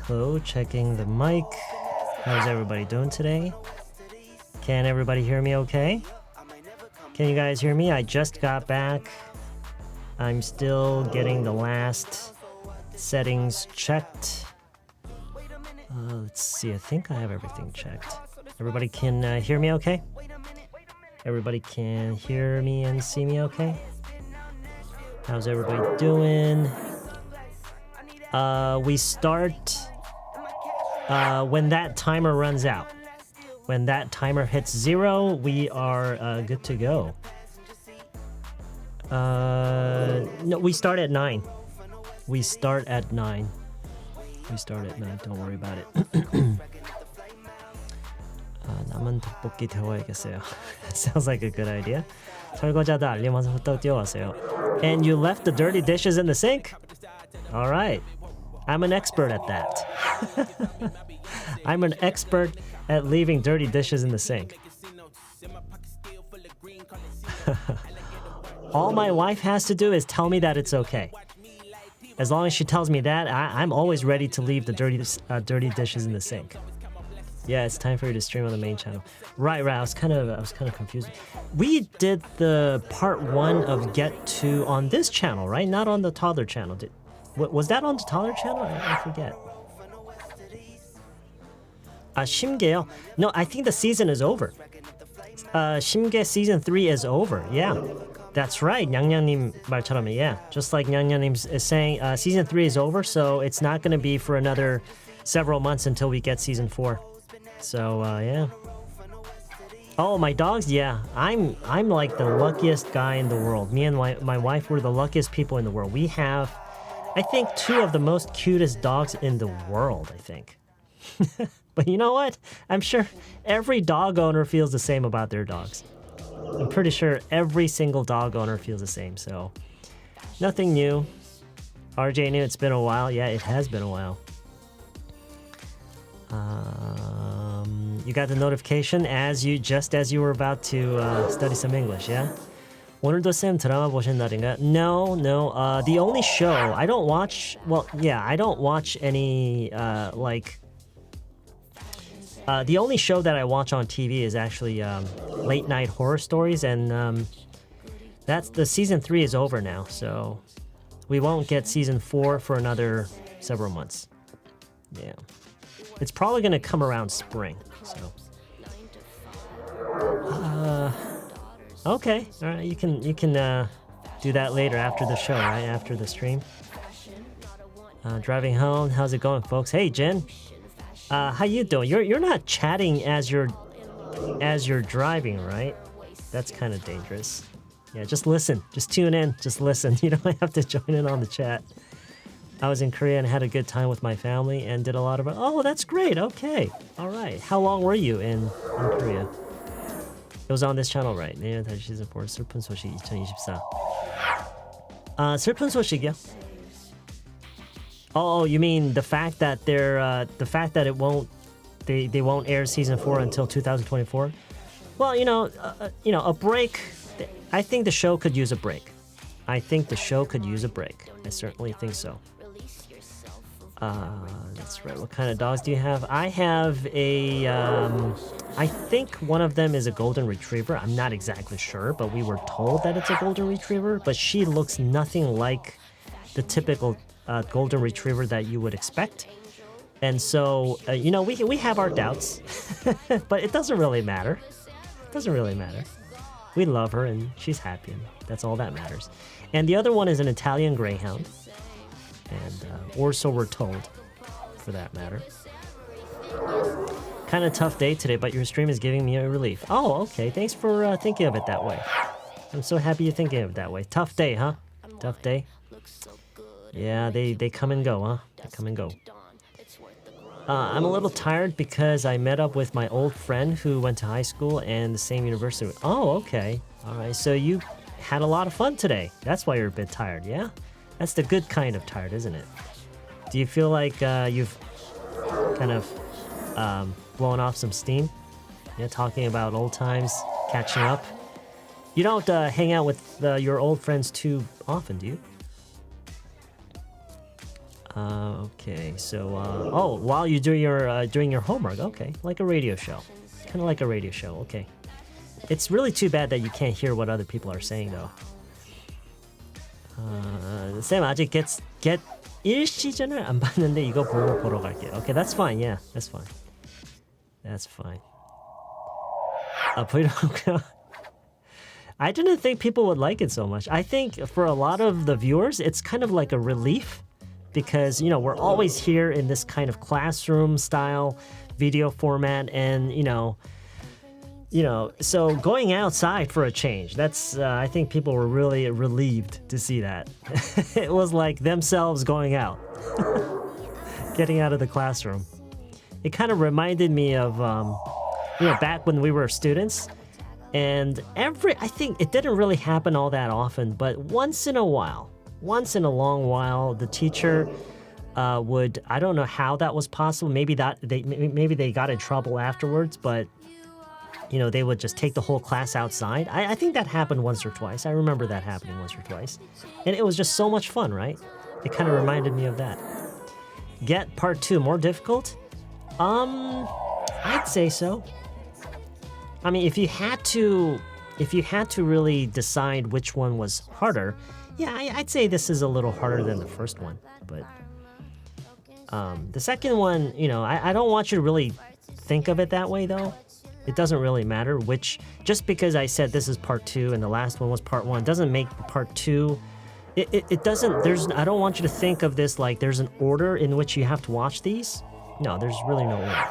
Hello, checking the mic. How's everybody doing today? Can everybody hear me okay? Can you guys hear me? I just got back. I'm still getting the last settings checked. Let's see, I think I have everything checked. Everybody can hear me okay? Everybody can hear me and see me okay? How's everybody doing? We start when that timer runs out. When that timer hits 0, we are good to go. No, we start at 9. We start at 9. We start at 9. Don't worry about it. 남은 떡볶이 데워야겠어요. Sounds like a good idea. 설거지하다 알림 와서 후딱 뛰어왔어요. And you left the dirty dishes in the sink? All right. I'm an expert at that. I'm an expert at leaving dirty dishes in the sink. All my wife has to do is tell me that it's okay. As long as she tells me that, I'm always ready to leave the dirty dishes in the sink. Yeah, it's time for you to stream on the main channel. Right. I was kind of confused. We did the part 1 of Get To on this channel, right? Not on the toddler channel. Was that on the toddler channel? I forget. 심계요? No, I think the season is over. 심계 season 3 is over. Yeah, that's right. 냥냥님 말처럼, yeah. Just like 냥냥님 is saying, season 3 is over, so it's not going to be for another several months until we get season 4. So, yeah. Oh, my dogs? Yeah. I'm like the luckiest guy in the world. Me and my wife were the luckiest people in the world. We have, I think, 2 of the most cutest dogs in the world, I think. But you know what? I'm sure every dog owner feels the same about their dogs. I'm pretty sure every single dog owner feels the same, so nothing new. RJ knew it's been a while. Yeah, it has been a while. You got the notification as you were about to study some English, yeah? 오늘도 쌤 드라마 보신 날인가? No. The only show I don't watch. Well, yeah, I don't watch any the only show that I watch on TV is actually late night horror stories, and that's the season 3 is over now, so we won't get season 4 for another several months. Yeah, it's probably gonna come around spring. So, okay, all right, you can do that later after the show, right? After the stream. Driving home, how's it going, folks? Hey, Jen. How you doing? You're not chatting as you're driving, right? That's kind of dangerous. Yeah, just listen. Just tune in. Just listen. You don't have to join in on the chat. I was in Korea and had a good time with my family and did a lot of... Oh, that's great. Okay. All right. How long were you in Korea? It was on this channel, right? 네, 다시 season 4 슬픈 소식 2024. 슬픈 소식이요? Oh, you mean the fact that it won't they won't air season 4 until 2024? Well, a break. I think the show could use a break. I certainly think so. That's right. What kind of dogs do you have? I have a I think one of them is a golden retriever. I'm not exactly sure, but we were told that it's a golden retriever, but she looks nothing like the typical golden retriever that you would expect. And so, we have our doubts, but it doesn't really matter. We love her and she's happy, and that's all that matters. And the other one is an Italian Greyhound, and or so we're told, for that matter. Kind of tough day today, but your stream is giving me a relief. Oh, okay. Thanks for thinking of it that way. I'm so happy you're thinking of it that way. Tough day, huh? Tough day. Yeah, they come and go, huh? They come and go. I'm a little tired because I met up with my old friend who went to high school and the same university. Oh, okay. All right. So you had a lot of fun today. That's why you're a bit tired, yeah? That's the good kind of tired, isn't it? Do you feel like you've kind of blown off some steam? Yeah, talking about old times, catching up. You don't hang out with your old friends too often, do you? Okay, so oh, while you do your doing your homework, okay, like a radio show, kind of like a radio show. Okay, it's really too bad that you can't hear what other people are saying though. 쌤 아직 get 1시즌을 안 봤는데 이거 보고 보러 갈게요. Okay, that's fine. Yeah, that's fine. That's fine. 브이로그요. I didn't think people would like it so much. I think for a lot of the viewers, it's kind of like a relief because, you know, we're always here in this kind of classroom style video format and, you know, so going outside for a change, that's, I think people were really relieved to see that. It was like themselves going out, getting out of the classroom. It kind of reminded me of, you know, back when we were students. And I think it didn't really happen all that often, but once in a long while, the teacher would, I don't know how that was possible. Maybe they got in trouble afterwards, but you know, they would just take the whole class outside. I think that happened once or twice. I remember that happening once or twice. And it was just so much fun, right? It kind of reminded me of that. Get part 2 more difficult? I'd say so. I mean, if you had to really decide which one was harder, yeah, I'd say this is a little harder than the first one. But the second one, you know, I don't want you to really think of it that way, though. It doesn't really matter just because I said this is part 2 and the last one was part 1 doesn't make part 2. It doesn't. I don't want you to think of this like there's an order in which you have to watch these. No, there's really no order.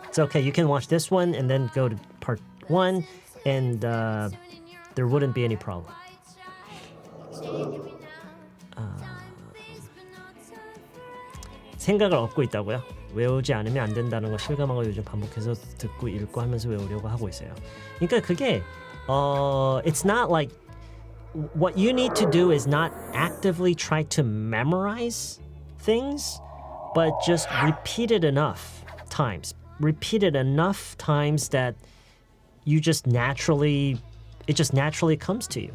It's okay, you can watch this one and then go to part 1 and there wouldn't be any problem. 생각을 얻고 있다고요? 외우지 않으면 안 된다는 거 실감하고 요즘 반복해서 듣고 읽고 하면서 외우려고 하고 있어요. 그러니까 그게 it's not like what you need to do is not actively try to memorize things, but just repeat it enough times. Repeat it enough times that it just naturally comes to you.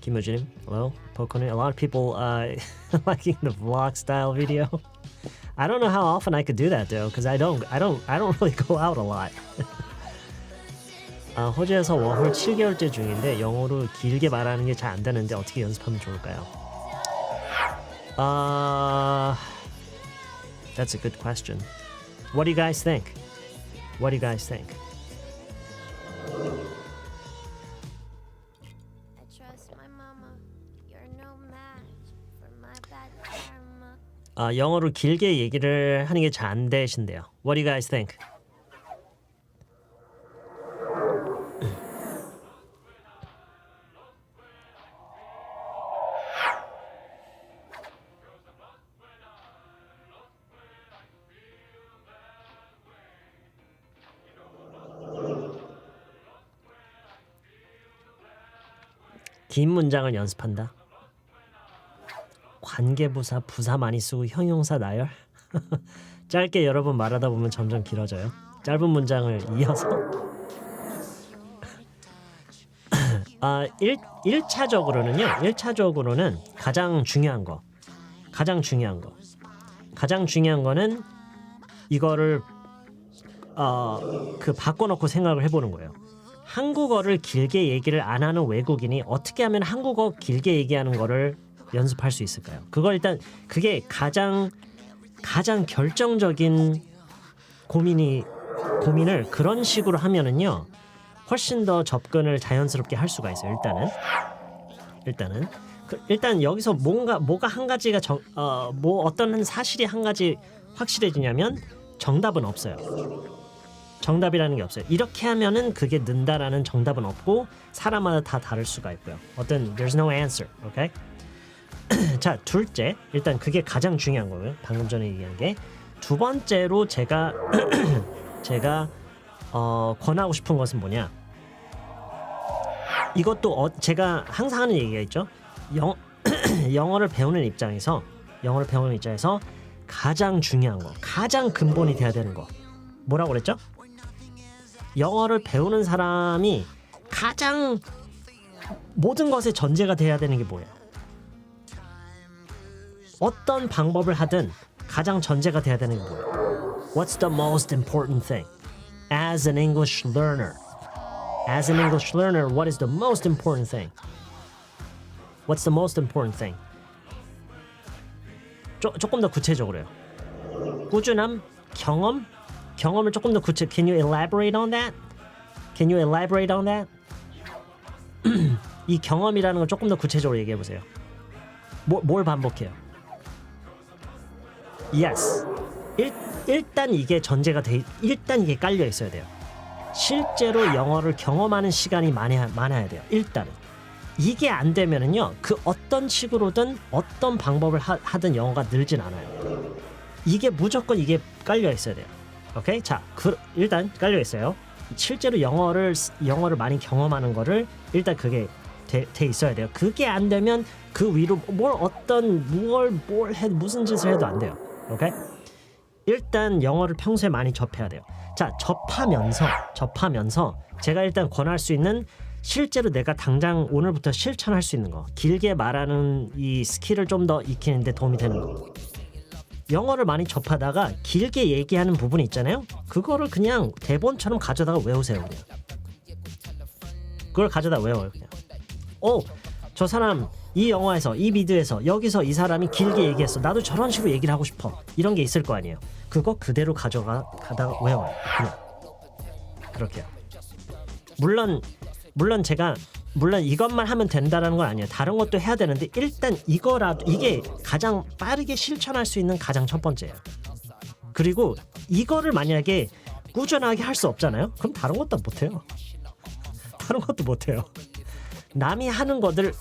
Kim Ho-jin, hello, Pokone. A lot of people liking the vlog style video. I don't know how often I could do that though, because I don't really go out a lot. 호주에서 워홀 7개월째 중인데 영어로 길게 말하는 게 잘 안 되는데 어떻게 연습하면 좋을까요? That's a good question. What do you guys think? What do you guys think? 영어로 길게 얘기를 하는 게 잘 안 되신대요. What do you guys think? 긴 문장을 연습한다. 관계부사 부사 많이 쓰고 형용사 나열. 짧게 여러 번 말하다 보면 점점 길어져요. 짧은 문장을 이어서 1차적으로는 가장 중요한 거는 이거를 바꿔놓고 생각을 해보는 거예요. 한국어를 길게 얘기를 안 하는 외국인이 어떻게 하면 한국어 길게 얘기하는 거를 연습할 수 있을까요? 그게 가장 결정적인 고민을 그런 식으로 하면은요 훨씬 더 접근을 자연스럽게 할 수가 있어요. 일단 여기서 뭐가 한 가지가 어떤 사실이 한 가지 확실해지냐면 정답은 없어요. 정답이라는 게 없어요. 이렇게 하면은 그게 는다라는 정답은 없고 사람마다 다 다를 수가 있고요. there's no answer. Okay? 자, 둘째, 일단 그게 가장 중요한 거고요. 방금 전에 얘기한 게. 두 번째로 제가 권하고 싶은 것은 뭐냐? 이것도 제가 항상 하는 얘기가 있죠. 영어를 배우는 입장에서 가장 중요한 거, 가장 근본이 돼야 되는 거. 뭐라고 그랬죠? 영어를 배우는 사람이 가장 모든 것의 전제가 돼야 되는 게 뭐예요? 어떤 방법을 하든 가장 전제가 돼야 되는 게 뭐예요? What's the most important thing? As an English learner. As an English learner, what is the most important thing? What's the most important thing? 조금 더 구체적으로요. 꾸준함, 경험을 조금 더 Can you elaborate on that? Can you elaborate on that? 이 경험이라는 걸 조금 더 구체적으로 얘기해 보세요. 뭘 반복해요? Yes. 일단 이게 전제가 일단 이게 깔려 있어야 돼요. 실제로 영어를 경험하는 시간이 많아야 돼요. 일단은. 이게 안 되면은요. 그 어떤 식으로든 어떤 방법을 하든 영어가 늘진 않아요. 이게 무조건 이게 깔려 있어야 돼요. 오케이? 자, 일단 깔려 있어요. 실제로 영어를 많이 경험하는 거를 일단 그게 돼 있어야 돼요. 그게 안 되면 그 위로 무슨 짓을 해도 안 돼요. 오케이? 일단 영어를 평소에 많이 접해야 돼요. 자, 접하면서 제가 일단 권할 수 있는 실제로 내가 당장 오늘부터 실천할 수 있는 거, 길게 말하는 이 스킬을 좀 더 익히는 데 도움이 되는 거. 영어를 많이 접하다가 길게 얘기하는 부분이 있잖아요. 그거를 그냥 대본처럼 가져다가 외우세요. 그냥. 그걸 가져다 외워요. 그냥. 저 사람 이 영화에서 이 비디오에서 여기서 이 사람이 길게 얘기했어. 나도 저런 식으로 얘기를 하고 싶어. 이런 게 있을 거 아니에요. 그거 그대로 가다가 외워요. 그냥. 그렇게요. 물론 이것만 하면 된다라는 건 아니에요. 다른 것도 해야 되는데 일단 이게 가장 빠르게 실천할 수 있는 가장 첫 번째예요. 그리고 이거를 만약에 꾸준하게 할 수 없잖아요. 그럼 다른 것도 못해요. 다른 것도 못해요. 남이 하는 거를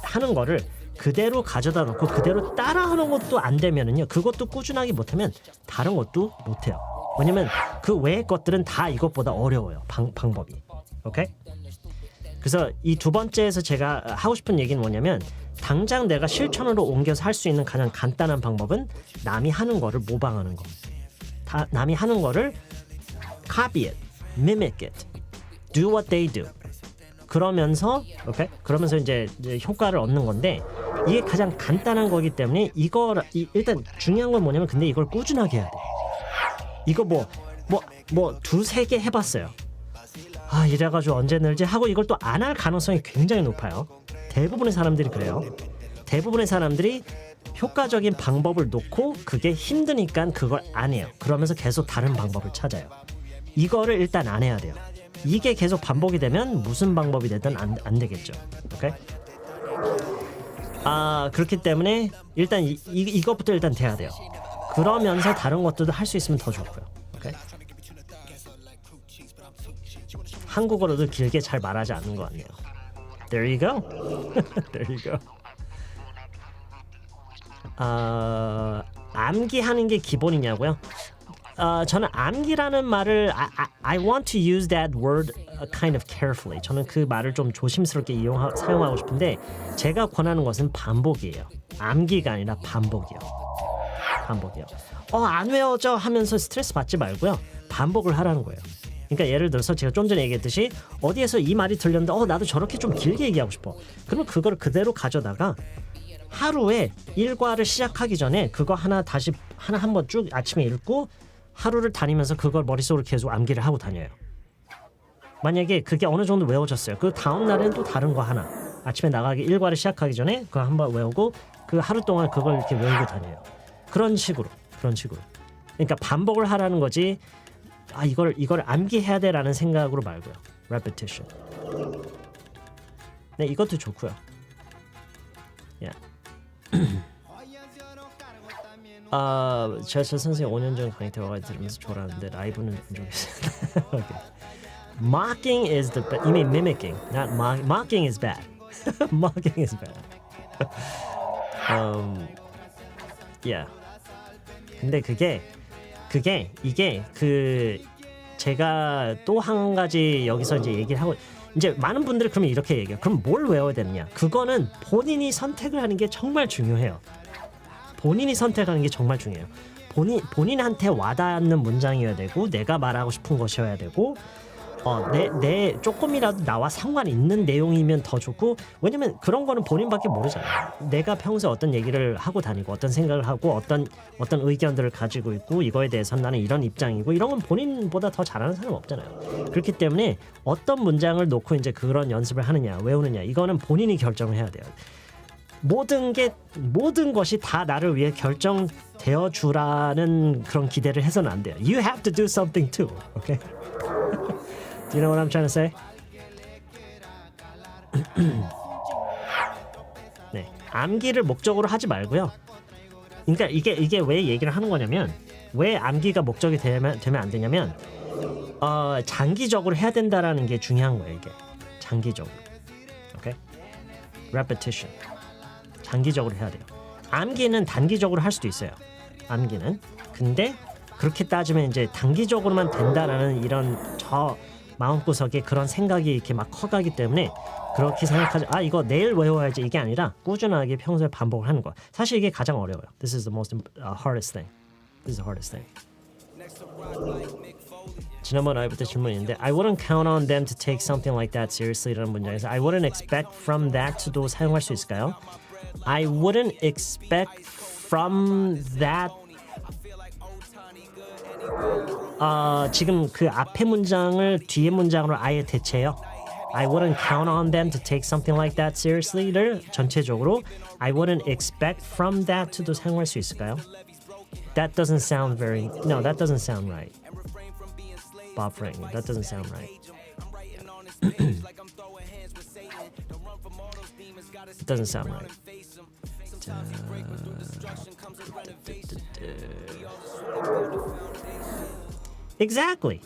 그대로 가져다 놓고 그대로 따라하는 것도 안 되면은요. 그것도 꾸준하게 못하면 다른 것도 못해요. 왜냐면 그 외의 것들은 다 이것보다 어려워요. 방법이. 오케이? 그래서 이 두 번째에서 제가 하고 싶은 얘기는 뭐냐면 당장 내가 실천으로 옮겨서 할 수 있는 가장 간단한 방법은 남이 하는 거를 모방하는 거. 남이 하는 거를 copy it, mimic it, do what they do. 그러면서 이제 효과를 얻는 건데 이게 가장 간단한 거기 때문에 일단 중요한 건 뭐냐면 근데 이걸 꾸준하게 해야 돼. 이거 두세 개 해봤어요. 이래가지고 언제 늘지 하고 이걸 또 안 할 가능성이 굉장히 높아요. 대부분의 사람들이 그래요. 대부분의 사람들이 효과적인 방법을 놓고 그게 힘드니까 그걸 안 해요. 그러면서 계속 다른 방법을 찾아요. 이거를 일단 안 해야 돼요. 이게 계속 반복이 되면 무슨 방법이 되든 안 되겠죠. 오케이? 그렇기 때문에 일단 이것부터 일단 돼야 돼요. 그러면서 다른 것들도 할 수 있으면 더 좋고요. 오케이? 한국어로도 길게 잘 말하지 않는 것 같네요. There you go. There you go. 암기하는 게 기본이냐고요? 저는 암기라는 말을 I want to use that word kind of carefully. 저는 그 말을 좀 조심스럽게 사용하고 싶은데 제가 권하는 것은 반복이에요. 암기가 아니라 반복이요. 안 외워져 하면서 스트레스 받지 말고요. 반복을 하라는 거예요. 그러니까 예를 들어서 제가 좀 전에 얘기했듯이 어디에서 이 말이 들렸는데 나도 저렇게 좀 길게 얘기하고 싶어. 그러면 그걸 그대로 가져다가 하루에 일과를 시작하기 전에 그거 하나 한번 쭉 아침에 읽고 하루를 다니면서 그걸 머릿속으로 계속 암기를 하고 다녀요. 만약에 그게 어느 정도 외워졌어요. 그 다음 날에는 또 다른 거 하나 아침에 나가기 일과를 시작하기 전에 그거 한번 외우고 그 하루 동안 그걸 이렇게 외우고 다녀요. 그런 식으로. 그러니까 반복을 하라는 거지. 이걸 암기해야 돼라는 생각으로 말고요. repetition. 네, 이것도 좋고요. 제가 저 선생님 5년 전 강의 대화가 들으면서 졸았는데 라이브는 안 좋겠어요. Okay. Mocking is the best. You mean mimicking, not mocking is bad. Mocking is bad. Yeah. 근데 이게 제가 또 한 가지 여기서 이제 얘기를 하고 이제 많은 분들이 그러면 이렇게 얘기해요. 그럼 뭘 외워야 되느냐? 그거는 본인이 선택을 하는 게 정말 중요해요. 본인이 선택하는 게 정말 중요해요. 본인한테 와닿는 문장이어야 되고 내가 말하고 싶은 것이어야 되고 내 조금이라도 나와 상관 있는 내용이면 더 좋고 왜냐면 그런 거는 본인밖에 모르잖아요. 내가 평소에 어떤 얘기를 하고 다니고 어떤 생각을 하고 어떤 의견들을 가지고 있고 이거에 대해서는 나는 이런 입장이고 이런 건 본인보다 더 잘하는 사람 없잖아요. 그렇기 때문에 어떤 문장을 놓고 이제 그런 연습을 하느냐 외우느냐 이거는 본인이 결정을 해야 돼요. 모든 것이 다 나를 위해 결정되어 주라는 그런 기대를 해서는 안 돼요. You have to do something too. Okay? Do you know what I'm trying to say? 네, 암기를 목적으로 하지 말고요. 그러니까 이게 왜 얘기를 하는 거냐면 왜 암기가 목적이 되면 안 되냐면 장기적으로 해야 된다라는 게 중요한 거예요. 이게 장기적으로. Okay? Repetition. 장기적으로 해야 돼요. 암기는 단기적으로 할 수도 있어요. 암기는. 근데 그렇게 따지면 이제 단기적으로만 된다라는 이런 저 마음구석에 그런 생각이 이렇게 막 커가기 때문에 그렇게 생각하지 이거 내일 외워야지 이게 아니라 꾸준하게 평소에 반복을 하는 거야. 사실 이게 가장 어려워요. This is the most hardest thing. This is the hardest thing. 지난번 아이부터 질문인데 I wouldn't count on them to take something like that seriously라는 문장에서 I wouldn't expect from that to도 사용할 수 있을까요? I wouldn't expect from that 지금 그 앞에 문장을 뒤에 문장으로 아예 대체해요. I wouldn't count on them to take something like that seriously를 전체적으로 I wouldn't expect from that to도 사용할 수 있을까요? That doesn't sound that doesn't sound right. Bob Frank, that doesn't sound right. It doesn't sound right. Exactly.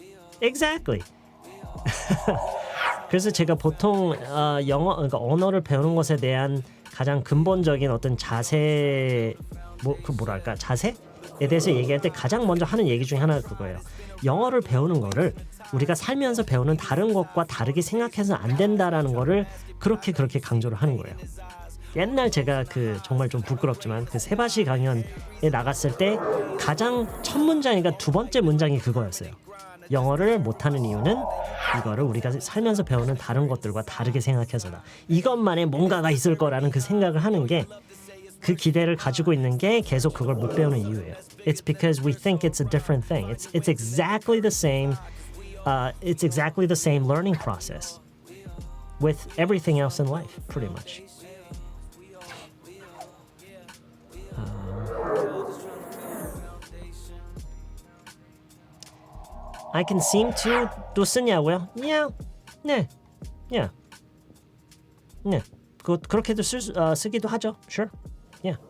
그래서 제가 보통 그러니까 언어를 배우는 것에 대한 가장 근본적인 어떤 자세에 대해서 얘기할 때 가장 먼저 하는 얘기 중에 하나가 그거예요. 영어를 배우는 거를 우리가 살면서 배우는 다른 것과 다르게 생각해서는 안 된다라는 거를 그렇게 강조를 하는 거예요. 옛날 제가 정말 좀 부끄럽지만 세바시 강연에 나갔을 때 가장 첫 문장이니까 두 번째 문장이 그거였어요. 영어를 못하는 이유는 이거를 우리가 살면서 배우는 다른 것들과 다르게 생각해서다. 이것만에 뭔가가 있을 거라는 그 생각을 하는 게 그 기대를 가지고 있는 게 계속 그걸 못 배우는 이유예요. It's because we think it's a different thing. It's exactly the same. It's exactly the same learning process with everything else in life, pretty much. I can seem to 또 쓰냐고요? Yeah. 네. 그렇게도 쓰기도 하죠. Sure. Yeah.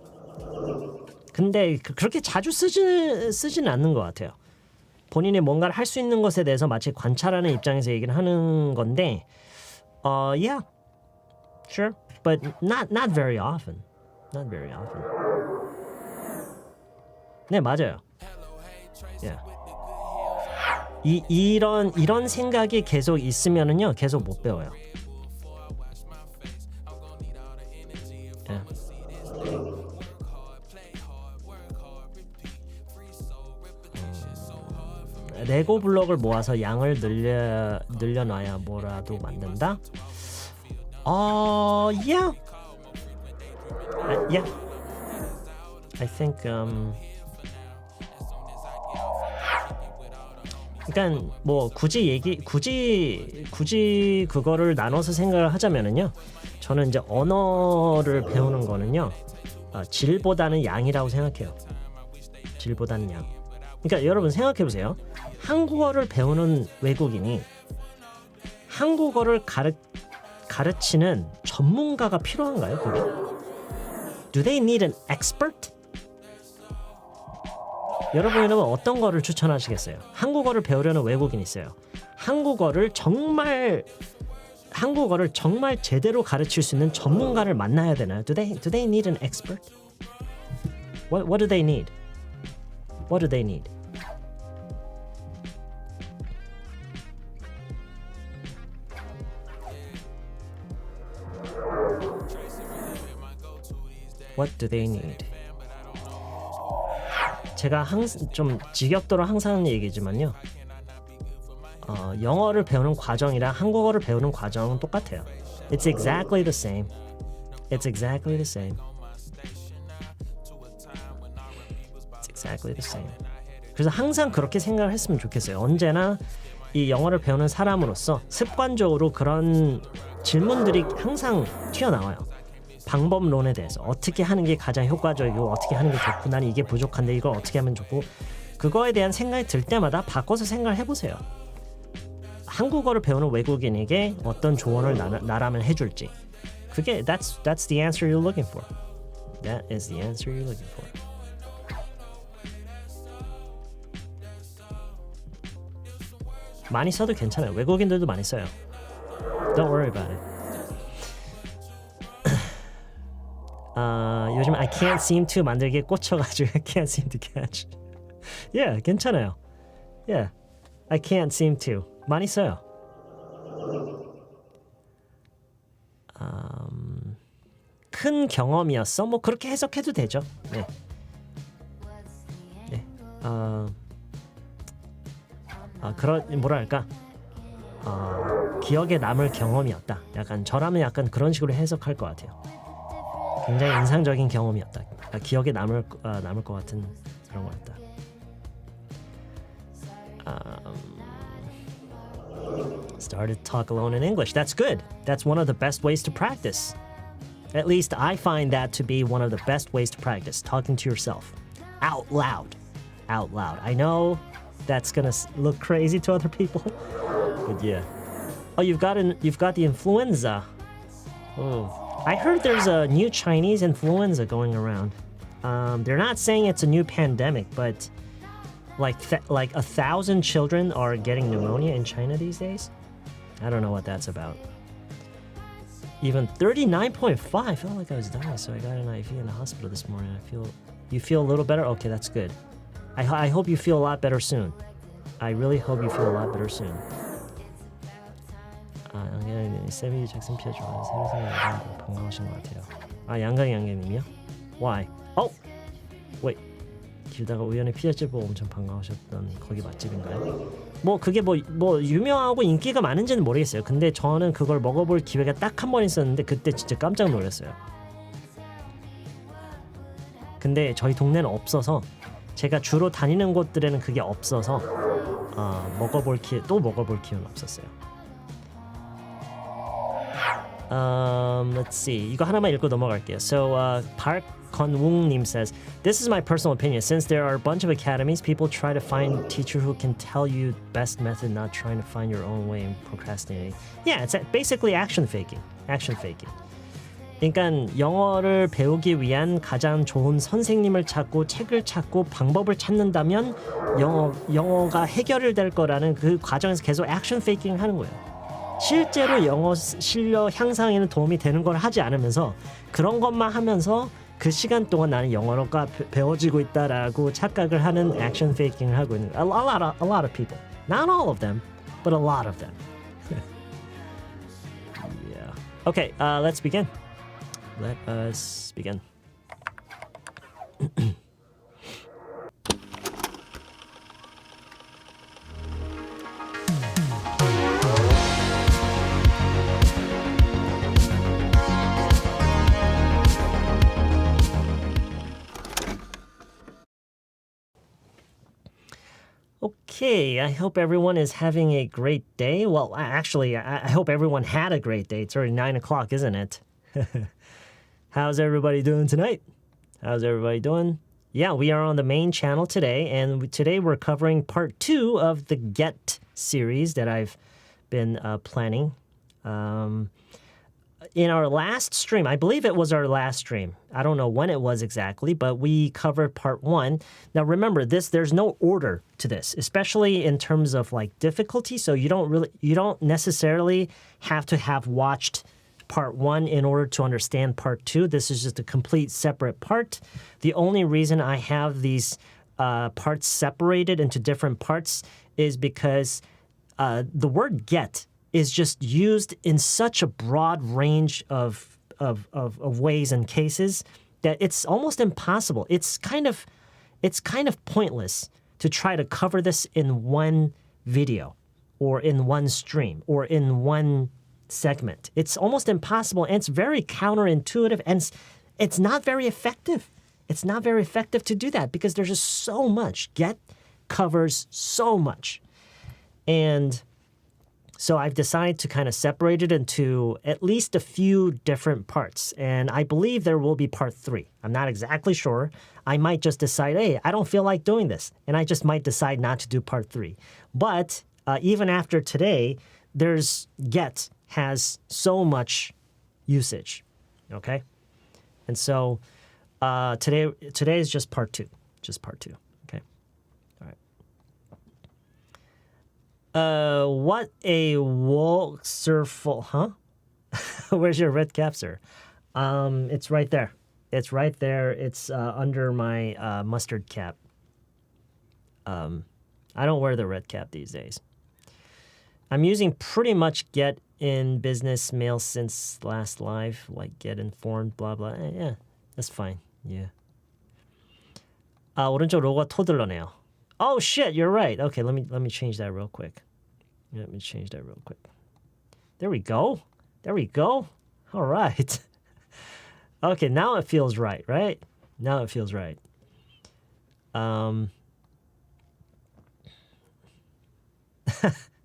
근데 그렇게 자주 쓰지는 않는 것 같아요. 본인이 뭔가를 할 수 있는 것에 대해서 마치 관찰하는 입장에서 얘기를 하는 건데, yeah, sure, but not very often. Not very often. 네, 맞아요. Yeah. 이런 생각이 계속 있으면은요, 계속 못 배워요. Yeah. 레고 블록을 모아서 양을 늘려놔야 뭐라도 만든다? Yeah. Yeah. I think 그러니까 뭐 굳이 그거를 나눠서 생각을 하자면은요. 저는 이제 언어를 배우는 거는요. 질보다는 양이라고 생각해요. 질보다는 양. 그러니까 여러분 생각해 보세요. 한국어를 배우는 외국인이 한국어를 가르치는 전문가가 필요한가요? 그게? Do they need an expert? 여러분은 어떤 거를 추천하시겠어요? 한국어를 배우려는 외국인이 있어요. 한국어를 정말 제대로 가르칠 수 있는 전문가를 만나야 되나요? Do they need an expert? What do they need? What do they need? What do they need? 제가 항상 좀 직역도로 항상 하는 얘기지만요. 영어를 배우는 과정이랑 한국어를 배우는 과정은 똑같아요. It's exactly the same. It's exactly the same. It's exactly the same. 그래서 항상 그렇게 생각을 했으면 좋겠어요. 언제나 이 영어를 배우는 사람으로서 습관적으로 그런 질문들이 항상 튀어나와요. 방법론에 대해서 어떻게 하는 게 가장 효과적이고 어떻게 하는 게 좋고 나는 이게 부족한데 이걸 어떻게 하면 좋고 그거에 대한 생각이 들 때마다 바꿔서 생각을 해보세요. 한국어를 배우는 외국인에게 어떤 조언을 나라면 해줄지 그게 that's the answer you're looking for. That is the answer you're looking for. 많이 써도 괜찮아요. 외국인들도 많이 써요. Don't worry about it. 요즘 I can't seem to 만들기에 꽂혀가지고 I can't seem to catch. Yeah, 괜찮아요. Yeah, I can't seem to. 많이 써요. 큰 경험이었어? 뭐 그렇게 해석해도 되죠. 네. 네. 그런 뭐랄까? 기억에 남을 경험이었다. 약간 저라면 약간 그런 식으로 해석할 것 같아요. 굉장히 인상적인 경험이었다. 기억에 남을 것 같은 그런 거였다. Started to talk alone in English. That's good. That's one of the best ways to practice. At least I find that to be one of the best ways to practice. Talking to yourself out loud. Out loud. I know that's gonna look crazy to other people, but yeah. Oh, you've got the influenza. Oh, I heard there's a new Chinese influenza going around. They're not saying it's a new pandemic, but like 1,000 children are getting pneumonia in China these days. I don't know what that's about. Even 39.5. I felt like I was dying, so I got an IV in the hospital this morning. You feel a little better? Okay, that's good. I hope you feel a lot better soon. I really hope you feel a lot better soon. 세미 잭슨 피어 좋아하는 새로 생긴 반가우신 것 같아요. 양강님이요? Why? Oh, wait. 길다가 우연히 피자집 보고 엄청 반가우셨던 거기 맛집인가요? 뭐 그게 뭐 유명하고 인기가 많은지는 모르겠어요. 근데 저는 그걸 먹어볼 기회가 딱 한 번 있었는데 그때 진짜 깜짝 놀랐어요. 근데 저희 동네는 없어서 제가 주로 다니는 곳들에는 그게 없어서 먹어볼 기회는 없었어요. Let's see. 이거 하나만 읽고 넘어갈게요. So, Park Kon-woong-nim says, this is my personal opinion. Since there are a bunch of academies, people try to find a teacher who can tell you best method, not trying to find your own way and procrastinating. Yeah, it's basically action faking. Action faking. 그러니까 영어를 배우기 위한 가장 좋은 선생님을 찾고 책을 찾고 방법을 찾는다면 영어가 해결될 거라는 그 과정에서 계속 액션 페이킹 하는 거예요. 실제로 영어 실력 향상에는 도움이 되는 걸 하지 않으면서 그런 것만 하면서 그 시간 동안 나는 영어가 배워지고 있다라고 착각을 하는 액션 페이킹을 하고 있는 a lot of people. Not all of them, but a lot of them. Yeah. Okay, let's begin. Let us begin. Okay, I hope everyone is having a great day. Well, actually, I hope everyone had a great day. It's already 9 o'clock, isn't it? How's everybody doing tonight? How's everybody doing? Yeah, we are on the main channel today, and today we're covering part 2 of the Get series that I've been planning. In our last stream, I believe it was our last stream. I don't know when it was exactly, but we covered part 1. Now remember there's no order to this, especially in terms of like difficulty. So you don't necessarily have to have watched part 1 in order to understand part 2. This is just a complete separate part. The only reason I have these parts separated into different parts is because the word get is just used in such a broad range of ways and cases that it's almost impossible. It's kind of pointless to try to cover this in one video. or in one stream or in one segment. It's almost impossible, and it's very counterintuitive, and it's not very effective. It's not very effective to do that because there's just so much. Get covers so much. And so I've decided to kind of separate it into at least a few different parts. And I believe there will be part 3. I'm not exactly sure. I might just decide, hey, I don't feel like doing this. And I just might decide not to do part 3. But even after today, get has so much usage. Okay? And so today is just part 2. Just part 2. Okay? All right. What a wonderful, huh? Where's your red cap, sir? It's right there. It's right there. It's under my mustard cap. I don't wear the red cap these days. I'm using pretty much get in business mail since last live, like get informed, blah, blah. Yeah, that's fine. Yeah. 오른쪽 로고가 토들러네요. Oh, shit, you're right. Okay, let me change that real quick. Let me change that real quick. There we go. There we go. All right. Okay, now it feels right, right? Now it feels right.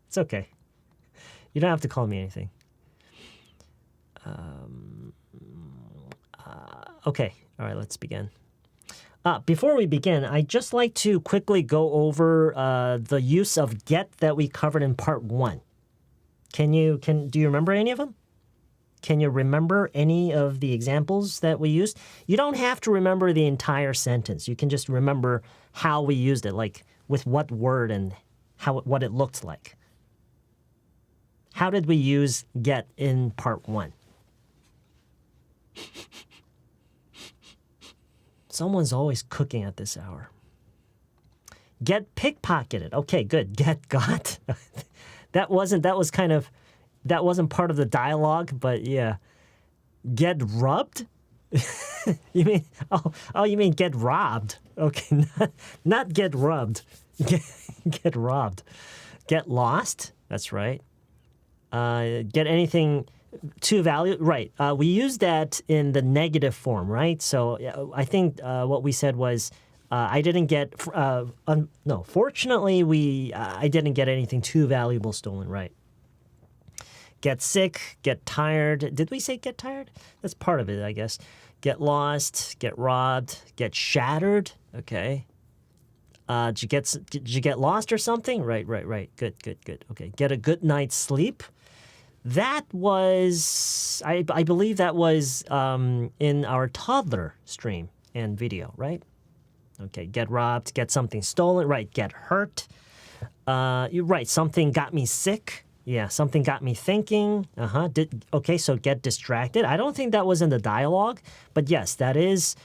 It's okay. You don't have to call me anything. Okay, all right, let's begin. Before we begin, I'd just like to quickly go over the use of get that we covered in part 1. Do you remember any of them? Can you remember any of the examples that we used? You don't have to remember the entire sentence. You can just remember how we used it, like with what word and what it looked like. How did we use get in part 1? Someone's always cooking at this hour. Get pickpocketed. Okay, good. Get got. That wasn't part of the dialogue, but yeah. Get rubbed? You mean you mean get robbed. Okay, not get rubbed. Get robbed. Get lost. That's right. Get anything to value. Right. We use that in the negative form, right? So I think what we said was I didn't get, fortunately I didn't get anything too valuable stolen, right? Get sick, get tired. Did we say get tired? That's part of it, I guess. Get lost, get robbed, get shattered. Okay. Did you get lost or something? Right. Good. Okay. Get a good night's sleep. That was, I believe that was in our toddler stream and video, right? Okay, get robbed, get something stolen, right, get hurt. You're right, something got me sick. Yeah, something got me thinking. Okay, so get distracted. I don't think that was in the dialogue, but yes, that is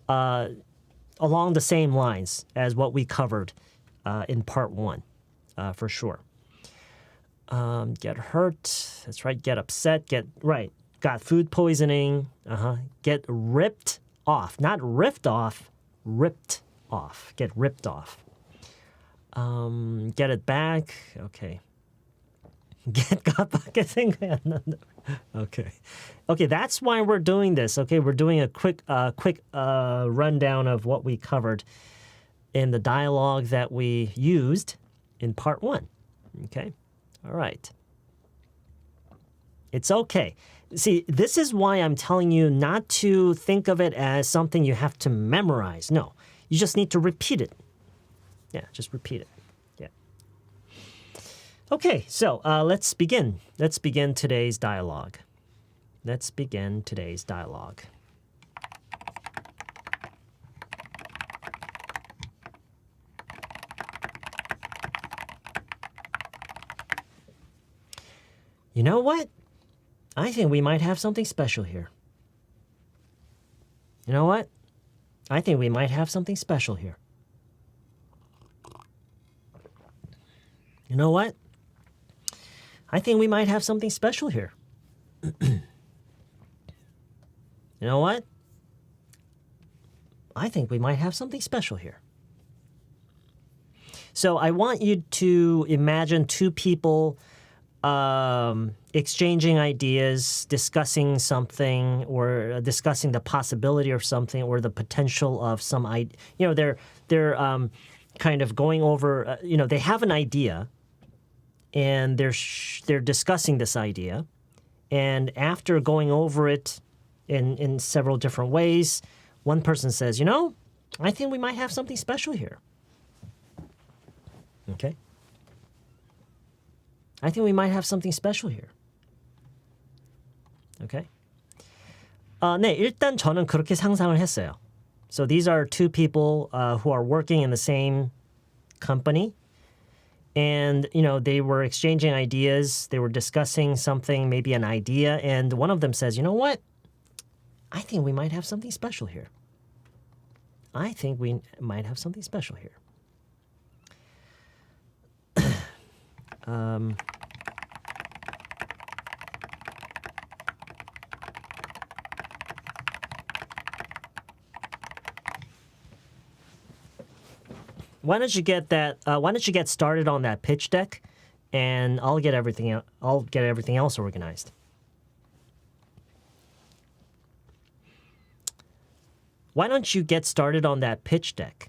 along the same lines as what we covered in part 1, for sure. Get hurt. That's right. Get upset. Got food poisoning. Get ripped off. Not ripped off. Ripped off. Get ripped off. Get it back. Okay. Get got back. Okay. Okay. That's why we're doing this. Okay. We're doing a quick rundown of what we covered in the dialogue that we used in part 1. Okay. All right. It's okay. See, this is why I'm telling you not to think of it as something you have to memorize. No, you just need to repeat it. Yeah, just repeat it. Yeah. Okay, so let's begin. Let's begin today's dialogue. Let's begin today's dialogue. You know what? I think we might have something special here. You know what? I think we might have something special here. You know what? I think we might have something special here. You know what? I think we might have something special here. So I want you to imagine two people exchanging ideas, discussing something, or discussing the possibility of something, or the potential of some idea. You know, they're kind of going over. They have an idea, and they're discussing this idea, and after going over it in several different ways, one person says, I think we might have something special here. Okay? I think we might have something special here. Okay? 네, 일단 저는 그렇게 상상을 했어요. So these are two people who are working in the same company. And, they were exchanging ideas. They were discussing something, maybe an idea. And one of them says, you know what? I think we might have something special here. I think we might have something special here. Why don't you get started on that pitch deck, and I'll get everything else organized. Why don't you get started on that pitch deck,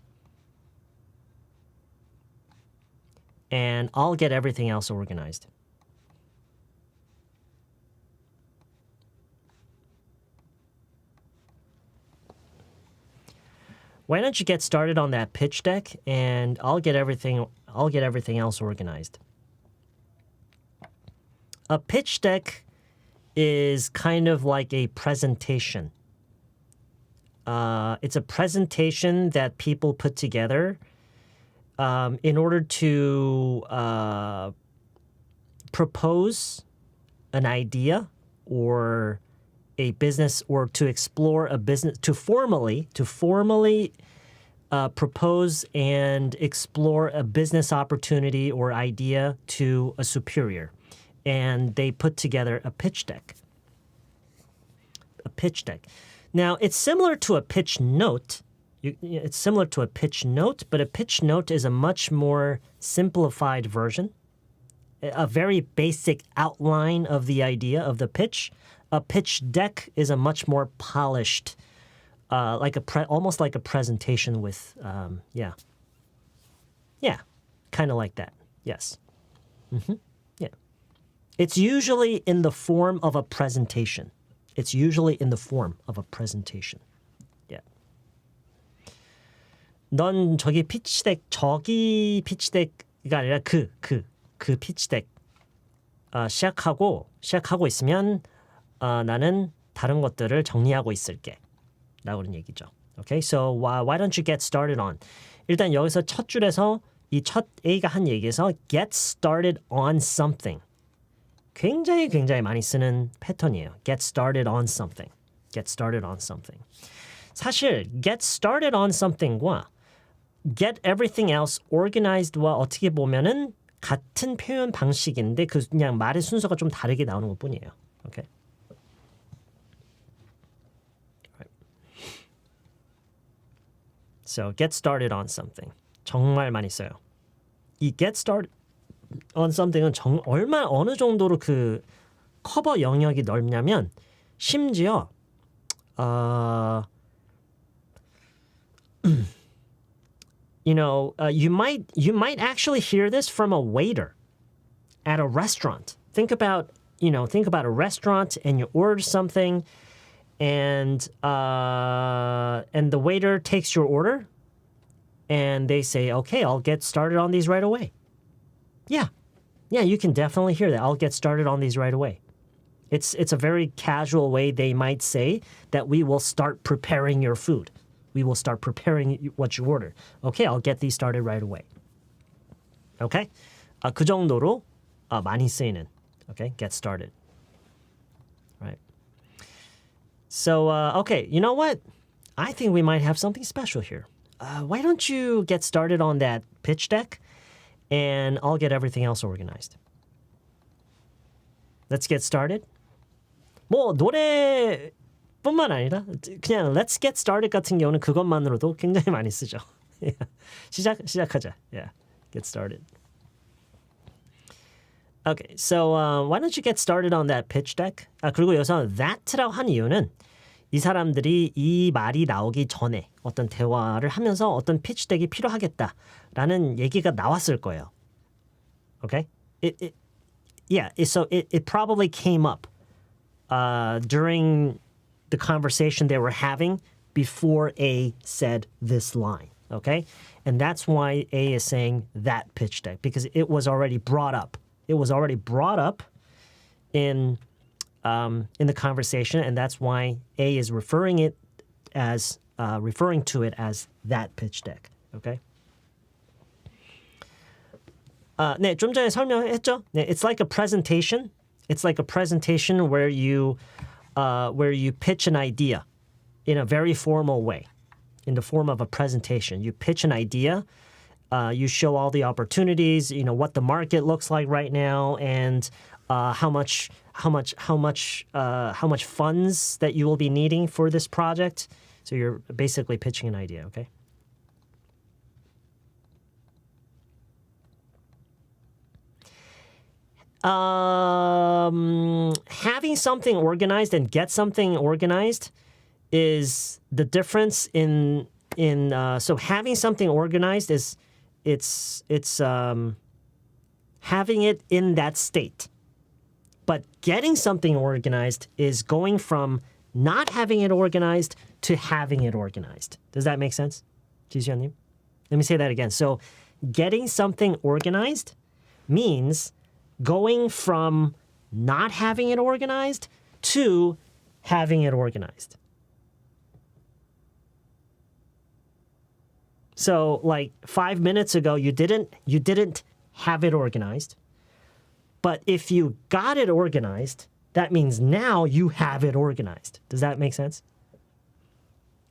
and I'll get everything else organized. Why don't you get started on that pitch deck, and I'll get everything else organized. A pitch deck is kind of like a presentation. It's a presentation that people put together in order to propose an idea or a business, or to explore a business, to formally propose and explore a business opportunity or idea to a superior. And they put together a pitch deck. A pitch deck. Now, it's similar to a pitch note. It's similar to a pitch note, but a pitch note is a much more simplified version, a very basic outline of the idea of the pitch. A pitch deck is a much more polished, almost like a presentation with, kind of like that. Yes. Yeah. It's usually in the form of a presentation. It's usually in the form of a presentation. Yeah. 넌 저기 피치덱, 피치덱가 아니라 그 피치덱 시작하고 있으면 나는 다른 것들을 정리하고 있을게. 라고는 얘기죠. Okay, so why don't you get started on? 일단 여기서 첫 줄에서 이 첫 A가 한 얘기에서 get started on something. 굉장히 많이 쓰는 패턴이에요. Get started on something. Get started on something. 사실 get started on something과 get everything else organized와 어떻게 보면은 같은 표현 방식인데 그냥 말의 순서가 좀 다르게 나오는 것뿐이에요. Okay. So get started on something. 정말 많이 써요. 이 get started on something은 어느 정도로 그 커버 영역이 넓냐면 심지어 you might actually hear this from a waiter at a restaurant. Think about a restaurant and you order something and the waiter takes your order and they say, "Okay, I'll get started on these right away." Yeah, you can definitely hear that. I'll get started on these right away. It's a very casual way they might say that we will start preparing your food. We will start preparing what you order. Okay, I'll get these started right away. Okay? 그 정도로 많이 쓰이는. Okay, get started. Right. So, okay, you know what? I think we might have something special here. Why don't you get started on that pitch deck and I'll get everything else organized. Let's get started. 뭐 노래뿐만 아니라 그냥 Let's get started 같은 경우는 그것만으로도 굉장히 많이 쓰죠. 시작하자. Yeah. Get started. Okay, so why don't you get started on that pitch deck? 그리고 여기서 that라고 한 이유는 이 사람들이 이 말이 나오기 전에 어떤 대화를 하면서 어떤 pitch deck이 필요하겠다라는 얘기가 나왔을 거예요. Okay? So it probably came up during the conversation they were having before A said this line. Okay? And that's why A is saying that pitch deck, because it was already brought up. It was already brought up in the conversation, and that's why A is referring to it as that pitch deck. Okay? 네, 좀 전에 설명했죠? 네, it's like a presentation. It's like a presentation where you pitch an idea in a very formal way, in the form of a presentation. You pitch an idea, you show all the opportunities, what the market looks like right now, and how much funds that you will be needing for this project. So you're basically pitching an idea, okay? Having something organized and get something organized is the difference in so having something organized is it's having it in that state. But getting something organized is going from not having it organized to having it organized. Does that make sense? 지수연님? Let me say that again. So getting something organized means going from not having it organized to having it organized. So like 5 minutes ago, you didn't have it organized. But if you got it organized, that means now you have it organized. Does that make sense?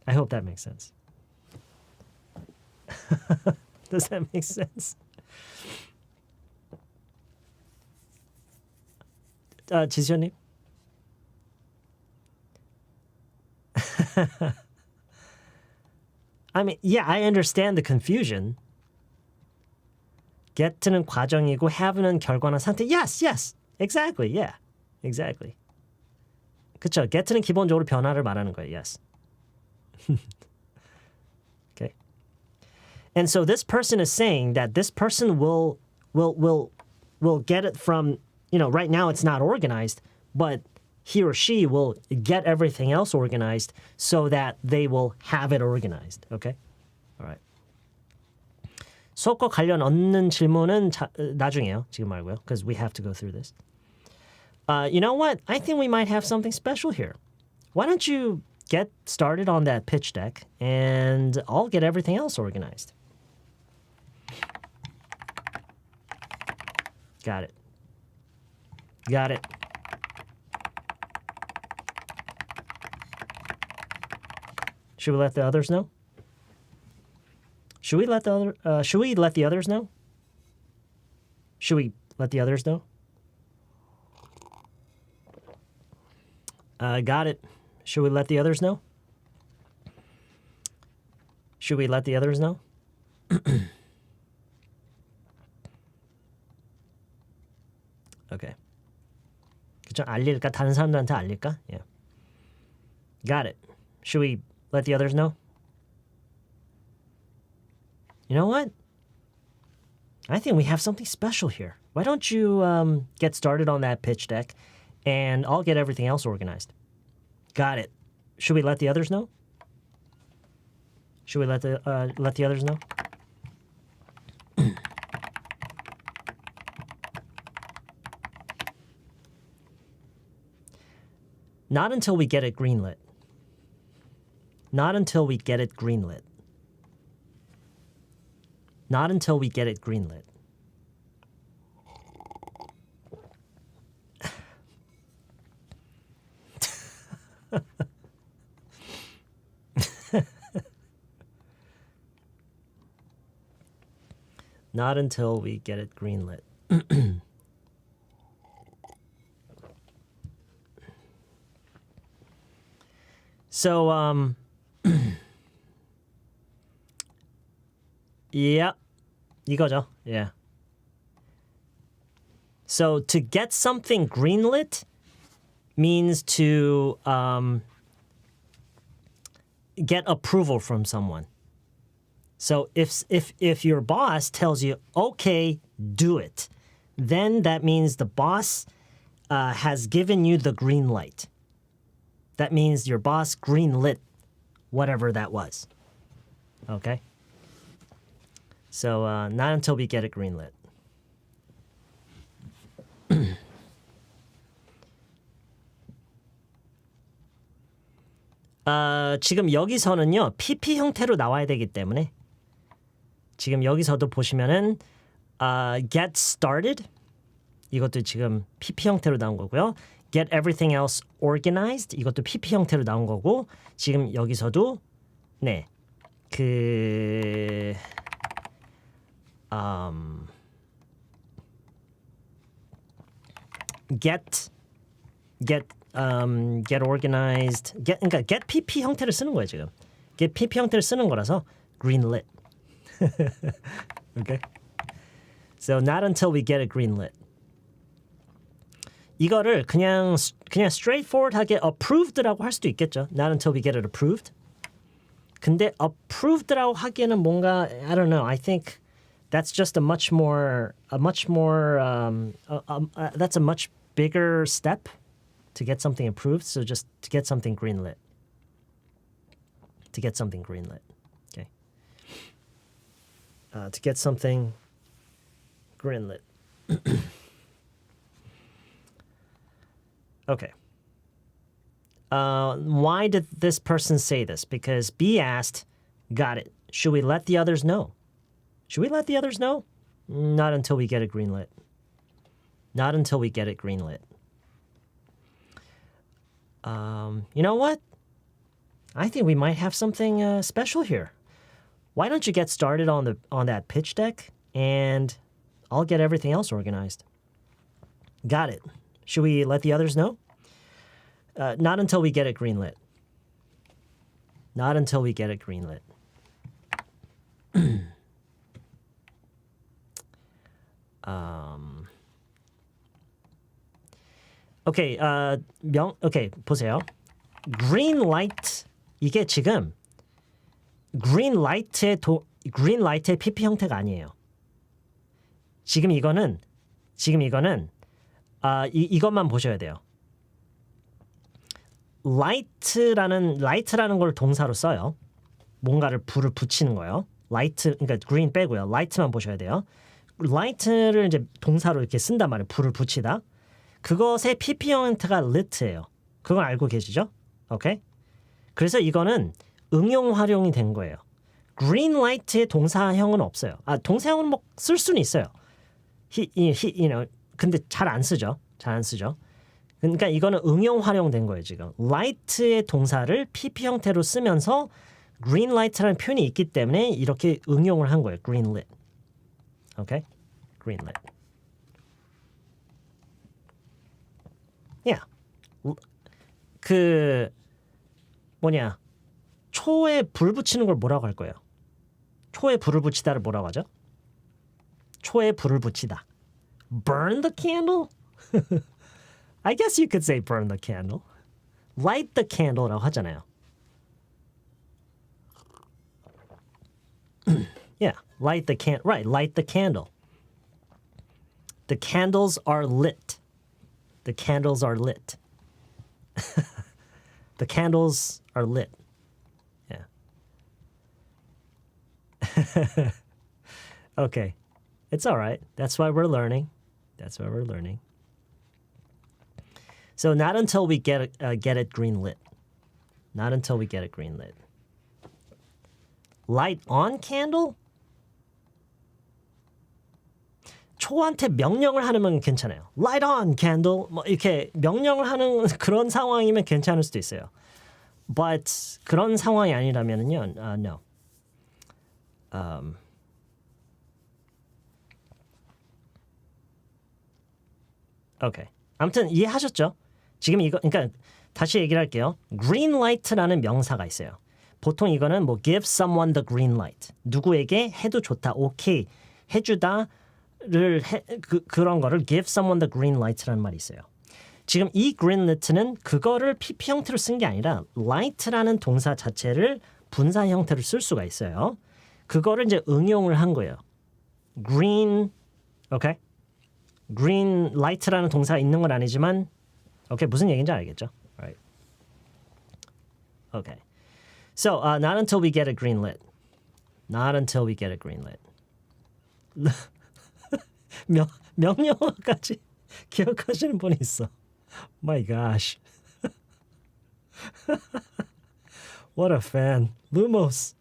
I hope that makes sense. Does that make sense? 지수님? I mean, yeah, I understand the confusion. Get는 과정이고 have는 결과나 상태. Yes, exactly, yeah, exactly. 그렇죠. Get는 기본적으로 변화를 말하는 거예요. Yes. Okay. And so this person is saying that this person will get it from, right now it's not organized, but he or she will get everything else organized so that they will have it organized. Okay? All right. 수업과 관련 없는 질문은 나중에요. 지금 말고요. Because we have to go through this. You know what? I think we might have something special here. Why don't you get started on that pitch deck and I'll get everything else organized. Got it. Should we let the others know? Should we let the others know? Should we let the others know? Got it. Should we let the others know? Should we let the others know? Okay. 그쵸? 알릴까? 다른 사람들한테 알릴까? Yeah. Got it. Should we let the others know? You know what? I think we have something special here. Why don't you get started on that pitch deck and I'll get everything else organized. Got it. Should we let the others know? Should we let the others know? Not until we get it greenlit. Not until we get it greenlit. Not until we get it greenlit. Not until we get it greenlit. So, yeah. 이거죠. Yeah. So to get something greenlit means to get approval from someone. So if your boss tells you, okay, do it, then that means the boss has given you the green light. That means your boss greenlit whatever that was. Okay? So not until we get it greenlit. 지금 여기서는요, PP 형태로 나와야 되기 때문에 지금 여기서도 보시면은 get started 이것도 지금 PP 형태로 나온 거고요. get everything else organized 이것도 PP 형태로 나온 거고 지금 여기서도 네. get organized 그러니까 get PP 형태를 쓰는 거예요, 지금. get PP 형태를 쓰는 거라서 greenlit. Okay. So not until we get it greenlit. 이거를 그냥 straightforward하게 approved라고 할 수도 있겠죠. Not until we get it approved. 근데 approved라고 하기에는 뭔가 I don't know. I think that's just a much more that's a much bigger step to get something approved. So just to get something greenlit. To get something greenlit. Okay. To get something greenlit. Okay. Why did this person say this? Because B asked, got it. Should we let the others know? Should we let the others know? Not until we get it greenlit. Not until we get it greenlit. You know what? I think we might have something special here. Why don't you get started on that pitch deck and I'll get everything else organized. Got it. Should we let the others know? Not until we get it greenlit. Not until we get it greenlit. Okay, okay, 보세요. Green light 이게 지금 green light의 PP 형태가 아니에요. 지금 이거는 이것만 보셔야 돼요. light라는 걸 동사로 써요. 뭔가를 불을 붙이는 거예요. light 그러니까 green 빼고요. light만 보셔야 돼요. light를 이제 동사로 이렇게 쓴단 말이에요. 불을 붙이다. 그것의 PP 형태가 lit예요. 그건 알고 계시죠? 오케이? 그래서 이거는 응용 활용이 된 거예요. green light의 동사형은 없어요. 동사형은 뭐 쓸 수는 있어요. 근데 잘 안 쓰죠. 그러니까 이거는 응용 활용된 거예요, 지금. light의 동사를 PP 형태로 쓰면서 green light라는 표현이 있기 때문에 이렇게 응용을 한 거예요. greenlit. 오케이? greenlit. Yeah. 초에 불 붙이는 걸 뭐라고 할 거예요? 초에 불을 붙이다를 뭐라고 하죠? 초에 불을 붙이다. Burn the candle? I guess you could say burn the candle. Light the candle라고 하잖아요. Yeah, light the candle. The candles are lit. The candles are lit. The candles are lit. Yeah. Okay. It's all right. That's why we're learning. So not until we get it green lit. Not until we get it green lit. Light on candle? 초한테 명령을 하면 괜찮아요. Light on candle. 뭐 이렇게 명령을 하는 그런 상황이면 괜찮을 수도 있어요. But 그런 상황이 아니라면요, no. Okay. 아무튼 이해하셨죠? 지금 이거 그러니까 다시 얘기를 할게요. green light라는 명사가 있어요. 보통 이거는 뭐 give someone the green light. 누구에게 해도 좋다. 오케이. 해주다를 그런 거를 give someone the green light라는 말이 있어요. 지금 이 greenlit는 그거를 PP 형태로 쓴 게 아니라 light라는 동사 자체를 분사 형태로 쓸 수가 있어요. 그거를 이제 응용을 한 거예요. green, okay? green light라는 동사가 있는 건 아니지만, okay, 무슨 얘기인지 알겠죠? Right. Okay. So, not until we get a green lit. Not until we get a green lit. 명령어까지 기억하시는 분이 있어. My gosh. What a fan. Lumos.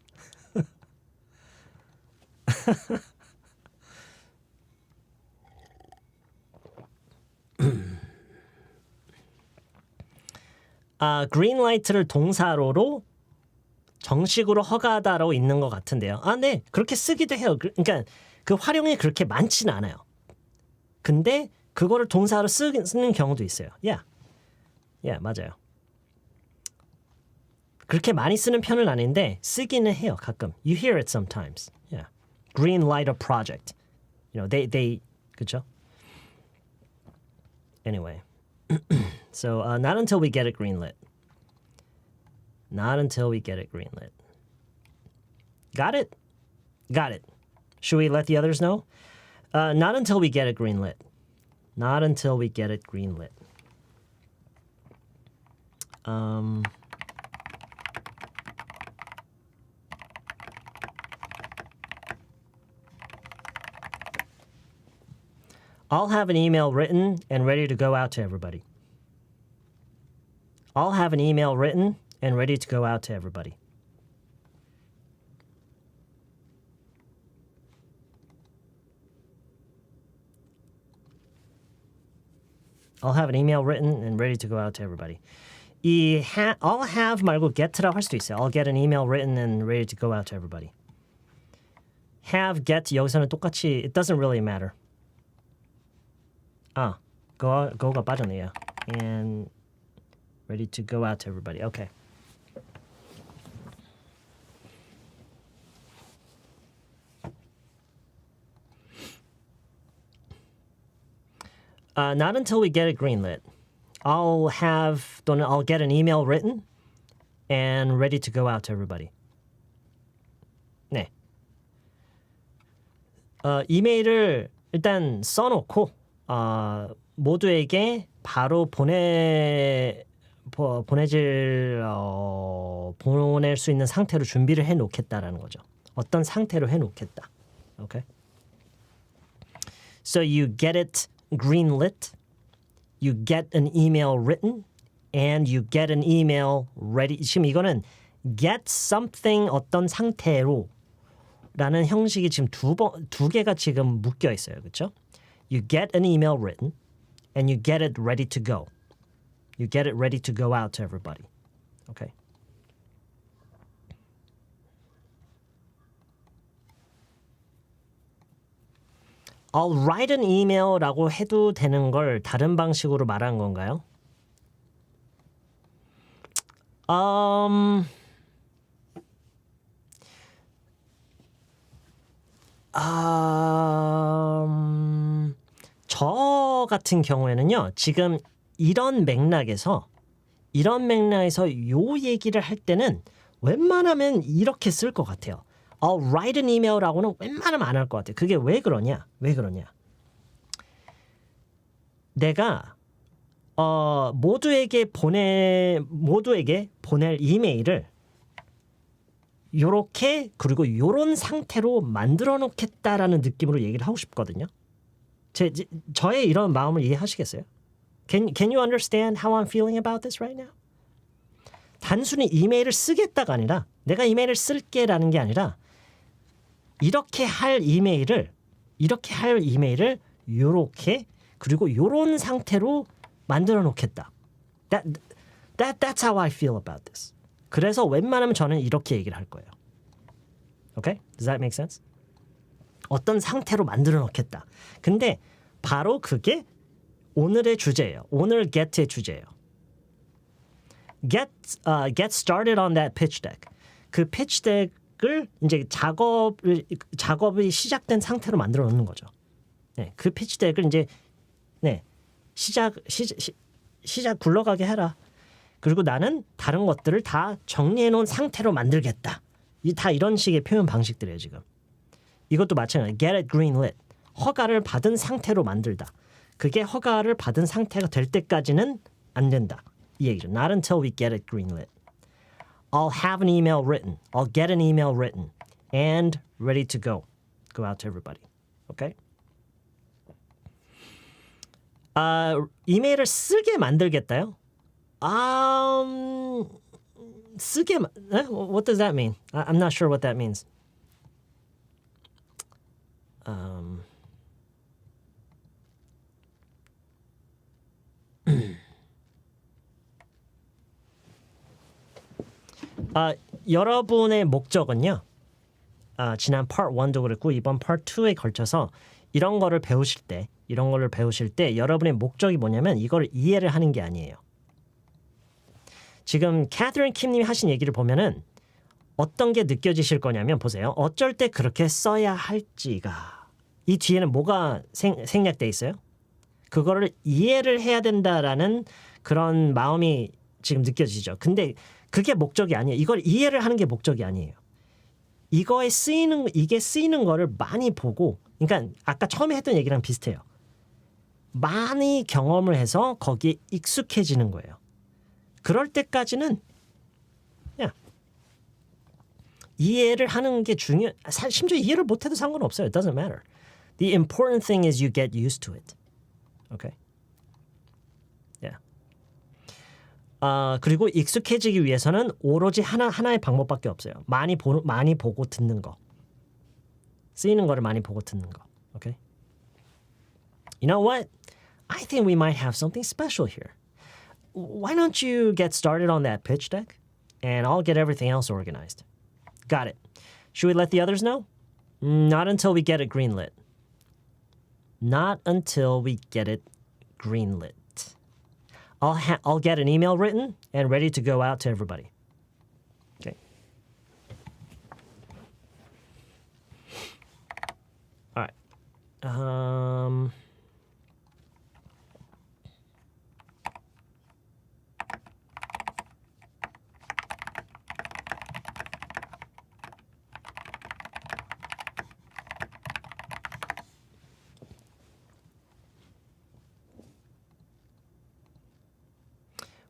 greenlight를 동사로로 정식으로 허가하다라고 있는 것 같은데요. 네. 그렇게 쓰기도 해요. 그러니까 그 활용이 그렇게 많지는 않아요. 근데 그거를 동사로 쓰는 경우도 있어요. 맞아요. 그렇게 많이 쓰는 편은 아닌데 쓰기는 해요. 가끔. You hear it sometimes. Yeah. Greenlight a project. You know, they 그렇죠? Anyway. So, not until we get it greenlit. Not until we get it greenlit. Got it? Got it. Should we let the others know? Not until we get it greenlit. Not until we get it greenlit. I'll have an email written and ready to go out to everybody. I'll have an email written and ready to go out to everybody. I'll have an email written and ready to go out to everybody. 이 I'll have 말고 get라고 할 수도 있어요. I'll get an email written and ready to go out to everybody. Have, get 여기서는 똑같이 it doesn't really matter. go가 빠졌네요. And ready to go out to everybody. Okay. Not until we get it greenlit. I'll get an email written and ready to go out to everybody. 네. 이메일을 일단 써놓고 모두에게 바로 보낼 수 있는 상태로 준비를 해놓겠다라는 거죠. 어떤 상태로 해놓겠다. Okay? So you get it greenlit, you get an email written, and you get an email ready. 지금 이거는 get something 어떤 상태로 라는 형식이 지금 두 개가 지금 묶여 있어요. 그렇죠? You get an email written and you get it ready to go. You get it ready to go out to everybody. Okay? I'll write an email라고 해도 되는 걸 다른 방식으로 말한 건가요? 저 같은 경우에는요. 지금 이런 맥락에서 요 얘기를 할 때는 웬만하면 이렇게 쓸 것 같아요. I'll write an email라고는 웬만하면 안 할 것 같아요. 그게 왜 그러냐? 내가 모두에게 보낼 이메일을 요렇게 그리고 요런 상태로 만들어 놓겠다라는 느낌으로 얘기를 하고 싶거든요. 저의 이런 마음을 이해하시겠어요? Can you understand how I'm feeling about this right now? 단순히 이메일을 쓰겠다가 아니라 내가 이메일을 쓸게라는 게 아니라 이렇게 할 이메일을 요렇게 그리고 요런 상태로 만들어 놓겠다. That's how I feel about this. 그래서 웬만하면 저는 이렇게 얘기를 할 거예요. Okay? Does that make sense? 어떤 상태로 만들어 놓겠다. 근데 바로 그게 오늘의 주제예요. 오늘 get의 주제예요. Get started on that pitch deck. 그 pitch deck 덱을 이제 작업이 시작된 상태로 만들어 놓는 거죠. 네, 그 피치 덱을 이제 네, 시작 굴러가게 해라. 그리고 나는 다른 것들을 다 정리해 놓은 상태로 만들겠다. 다 이런 식의 표현 방식들이에요, 지금. 이것도 마찬가지. Get it greenlit. 허가를 받은 상태로 만들다. 그게 허가를 받은 상태가 될 때까지는 안 된다. 이 얘기죠. Not until we get it greenlit. I'll have an email written. I'll get an email written. And ready to go. Go out to everybody. Okay? 이메일을 쓰게 만들겠다요? 쓰게 What does that mean? I'm not sure what that means. 여러분의 목적은요. 지난 part 1도 그랬고 이번 part 2에 걸쳐서 이런 거를 배우실 때 여러분의 목적이 뭐냐면 이거를 이해를 하는 게 아니에요. 지금 캐서린 킴님이 하신 얘기를 보면은 어떤 게 느껴지실 거냐면 보세요. 어쩔 때 그렇게 써야 할지가 이 뒤에는 뭐가 생략돼 있어요? 그거를 이해를 해야 된다라는 그런 마음이 지금 느껴지죠. 근데 그게 목적이 아니에요. 이걸 이해를 하는 게 목적이 아니에요. 이게 쓰이는 거를 많이 보고, 그러니까 아까 처음에 했던 얘기랑 비슷해요. 많이 경험을 해서 거기에 익숙해지는 거예요. 그럴 때까지는 그냥 이해를 하는 게 심지어 이해를 못해도 상관없어요. It doesn't matter. The important thing is you get used to it. Okay? Yeah. 그리고 익숙해지기 위해서는 오로지 하나의 방법밖에 없어요. 많이 보고 듣는 거. 쓰이는 거를 많이 보고 듣는 거. Okay? You know what? I think we might have something special here. Why don't you get started on that pitch deck and I'll get everything else organized. Got it. Should we let the others know? Not until we get it greenlit. Not until we get it greenlit. I'll get an email written and ready to go out to everybody. Okay. All right.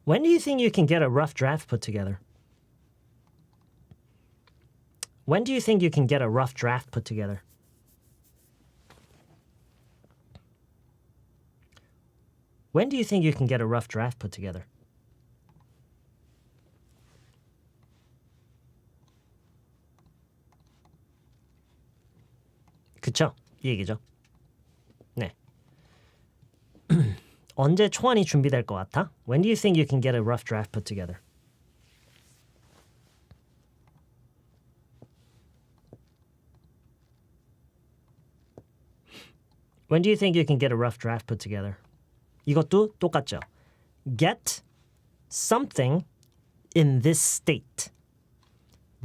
When do you think you can get a rough draft put together? When do you think you can get a rough draft put together? When do you think you can get a rough draft put together? 그쵸? 이 얘기죠. 네. 언제 초안이 준비될 것 같아? When do you think you can get a rough draft put together? When do you think you can get a rough draft put together? 이것도 똑같죠. Get something in this state.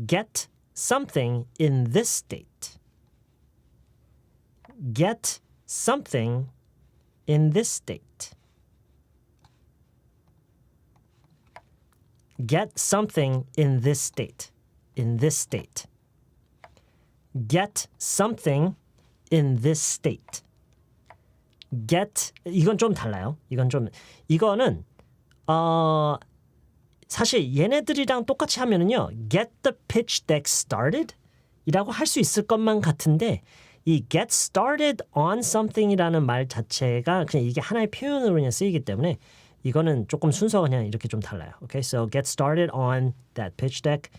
Get something in this state. Get something in this state. Get something in this state. In this state. Get something in this state. Get 이건 좀 달라요. 이거는 사실 얘네들이랑 똑같이 하면은요. Get the pitch deck started 이라고 할 수 있을 것만 같은데 이 get started on something이라는 말 자체가 그냥 이게 하나의 표현으로 그냥 쓰이기 때문에 이거는 조금 순서가 그냥 이렇게 좀 달라요. Okay, so get started on that pitch deck,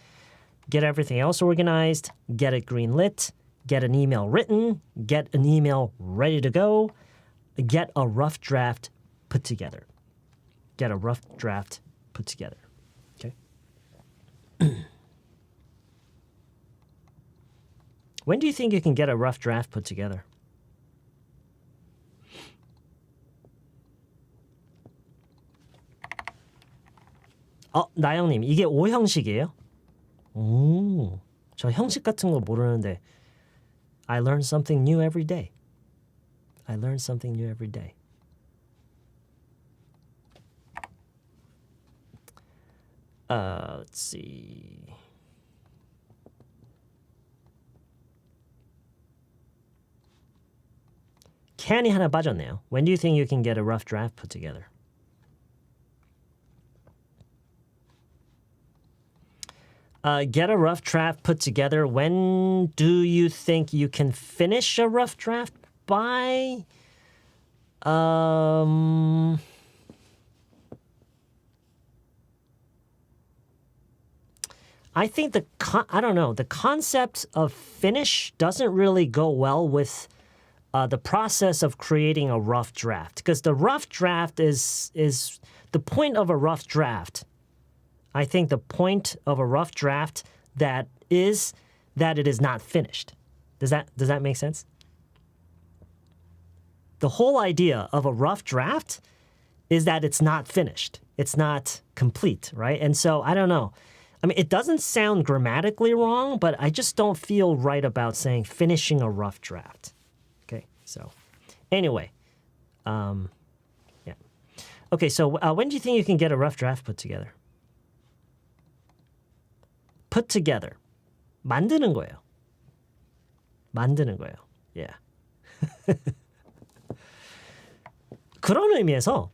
get everything else organized, get it greenlit, get an email written, get an email ready to go, get a rough draft put together. Get a rough draft put together. Okay. When do you think you can get a rough draft put together? 나영님, 이게 5형식이에요? 오, 저 형식 같은 거 모르는데 I learn something new every day. I learn something new every day. Let's see. can이 하나 빠졌네요. When do you think you can get a rough draft put together? Get a rough draft put together. When do you think you can finish a rough draft by? I think I don't know. The concept of finish doesn't really go well with the process of creating a rough draft, because the rough draft is the point of a rough draft. I think the point of a rough draft that is that it is not finished. Does that make sense? The whole idea of a rough draft is that it's not finished. It's not complete, right? And so I don't know. I mean, it doesn't sound grammatically wrong, but I just don't feel right about saying finishing a rough draft. Okay, so anyway, yeah. Okay, so when do you think you can get a rough draft put together? Put together. 만드는 거예요. 만드는 거예요. Yeah. 그런 의미에서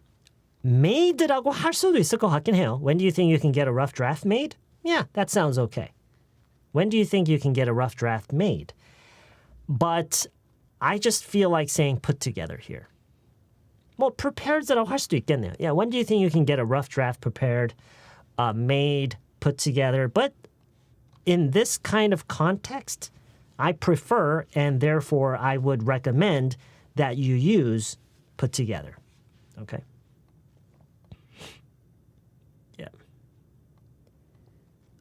made라고 할 수도 있을 것 같긴 해요. When do you think you can get a rough draft made? Yeah, that sounds okay. When do you think you can get a rough draft made? But I just feel like saying put together here. 뭐 prepared라고 할 수도 있겠네요. Yeah, when do you think you can get a rough draft prepared, made, put together? But in this kind of context, I prefer and therefore I would recommend that you use put together. Okay? Yeah.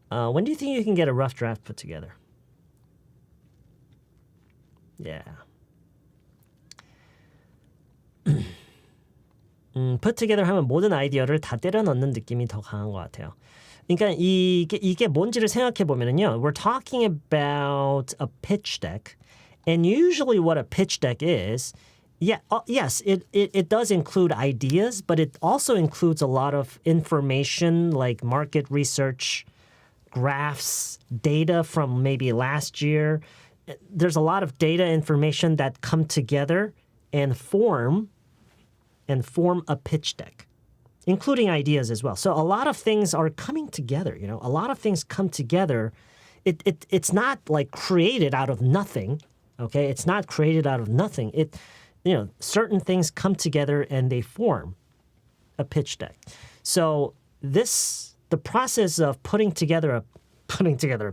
When do you think you can get a rough draft put together? Yeah. put together 하면 모든 아이디어를 다 때려 넣는 느낌이 더 강한 것 같아요. 그러니까 이게 뭔지를 생각해 보면은요, we're talking about a pitch deck, and usually what a pitch deck is, yes, it does include ideas, but it also includes a lot of information like market research, graphs, data from maybe last year. There's a lot of data information that come together and form a pitch deck, including ideas as well. So a lot of things are coming together, you know. A lot of things come together. It's not like created out of nothing, okay? It's not created out of nothing. Certain things come together and they form a pitch deck. So the process of putting together a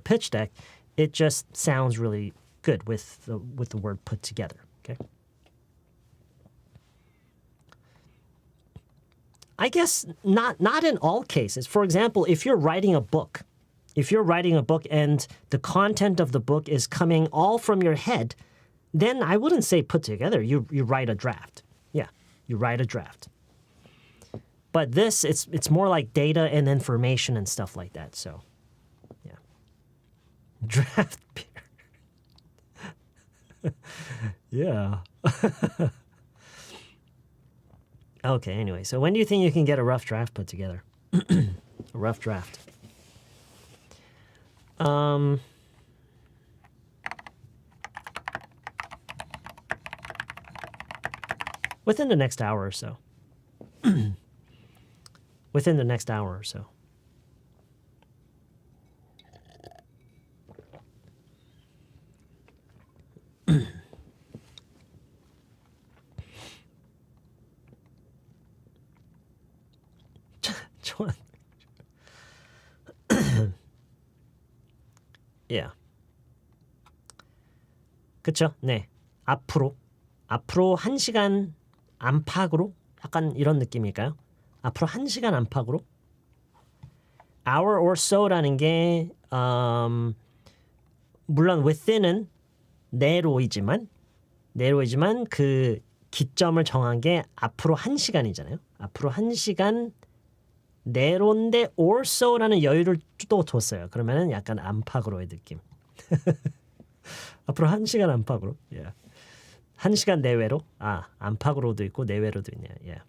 pitch deck, it just sounds really good with the word put together, okay? I guess not in all cases. For example, if you're writing a book and the content of the book is coming all from your head, then I wouldn't say put together. You write a draft. Yeah, you write a draft. But this, it's more like data and information and stuff like that. So, yeah. Draft beer. Yeah. Okay, anyway, so when do you think you can get a rough draft put together? A rough draft. Within the next hour or so. Within the next hour or so. Yeah. 그쵸? 네. 앞으로 1시간 안팎으로 약간 이런 느낌일까요? 앞으로 1시간 안팎으로 hour or so라는 게 물론 within은 내로이지만 그 기점을 정한 게 앞으로 1시간이잖아요. 앞으로 1시간 내로인데 or so라는 여유를 또 줬어요. 그러면은 약간 안팎으로의 느낌. 앞으로 1시간 안팎으로. Yeah. 1시간 내외로. 안팎으로도 있고 내외로도 있네요. Yeah.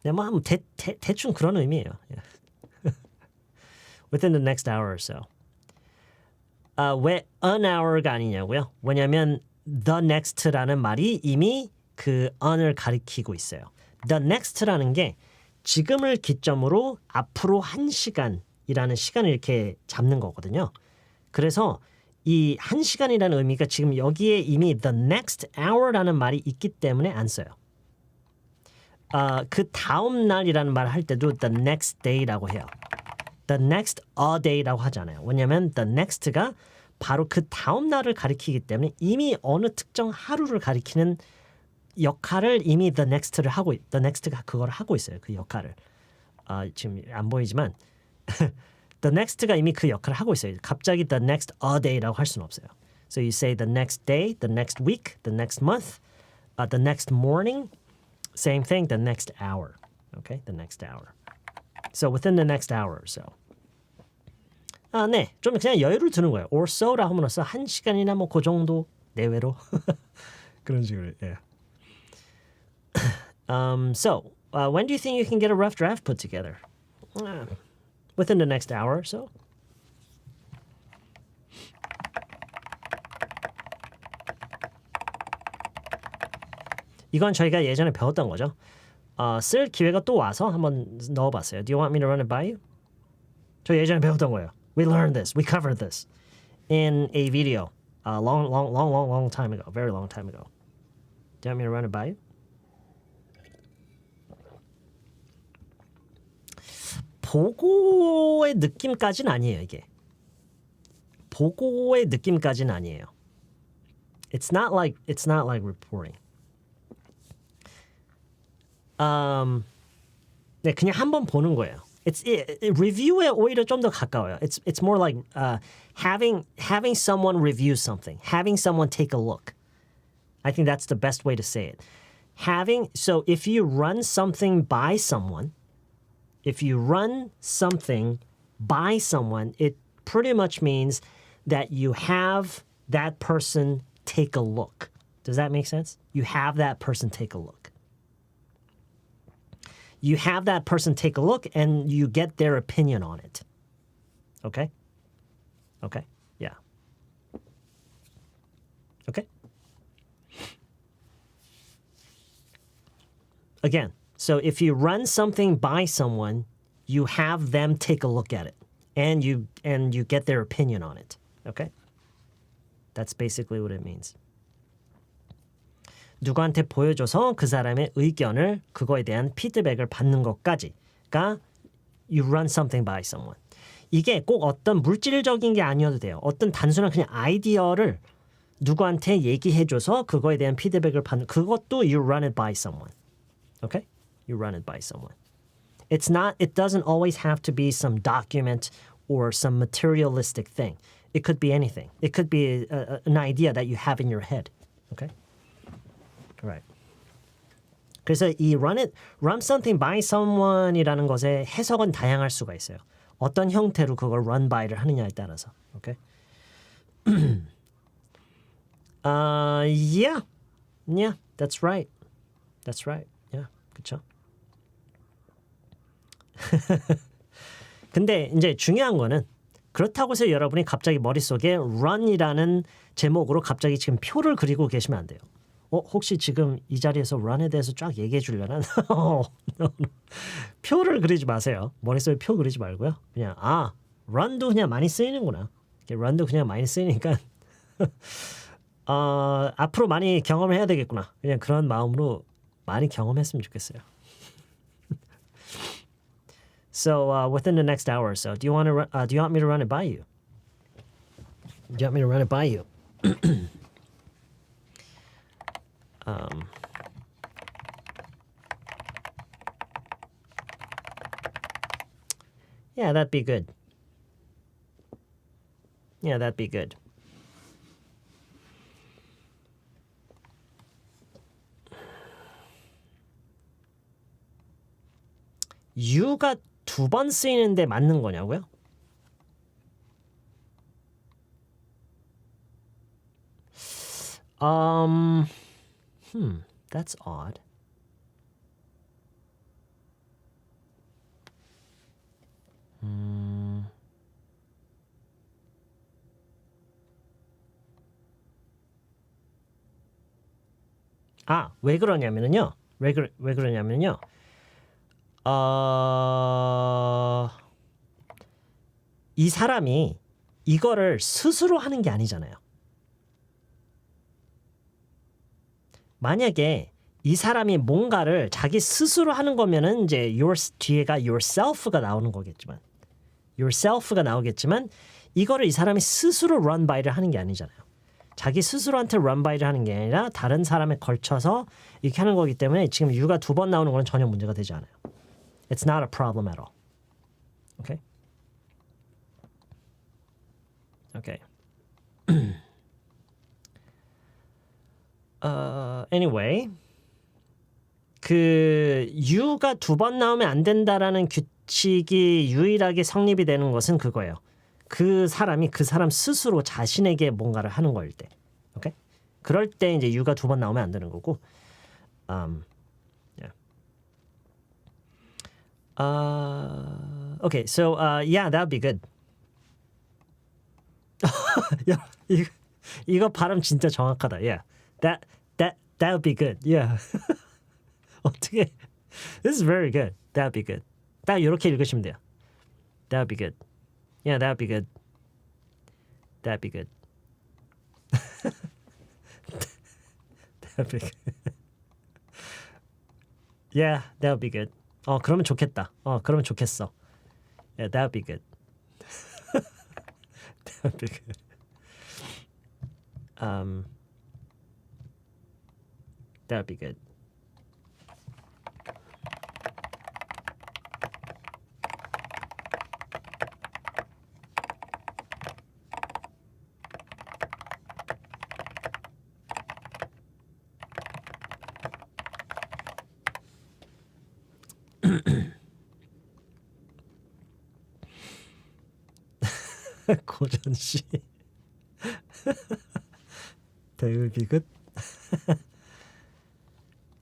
네, 뭐 대충 그런 의미예요. Yeah. Within the next hour or so. 왜 an hour가 아니냐고요? 왜냐면 the next라는 말이 이미 그 on을 가리키고 있어요. The next라는 게 지금을 기점으로 앞으로 1시간이라는 시간을 이렇게 잡는 거거든요. 그래서 이 1시간이라는 의미가 지금 여기에 이미 the next hour라는 말이 있기 때문에 안 써요. 그 다음 날이라는 말 할 때도 the next day라고 해요. The next a day라고 하잖아요. 왜냐하면 the next가 바로 그 다음 날을 가리키기 때문에 이미 어느 특정 하루를 가리키는 역할을 이미 the next가 그걸 하고 있어요. 그 역할을. 지금 안 보이지만 the next가 이미 그 역할을 하고 있어요. 갑자기 the next a day라고 할 수는 없어요. So you say the next day, the next week, the next month, the next morning, same thing, the next hour. Okay, the next hour. So within the next hour or so. 네, 좀 그냥 여유를 두는 거예요. or so라 함으로써 1시간이나 뭐 그 정도 내외로 그런 식으로. Yeah. So, when do you think you can get a rough draft put together? Within the next hour or so? 이건 저희가 예전에 배웠던 거죠. 쓸 기회가 또 와서 한번 넣어봤어요. Do you want me to run it by you? 저 예전에 배웠던 거예요. We learned this. We covered this in a video a long time ago. Very long time ago. Do you want me to run it by you? 보고의 느낌까지는 아니에요, 이게. 보고의 느낌까지는 아니에요. It's not like reporting. 네, 그냥 한번 보는 거예요. review에 오히려 좀 더 가까워요. It's more like having someone review something, having someone take a look. I think that's the best way to say it. So if you run something by someone, it pretty much means that you have that person take a look. Does that make sense? You have that person take a look. You have that person take a look and you get their opinion on it. Okay? Okay? Yeah. Okay? Again, so if you run something by someone, you have them take a look at it and you get their opinion on it. Okay? That's basically what it means. 누구한테 보여줘서 그 사람의 의견을 그거에 대한 피드백을 받는 것까지가 you run something by someone. 이게 꼭 어떤 물질적인 게 아니어도 돼요. 어떤 단순한 그냥 아이디어를 누구한테 얘기해줘서 그거에 대한 피드백을 받는 그것도 you run it by someone. Okay? You run it by someone. It doesn't always have to be some document or some materialistic thing. It could be anything. It could be an idea that you have in your head. Okay? Right. 그래서 이 run something by someone이라는 것의 해석은 다양할 수가 있어요. 어떤 형태로 그걸 run by를 하느냐에 따라서. Okay? Yeah, that's right. That's right. Yeah, 그렇죠. 근데 이제 중요한 거는 그렇다고 해서 여러분이 갑자기 머릿속에 run이라는 제목으로 갑자기 지금 표를 그리고 계시면 안 돼요. 혹시 지금 이 자리에서 run에 대해서 쫙 얘기해 주려나? 표를 그리지 마세요. 머릿속에 표 그리지 말고요. 그냥 run도 그냥 많이 쓰이는구나. run도 그냥 많이 쓰이니까 앞으로 많이 경험을 해야 되겠구나. 그냥 그런 마음으로 많이 경험했으면 좋겠어요. So within the next hour or so, do you want me to run it by you? Do you want me to run it by you? Yeah, that'd be good. Yeah, that'd be good. you가 2번 쓰이는데 맞는 거냐고요? That's odd. 왜 그러냐면요. 왜 그러냐면요. 이 사람이 이거를 스스로 하는 게 아니잖아요. 만약에 이 사람이 뭔가를 자기 스스로 하는 거면은 이제 뒤에가 yourself가 나오는 거겠지만 yourself가 나오겠지만 이거를 이 사람이 스스로 run by를 하는 게 아니잖아요. 자기 스스로한테 run by를 하는 게 아니라 다른 사람에 걸쳐서 이렇게 하는 거기 때문에 지금 you가 2번 나오는 건 전혀 문제가 되지 않아요. It's not a problem at all. Okay? Okay. Anyway, 그 you가 2번 나오면 안 된다라는 규칙이 유일하게 성립이 되는 것은 그거예요. 그 사람 스스로 자신에게 뭔가를 하는 거일 때. 오케이? 그럴 때 이제 you가 2번 나오면 안 되는 거고. Yeah. Okay, so yeah, that would be good. 야, 이거 발음 진짜 정확하다. Yeah. That would be good. Yeah. 어떻게? This is very good. That would be good. 딱 이렇게 읽으시면 돼요. That would be good. Yeah, that would be good. That would be good. That would be good. Yeah, that would be good. 그러면 좋겠다. 그러면 좋겠어. Yeah, that would be good. That would be good. That would be good. 고전 씨. That would be good.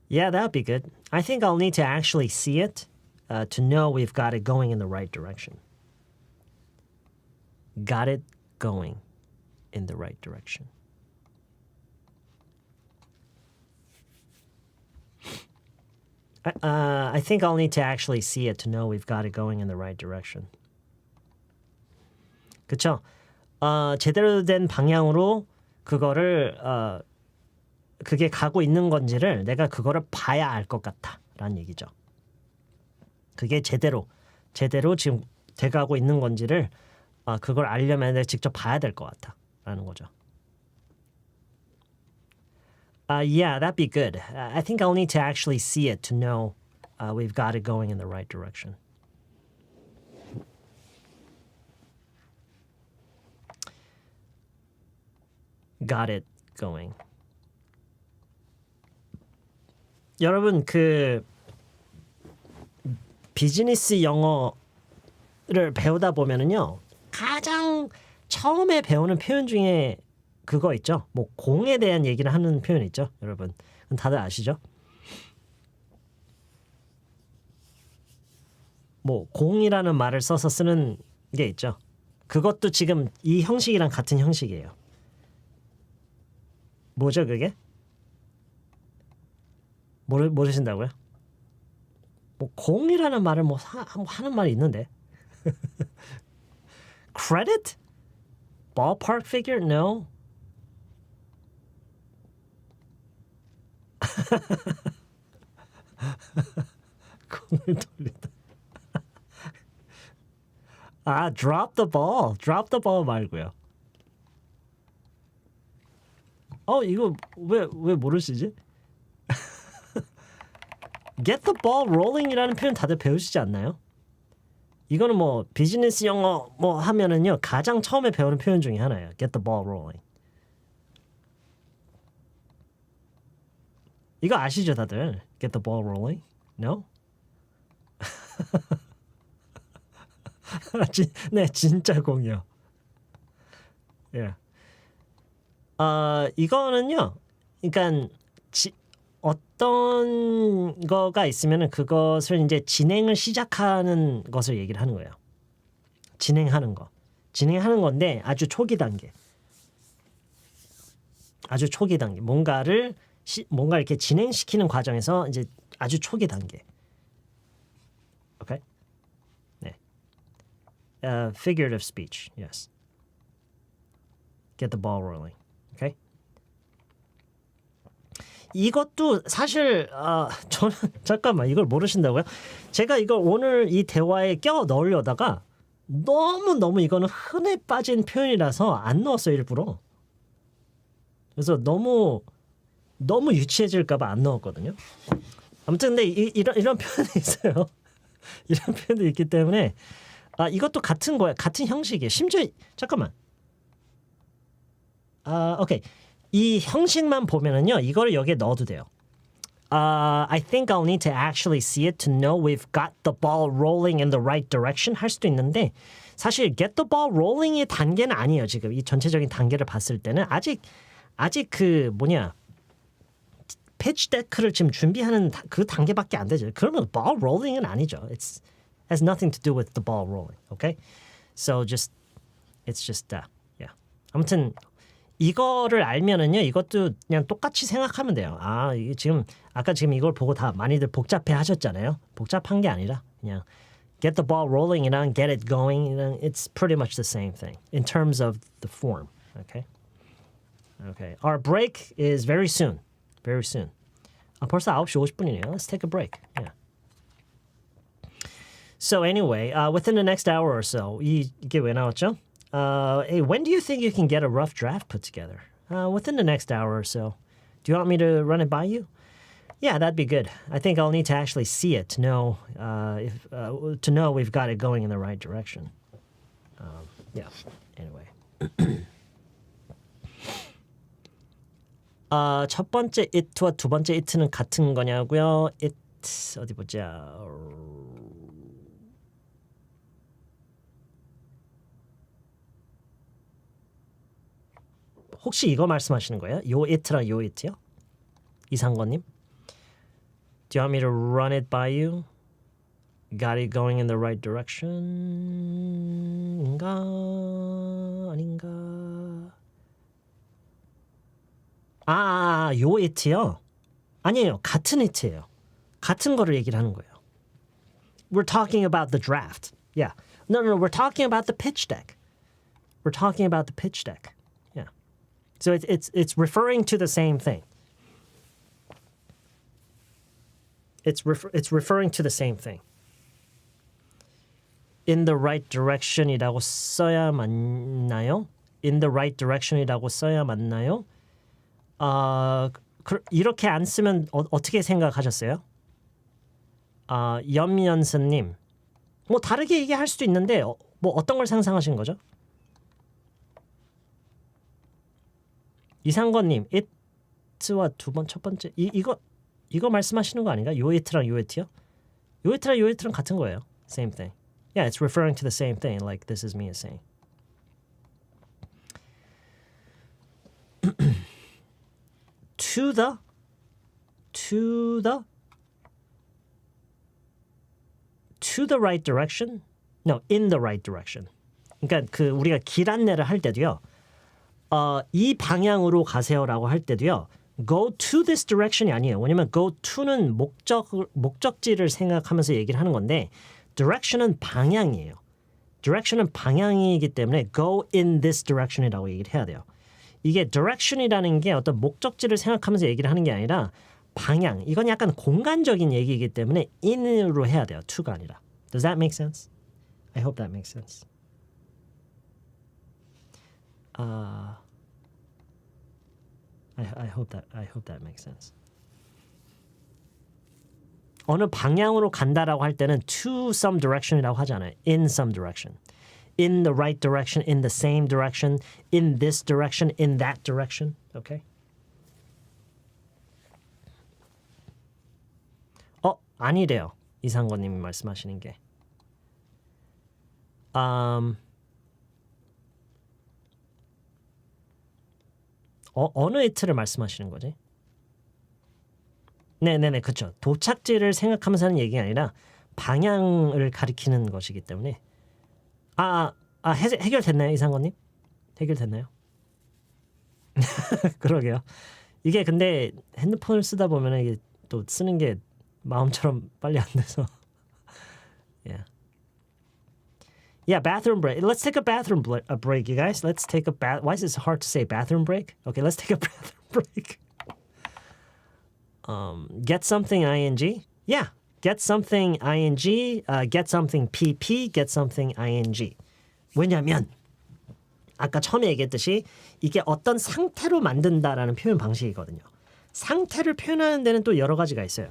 Yeah, that would be good. I think I'll need to actually see it to know we've got it going in the right direction. Got it going in the right direction. I think I'll need to actually see it to know we've got it going in the right direction. 그쵸? 제대로 된 방향으로 그거를 그게 가고 있는 건지를 내가 그거를 봐야 알 것 같아 라는 얘기죠. 그게 제대로 지금 돼가고 있는 건지를 그걸 알려면 내가 직접 봐야 될 것 같아 라는 거죠. Yeah, that'd be good. I think I'll need to actually see it to know we've got it going in the right direction. Got it going. 여러분 그 비즈니스 영어를 배우다 보면은요 가장 처음에 배우는 표현 중에 그거 있죠. 뭐 공에 대한 얘기를 하는 표현 있죠, 여러분. 다들 아시죠? 뭐 공이라는 말을 써서 쓰는 게 있죠. 그것도 지금 이 형식이랑 같은 형식이에요. 뭐죠 그게? 모르신다고요? 뭐 공이라는 말을 뭐 하는 말이 있는데. Credit? Ballpark figure? No. 공을 돌리다. drop the ball. Drop the ball 말고요. 이거 왜 모르시지? Get the ball rolling이라는 표현 다들 배우시지 않나요? 이거는 뭐 비즈니스 영어 뭐 하면은요 가장 처음에 배우는 표현 중에 하나예요. Get the ball rolling. 이거 아시죠 다들? Get the ball rolling? No? 네, 진짜 공이요. Yeah. 이거는요 그러니까 어떤 거가 있으면은 그것을 이제 진행을 시작하는 것을 얘기를 하는 거예요. 진행하는 거. 진행하는 건데 아주 초기 단계. 아주 초기 단계. 뭔가 이렇게 진행시키는 과정에서 이제 아주 초기 단계. 오케이? 네. Figurative speech. Yes. Get the ball rolling. 오케이? 이것도 사실 저는 잠깐만 이걸 모르신다고요? 제가 이걸 오늘 이 대화에 껴 넣으려다가 너무 이거는 흔해 빠진 표현이라서 안 넣었어요 일부러. 그래서 너무 유치해질까 봐 안 넣었거든요. 아무튼 근데 이런 표현이 있어요. 이런 표현도 있기 때문에 이것도 같은 거야. 같은 형식이에요. 심지어 잠깐만. 오케이. 이 형식만 보면은요. 이거를 여기에 넣어도 돼요. I think I'll need to actually see it to know we've got the ball rolling in the right direction 할 수도 있는데 사실 get the ball rolling의 단계는 아니에요. 지금 이 전체적인 단계를 봤을 때는 아직 그 pitch deck를 지금 준비하는 그 단계밖에 안 되죠. 그러면 ball rolling은 아니죠. It has nothing to do with the ball rolling. Okay? So it's just that. Yeah. 아무튼 이거를 알면은요. 이것도 그냥 똑같이 생각하면 돼요. 이게 아까 이걸 보고 다 많이들 복잡해 하셨잖아요. 복잡한 게 아니라 그냥 get the ball rolling이랑 get it going, it's pretty much the same thing in terms of the form. Okay? Okay. Our break is very soon. Very soon. 벌써 9시 50분이네요. Let's take a break. Yeah. So anyway, within the next hour or so, 이게 왜 나왔죠? Hey, when do you think you can get a rough draft put together? Within the next hour or so. Do you want me to run it by you? Yeah, that'd be good. I think I'll need to actually see it to know to know we've got it going in the right direction. Yeah. Anyway. 첫 번째 it와 두 번째 it는 같은 거냐고요? it 어디 보자. 혹시 이거 말씀하시는 거예요? 요 it랑 요 it요? 이상권님? Do you want me to run it by you? Got it going in the right direction? 인가? 아닌가? 요 it요? 아니에요. 같은 it예요. 같은 거를 얘기를 하는 거예요. We're talking about the draft. Yeah. No, we're talking about the pitch deck. We're talking about the pitch deck. Yeah. So it's referring to the same thing. It's referring to the same thing. In the right direction이라고 써야 맞나요? In the right direction이라고 써야 맞나요? 이렇게 안 쓰면 어떻게 생각하셨어요? 염연선님, 뭐 다르게 얘기할 수도 있는데 뭐 어떤 걸 상상하신 거죠? 이상건님, it와 첫 번째 이거 말씀하시는 거 아닌가? 요 it랑 요 it요? 요 it랑 요 it랑 같은 거예요. Same thing. Yeah, it's referring to the same thing, like this is me is saying. To the right direction? No, in the right direction. 그러니까 우리가 길 안내를 할 때도요. 이 방향으로 가세요라고 할 때도요. Go to this direction이 아니에요. 왜냐면 go to는 목적지를 생각하면서 얘기를 하는 건데 direction은 방향이에요. direction은 방향이기 때문에 go in this direction이라고 얘기를 해야 돼요. 이게 direction이라는 게 어떤 목적지를 생각하면서 얘기를 하는 게 아니라 방향. 이건 약간 공간적인 얘기이기 때문에 in으로 해야 돼요. to가 아니라. Does that make sense? I hope that makes sense. I hope that makes sense. 어느 방향으로 간다라고 할 때는 to some direction이라고 하잖아요. In some direction. In the right direction, in the same direction, in this direction, in that direction. Okay? 아니래요. 이상권님이 말씀하시는 게. 어느 it를 말씀하시는 거지? 네네네, 그렇죠. 도착지를 생각하면서 하는 얘기가 아니라 방향을 가리키는 것이기 때문에. 해결됐나요, 이상건님? 해결됐나요? 그러게요. 이게 근데 핸드폰을 쓰다 보면 이게 또 쓰는 게 마음처럼 빨리 안 돼서. Yeah. Yeah, bathroom break. Let's take a bathroom break, you guys. Let's take a bath. Why is it hard to say bathroom break? Okay, let's take a bathroom break. Get something ing. Yeah, get something ing. Get something pp. Get something ing. 왜냐면 아까 처음에 얘기했듯이 이게 어떤 상태로 만든다라는 표현 방식이거든요. 상태를 표현하는 데는 또 여러 가지가 있어요.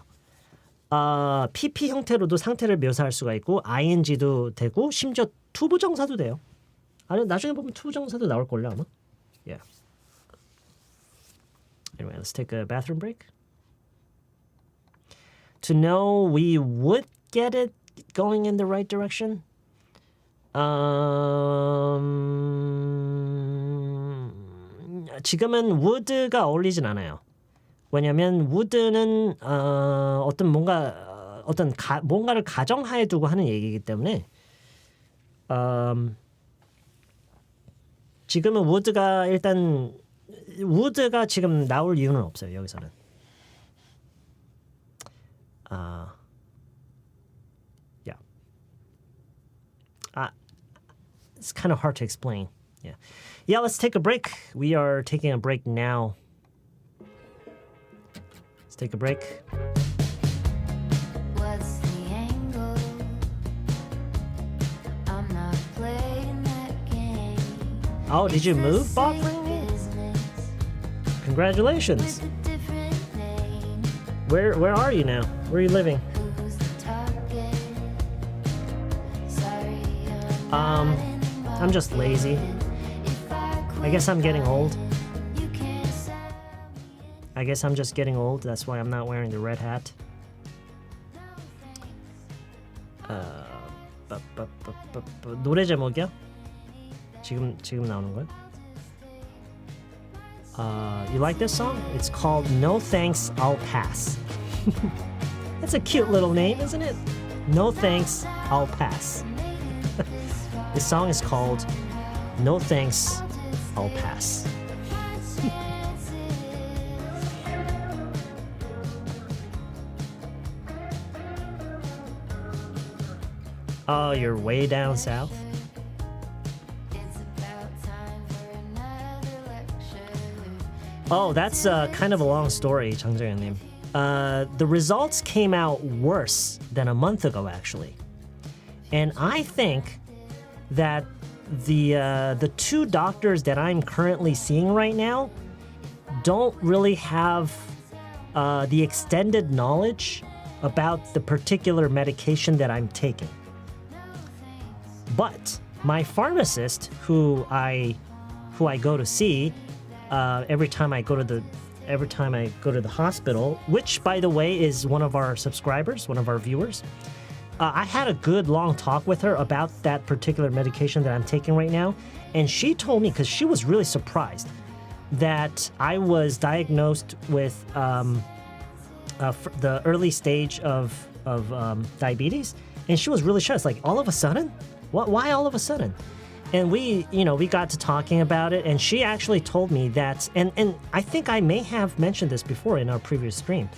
PP 형태로도 상태를 묘사할 수가 있고 ing도 되고 심지어 투부정사도 돼요. 아니 나중에 보면 투부정사도 나올걸요 아마. Yeah. Anyway, let's take a bathroom break. To know we would get it going in the right direction. 지금은 would가 어울리진 않아요. 왜냐하면 would는 뭔가를 가정하에 두고 하는 얘기이기 때문에 지금은 would가 지금 나올 이유는 없어요. 여기서는. Yeah. It's kind of hard to explain. Yeah. Yeah, let's take a break. We are taking a break now. Let's take a break. What's the angle? I'm not playing that game. Oh, did you move, Bob? Congratulations. Where are you now? Where are you living? I'm just lazy. I guess I'm getting old. I guess I'm just getting old. That's why I'm not wearing the red hat. 노래 제목이야? 지금 나오는 거야? You like this song? It's called No Thanks, I'll Pass. That's a cute little name, isn't it? No Thanks, I'll Pass. This song is called No Thanks, I'll Pass. Oh, you're way down south? Oh, that's kind of a long story, 정정현님. The results came out worse than a month ago, actually. And I think that the two doctors that I'm currently seeing right now don't really have the extended knowledge about the particular medication that I'm taking. But my pharmacist, who I go to see every time I go to the hospital, which by the way is one of our subscribers, one of our viewers. I had a good long talk with her about that particular medication that I'm taking right now, and she told me, because she was really surprised that I was diagnosed with the early stage of diabetes, and she was really shocked. It's like, all of a sudden? Why all of a sudden? And we got to talking about it, and she actually told me that, and I think I may have mentioned this before in our previous stream.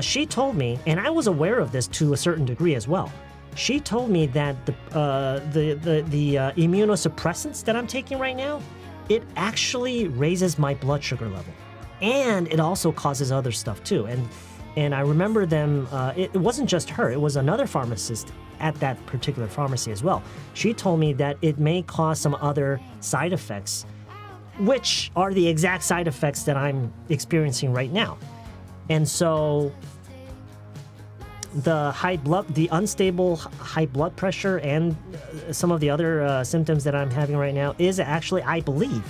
She told me, and I was aware of this to a certain degree as well. She told me that the immunosuppressants that I'm taking right now, it actually raises my blood sugar level, and it also causes other stuff too. And I remember them. It wasn't just her; it was another pharmacist at that particular pharmacy as well. She told me that it may cause some other side effects, which are the exact side effects that I'm experiencing right now. And so the unstable high blood pressure and some of the other symptoms that I'm having right now is actually, I believe,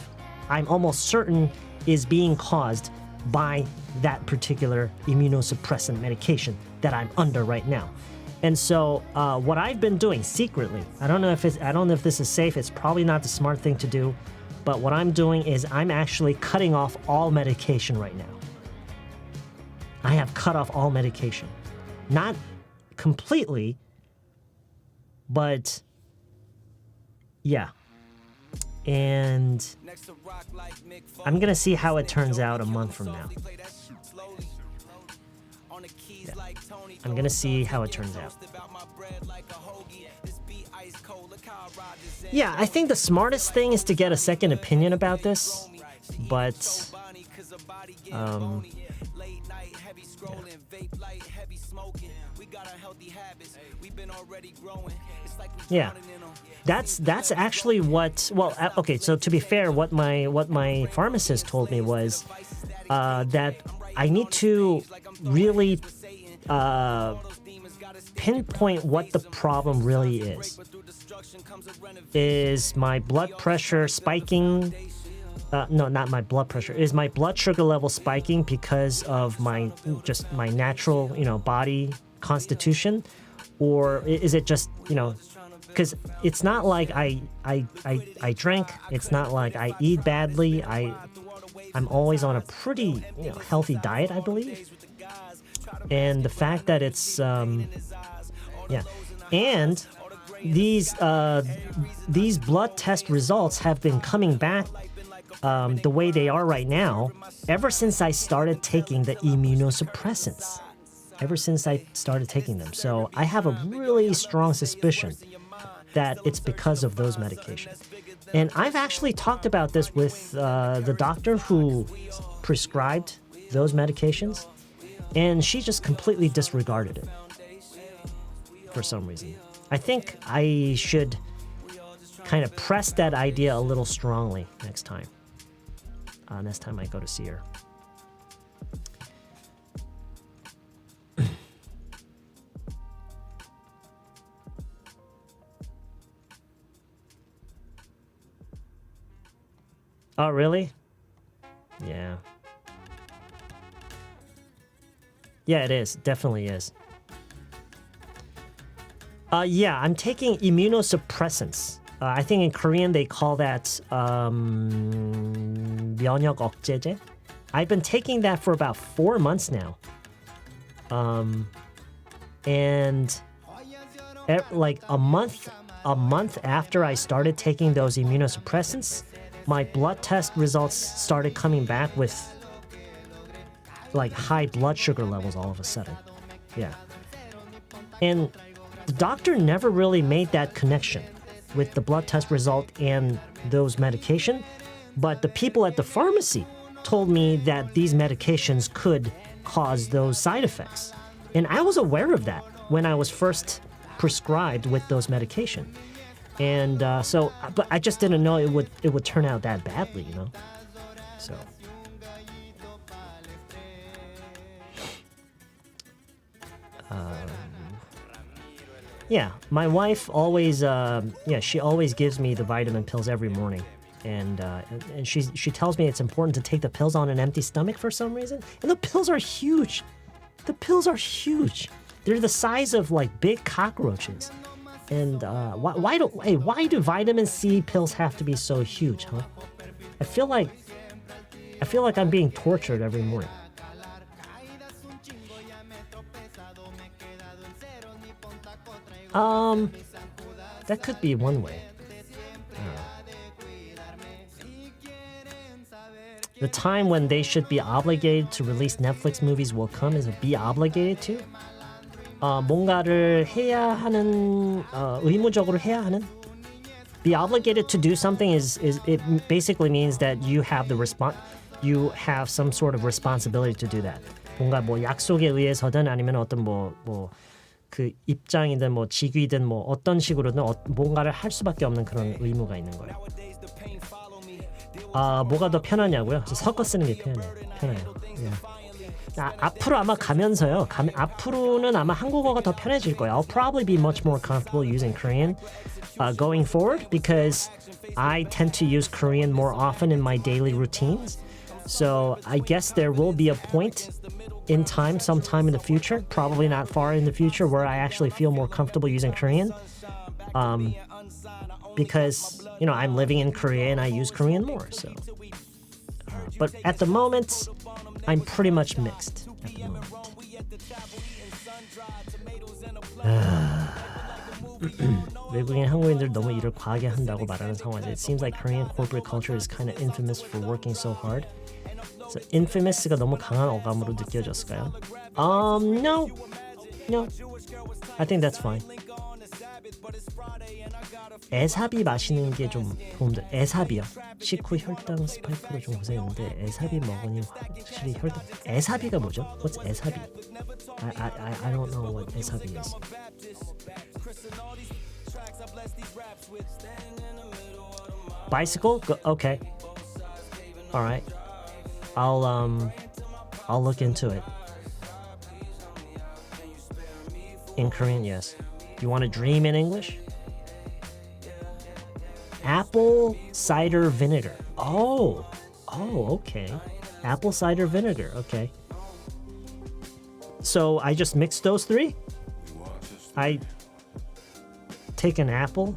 I'm almost certain, is being caused by that particular immunosuppressant medication that I'm under right now. And so what I've been doing secretly, I don't know if this is safe. It's probably not the smart thing to do. But what I'm doing is I'm actually cutting off all medication right now. I have cut off all medication. Not completely, but yeah. And I'm gonna see how it turns out a month from now. Yeah. I'm gonna see how it turns out. Yeah, I think the smartest thing is to get a second opinion about this, but yeah. That's actually what. Well, okay. So to be fair, what my pharmacist told me was that I need to really pinpoint what the problem really is. Is my blood pressure spiking? No, not my blood pressure. Is my blood sugar level spiking because of my natural, body constitution, or is it just, because it's not like I drink. It's not like I eat badly. I'm always on a pretty healthy diet, I believe. And the fact that it's and these blood test results have been coming back the way they are right now ever since I started taking the immunosuppressants. Ever since I started taking them. So I have a really strong suspicion that it's because of those medications. And I've actually talked about this with the doctor who prescribed those medications, and she just completely disregarded it for some reason. I think I should kind of press that idea a little strongly next time. Next time I go to see her. Oh, really? Yeah. Yeah, it is. Definitely is. Yeah, I'm taking immunosuppressants. I think in Korean they call that 면역 억제제. I've been taking that for about 4 months now. And like a month after I started taking those immunosuppressants, my blood test results started coming back with like high blood sugar levels all of a sudden. Yeah. And the doctor never really made that connection with the blood test result and those medication, but the people at the pharmacy told me that these medications could cause those side effects. And I was aware of that when I was first prescribed with those medication. And but I just didn't know it would turn out that badly, So. Yeah, my wife always, she always gives me the vitamin pills every morning, and she tells me it's important to take the pills on an empty stomach for some reason. And the pills are huge. The pills are huge. They're the size of like big cockroaches. And why do vitamin C pills have to be so huge, huh? I feel like I'm being tortured every morning. That could be one way. The time when they should be obligated to release Netflix movies will come. Is it be obligated to? 뭔가를 해야 하는, 의무적으로 해야 하는? Be obligated to do something is it basically means that you have you have some sort of responsibility to do that. 뭔가 뭐 약속에 의해서든 아니면 어떤 그 입장이든 뭐 직위든 뭐 어떤 식으로든 뭔가를 할 수밖에 없는 그런 의무가 있는 거예요. 뭐가 더 편하냐고요? 섞어 쓰는 게 편해요. Yeah. 앞으로 아마 가면서요. 앞으로는 아마 한국어가 더 편해질 거예요. I'll probably be much more comfortable using Korean going forward because I tend to use Korean more often in my daily routines. So I guess there will be a point in time, sometime in the future, probably not far in the future, where I actually feel more comfortable using Korean. Because, I'm living in Korea and I use Korean more. So, but at the moment, I'm pretty much mixed at the moment. 외국인 한국인들 너무 일을 과하게 한다고 말하는 상황에서 it seems like Korean corporate culture is kind of infamous for working so hard. So infamous가 너무 강한 어감으로 느껴졌을까요? No. No. I think that's fine. 에사비 마시는 게 좀 도움돼. 에사비요. 식후 혈당 스파이크로 좀 고생했는데 에사비 먹으니 확실히 혈당. 에사비가 뭐죠? What's 에사비? I don't know what 에사비 is. Bicycle? Okay. All right. I'll look into it. In Korean, yes. You want to dream in English? Apple cider vinegar. Oh, okay. Apple cider vinegar. Okay. So I just mix those three? I take an apple.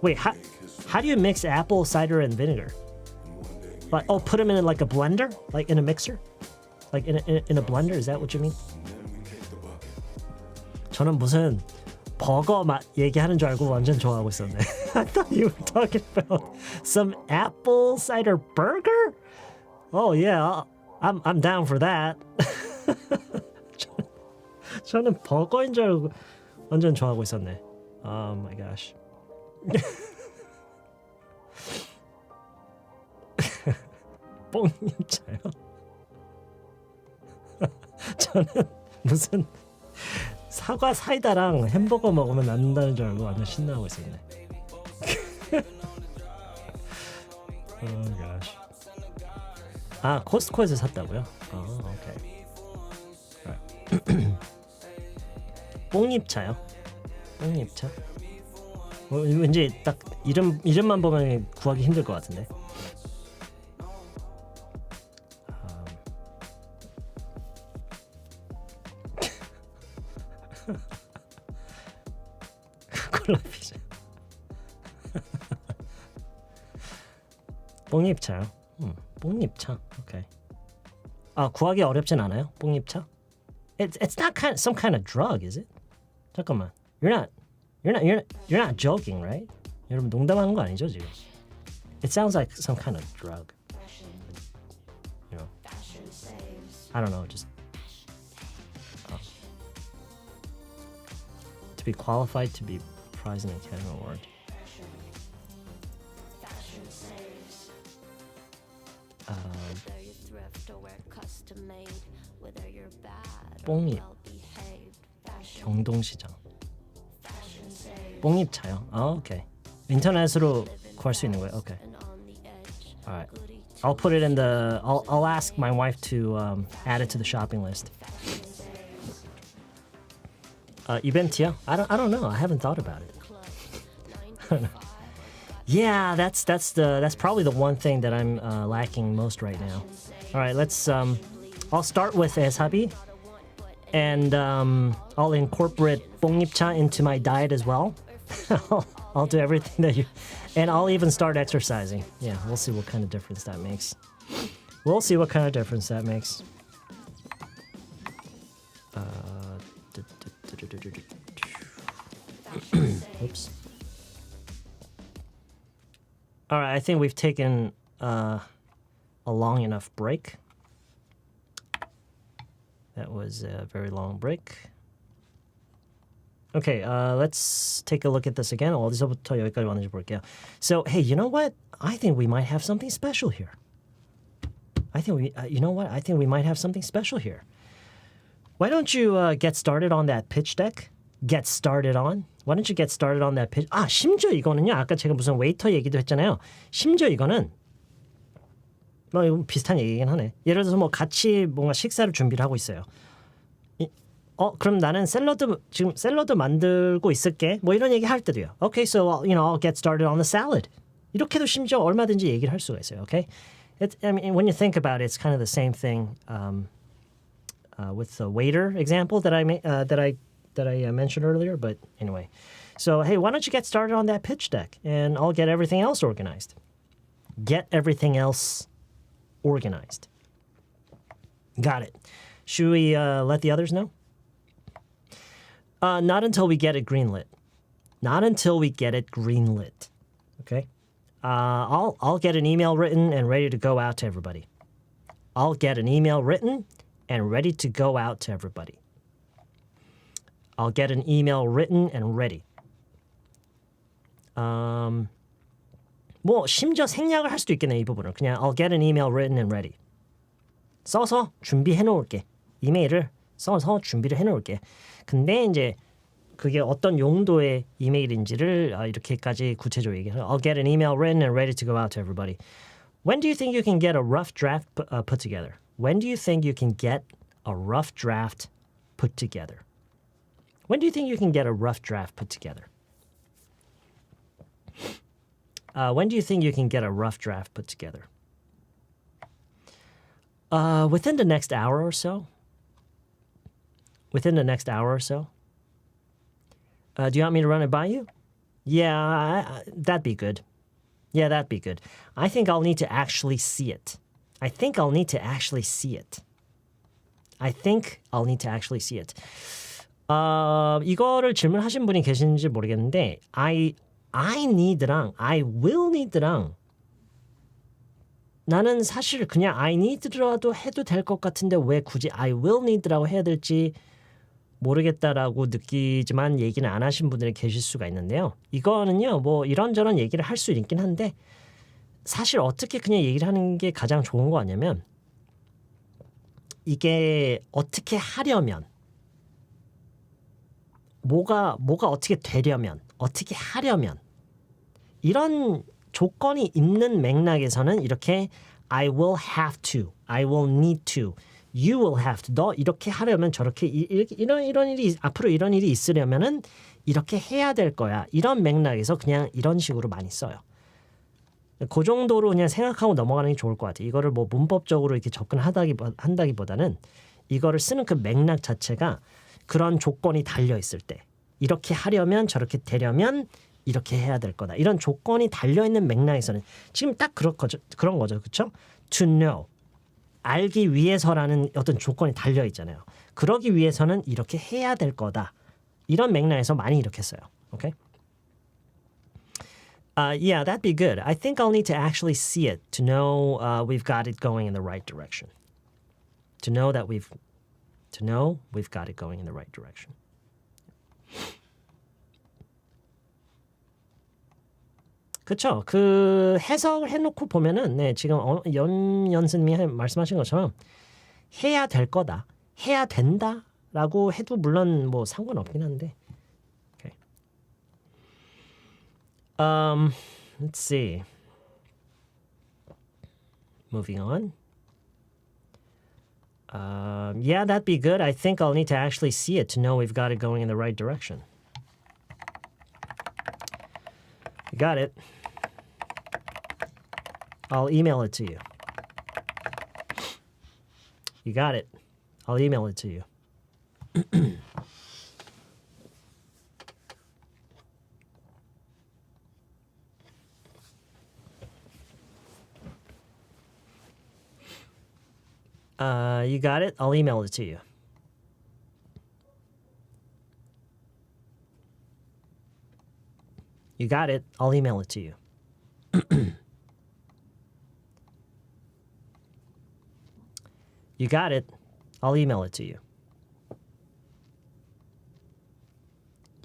Wait, how do you mix apple cider and vinegar? Like, put them in like a blender, like in a mixer, like in a blender. Is that what you mean? 저는 무슨 버거 맛 얘기하는 줄 알고 완전 좋아하고 있었네. I thought you were talking about some apple cider burger. Oh yeah, I'm down for that. 저는 버거인 줄 알고 완전 좋아하고 있었네. Oh my gosh. 뽕님차요? 저는 무슨 사과 사이다랑 햄버거 먹으면 낫는다는 줄 알고 완전 신나고 있었네. Oh gosh. 아, 코스트코에서 샀다고요? 오케이. 뽕잎차요? 뽕잎차? 왠지 딱 이름만 보면 구하기 힘들 것 같은데. 콜라피자. 뽕잎차요? 뽕잎차. 오케이. 아, 구하기 어렵진 않아요? 뽕잎차? It's not some kind of drug, is it? 잠깐만. You're not joking, right? 여러분 농담하는 거 아니죠, 지금? It sounds like some kind of drug. You know. I don't know, just to be qualified to be prize an Academy Award. 뽕잎 경동시장 뽕잎차요. 오케이. 인터넷으로 구할 수 있는 거예요. 오케이. Alright. I'll put it in the. I'll ask my wife to add it to the shopping list. 이벤트요? I don't know. I haven't thought about it. Yeah, that's probably the one thing that I'm lacking most right now. All right, let's. I'll start with esabi, and I'll incorporate 뽕잎차 into my diet as well. I'll do everything that you, and I'll even start exercising. Yeah, we'll see what kind of difference that makes. Oops. All right, I think we've taken a long enough break. That was a very long break. Okay, let's take a look at this again. 어디서부터 여기까지 왔는지 볼게요. So, hey, you know what? I think we might have something special here. I think we might have something special here. Why don't you get started on that pitch deck? Get started on? Why don't you get started on that pitch? 아, 심지어 이거는요. 아까 제가 무슨 웨이터 얘기도 했잖아요. 심지어 이거는 뭐 이거 비슷한 얘기긴 하네. 예를 들어서 뭐 같이 뭔가 식사를 준비를 하고 있어요. 그럼 나는 지금 샐러드 만들고 있을게. 뭐 이런 얘기 할 때도요. Okay, so I'll get started on the salad. 이렇게도 심지어 얼마든지 얘기를 할 수가 있어요. Okay? I mean, when you think about it, it's kind of the same thing with the waiter example that I mentioned earlier. But anyway, so hey, why don't you get started on that pitch deck, and I'll get everything else organized. Get everything else organized. Got it. Should we let the others know? Not until we get it greenlit. Not until we get it greenlit. Okay? I'll get an email written and ready to go out to everybody. I'll get an email written and ready to go out to everybody. I'll get an email written and ready. 뭐 심지어 생략을 할 수도 있겠네 이 부분을. 그냥 I'll get an email written and ready. 써서 준비해 놓을게. 이메일을 써서 준비를 해 놓을게. 근데 이제 그게 어떤 용도의 이메일인지를 이렇게까지 구체적으로 얘기해요. I'll get an email written and ready to go out to everybody. When do you think you can get a rough draft put together? When do you think you can get a rough draft put together? When do you think you can get a rough draft put together? When do you think you can get a rough draft put together? Within the next hour or so. Within the next hour or so. Do you want me to run it by you? Yeah, that'd be good. Yeah, that'd be good. I think I'll need to actually see it. I think I'll need to actually see it. I think I'll need to actually see it. 이거를 질문하신 분이 계신지 모르겠는데 I need랑 I will need랑 나는 사실 그냥 I need라도 해도 될 것 같은데 왜 굳이 I will need라고 해야 될지 모르겠다라고 느끼지만 얘기는 안 하신 분들이 계실 수가 있는데요. 이거는요, 뭐 이런저런 얘기를 할 수 있긴 한데 사실 어떻게 그냥 얘기를 하는 게 가장 좋은 거 아니냐면 이게 어떻게 하려면 뭐가 어떻게 되려면 어떻게 하려면 이런 조건이 있는 맥락에서는 이렇게 I will have to, I will need to, you will have to. 너 이렇게 하려면 저렇게 이런 일이 앞으로 이런 일이 있으려면은 이렇게 해야 될 거야. 이런 맥락에서 그냥 이런 식으로 많이 써요. 그 정도로 그냥 생각하고 넘어가는 게 좋을 것 같아요. 이거를 뭐 문법적으로 이렇게 접근한다기보다는 이거를 쓰는 그 맥락 자체가 그런 조건이 달려 있을 때 이렇게 하려면 저렇게 되려면 이렇게 해야 될 거다. 이런 조건이 달려 있는 맥락에서는 지금 딱 그런 거죠, 그렇죠? To know, 알기 위해서라는 어떤 조건이 달려 있잖아요. 그러기 위해서는 이렇게 해야 될 거다. 이런 맥락에서 많이 이렇게 써요. Okay? Yeah, that'd be good. I think I'll need to actually see it to know we've got it going in the right direction. To know we've got it going in the right direction. 그렇죠. 그 해석을 해놓고 보면은 네, 지금 연스님이 말씀하신 것처럼 해야 될 거다, 해야 된다라고 해도 물론 뭐 상관없긴 한데. Okay. Let's see. Moving on. Yeah, that'd be good. I think I'll need to actually see it to know we've got it going in the right direction. You got it. I'll email it to you. You got it. I'll email it to you. You got it? I'll email it to you. You got it? I'll email it to you. You got it? I'll email it to you.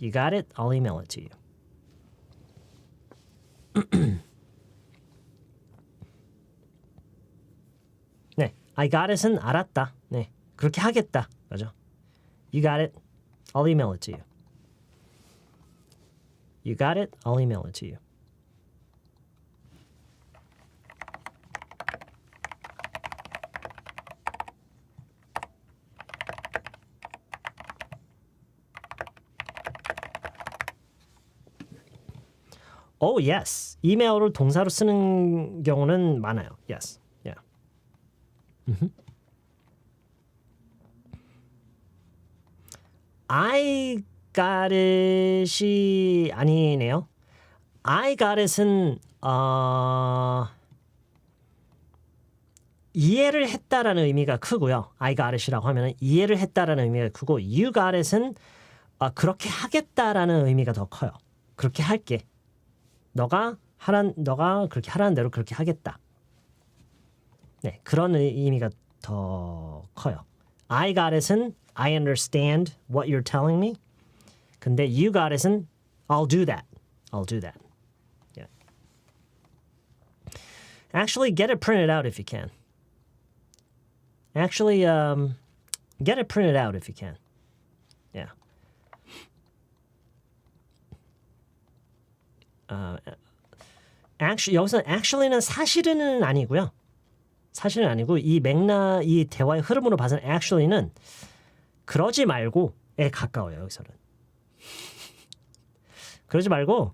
You got it? I'll email it to you. 네, I got it은 알았다. 네, 그렇게 하겠다. 맞아. You got it? I'll email it to you. You got it? I'll email it to you. Oh, yes. 이메일을 동사로 쓰는 경우는 많아요. Yes. Yeah. I got it이 아니네요. I got it은 이해를 했다라는 의미가 크고요. I got it이라고 하면 이해를 했다라는 의미가 크고 You got it은 그렇게 하겠다라는 의미가 더 커요. 그렇게 할게. 너가 그렇게 하라는 대로 그렇게 하겠다. 네, 그런 의미가 더 커요. I got it은 I understand what you're telling me. 근데 you got it은 I'll do that. I'll do that. Yeah. Actually, get it printed out if you can. Actually, get it printed out if you can. Yeah. Actually, 여기서 actually는 사실은 아니고요. 사실은 아니고 이 대화의 흐름으로 봐서는 actually는 그러지 말고에 가까워요. 여기서는. 그러지 말고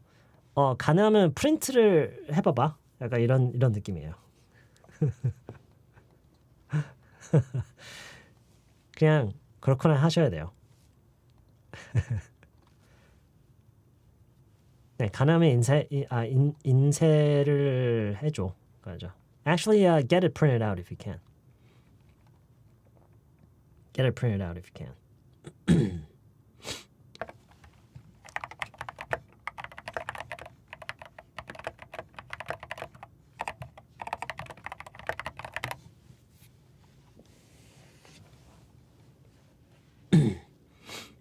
가능하면 프린트를 해봐봐. 약간 이런 느낌이에요. 그냥 그렇거나 하셔야 돼요. 네, 가능하면 인쇄를 해줘. 그죠? Actually, get it printed out if you can. Get it printed out if you can.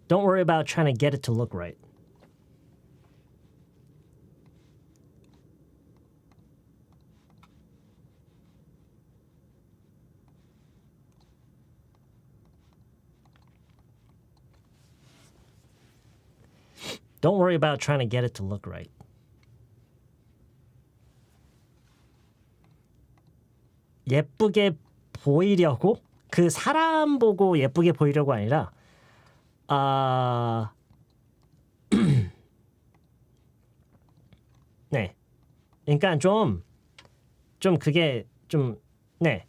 Don't worry about trying to get it to look right. Don't worry about trying to get it to look right. 예쁘게 보이려고 그 사람 보고 예쁘게 보이려고 아니라 네. 그러니까 좀 그게 좀 네.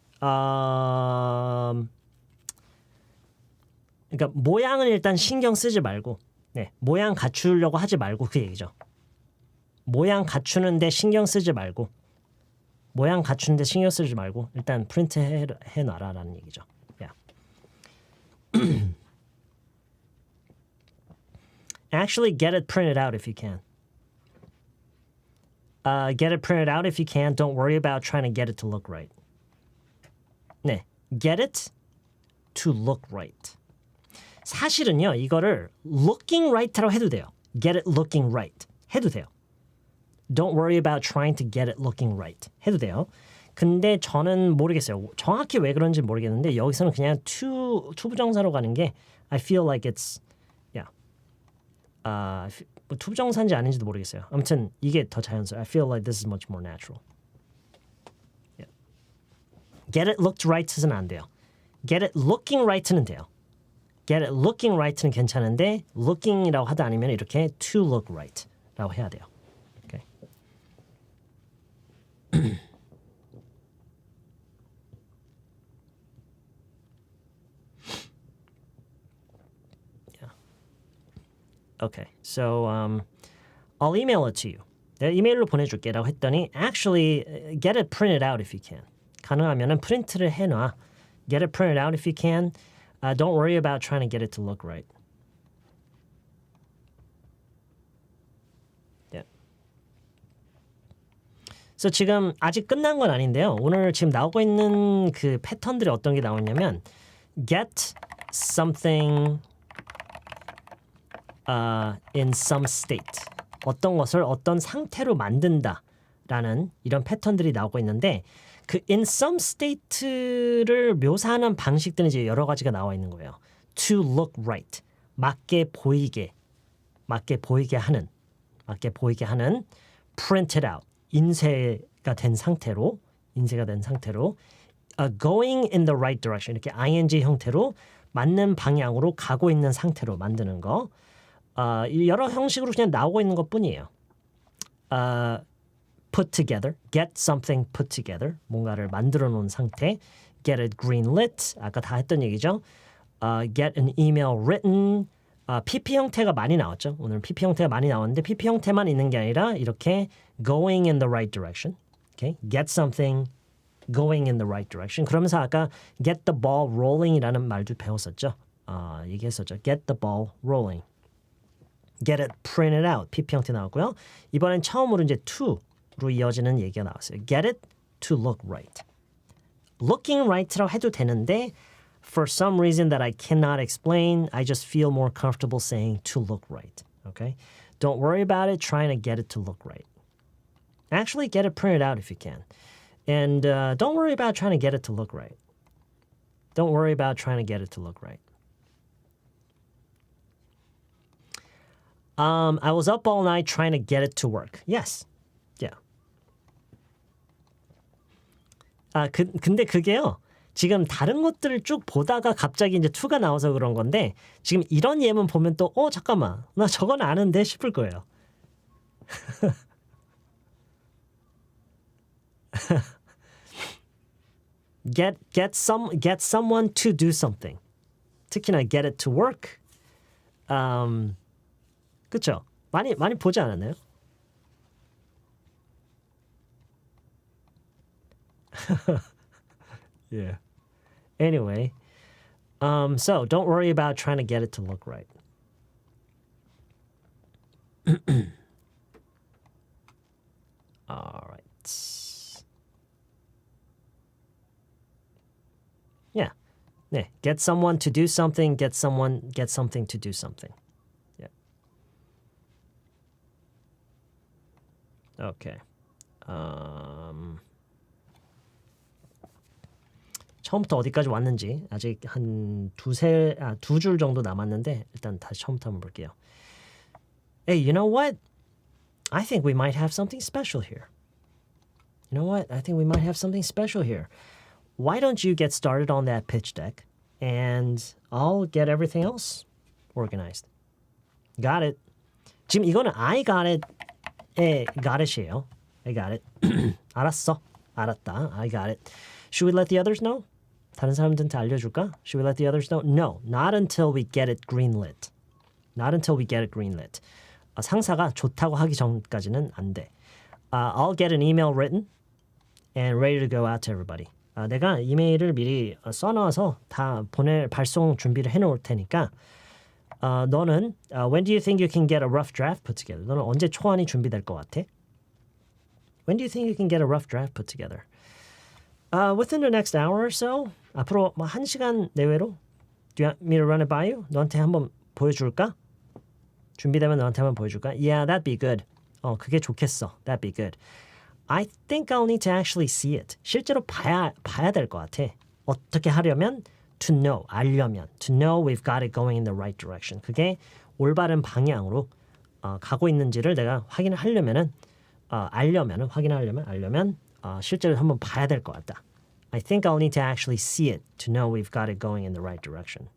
그러니까 모양을 일단 신경 쓰지 말고 네. 모양 갖추려고 하지 말고 그 얘기죠. 모양 갖추는데 신경 쓰지 말고 모양 갖추는데 신경 쓰지 말고 일단 프린트 해 놔라라는 얘기죠. Yeah. Actually, get it printed out if you can. Get it printed out if you can. Don't worry about trying to get it to look right. 네, get it to look right. 사실은요, 이거를 looking right라고 해도 돼요. Get it looking right 해도 돼요. Don't worry about trying to get it looking right 해도 돼요. 근데 저는 모르겠어요. 정확히 왜 그런지 모르겠는데 여기서는 그냥 to 부정사로 가는 게 I feel like it's 뭐 투부정사인지 아닌지도 모르겠어요. 아무튼 이게 더 자연스러워. I feel like this is much more natural. Yeah. Get it looked right는 안 돼요. Get it looking right는 돼요. Get it looking right는 괜찮은데 looking이라고 하다 아니면 이렇게 to look right라고 해야 돼요. Okay. Okay, so I'll email it to you. 내가 이메일로 보내줄게라고 했더니 actually get it printed out if you can. 가능하면은 프린트를 해놔. Get it printed out if you can. Don't worry about trying to get it to look right. Yeah. So 지금 아직 끝난 건 아닌데요. 오늘 지금 나오고 있는 그 패턴들이 어떤 게 나오냐면 get something in some state. 어떤 것을 어떤 상태로 만든다라는 이런 패턴들이 나오고 있는데 그 in some state를 묘사하는 방식들은 이제 여러 가지가 나와 있는 거예요. To look right. 맞게 보이게 하는 printed out. 인쇄가 된 상태로 going in the right direction. 이렇게 ing 형태로 맞는 방향으로 가고 있는 상태로 만드는 거. 여러 형식으로 그냥 나오고 있는 것뿐이에요. Put together, get something put together, 뭔가를 만들어 놓은 상태. Get it greenlit, 아까 다 했던 얘기죠. Get an email written, PP 형태가 많이 나왔죠. 오늘 PP 형태가 많이 나왔는데 PP 형태만 있는 게 아니라 이렇게 going in the right direction. Okay? Get something going in the right direction. 그러면서 아까 get the ball rolling이라는 말도 배웠었죠. 얘기했었죠. Get the ball rolling. get it printed out. PP 형태 나왔고요. 이번엔 처음으로 이제 to로 이어지는 얘기가 나왔어요. get it to look right. looking right라고 해도 되는데 for some reason that I cannot explain, I just feel more comfortable saying to look right. Okay? Don't worry about it trying to get it to look right. Actually, get it printed out if you can. And don't worry about trying to get it to look right. Don't worry about trying to get it to look right. I was up all night trying to get it to work. Yes. Yeah. 근데 그게요. 지금 다른 것들을 쭉 보다가 갑자기 이제 to가 나와서 그런 건데 지금 이런 예문 보면 또 잠깐만. 나 저건 아는데 싶을 거예요. get someone to do something. 특히나 get it to work. 그렇죠? 많이 보지 않았나요? Yeah. Anyway, so don't worry about trying to get it to look right. All right. Yeah. 네. Get someone to do something, get something to do something. Yeah. Okay. 처음부터 어디까지 왔는지 아직 한 두 줄 정도 남았는데 일단 다시 처음부터 한번 볼게요. Hey, you know what? I think we might have something special here. You know what? I think we might have something special here. Why don't you get started on that pitch deck and I'll get everything else organized. Got it. 지금 이거는 I got it. got it이에요. I got it. 알았어. 알았다. I got it. Should we let the others know? 다른 사람들한테 알려줄까? Should we let the others know? No, not until we get it greenlit. Not until we get it greenlit. 상사가 좋다고 하기 전까지는 안 돼. I'll get an email written and ready to go out to everybody. 내가 이메일을 미리 써놔서 다 발송 준비를 해놓을 테니까 너는 when do you think you can get a rough draft put together? 너는 언제 초안이 준비될 것 같아? When do you think you can get a rough draft put together? Within the next hour or so. 앞으로 뭐 1시간 내외로. Do you want me to run it by you? 너한테 한번 보여줄까? 준비되면 너한테 한번 보여줄까? Yeah, that'd be good. 그게 좋겠어. That'd be good. I think I'll need to actually see it. 실제로 봐야 될 것 같아. 어떻게 하려면 to know, 알려면 to know we've got it going in the right direction. 그게 올바른 방향으로 가고 있는지를 내가 확인을 하려면은 알려면 실제로 한번 봐야 될 것 같다. I think I'll need to actually see it to know we've got it going in the right direction.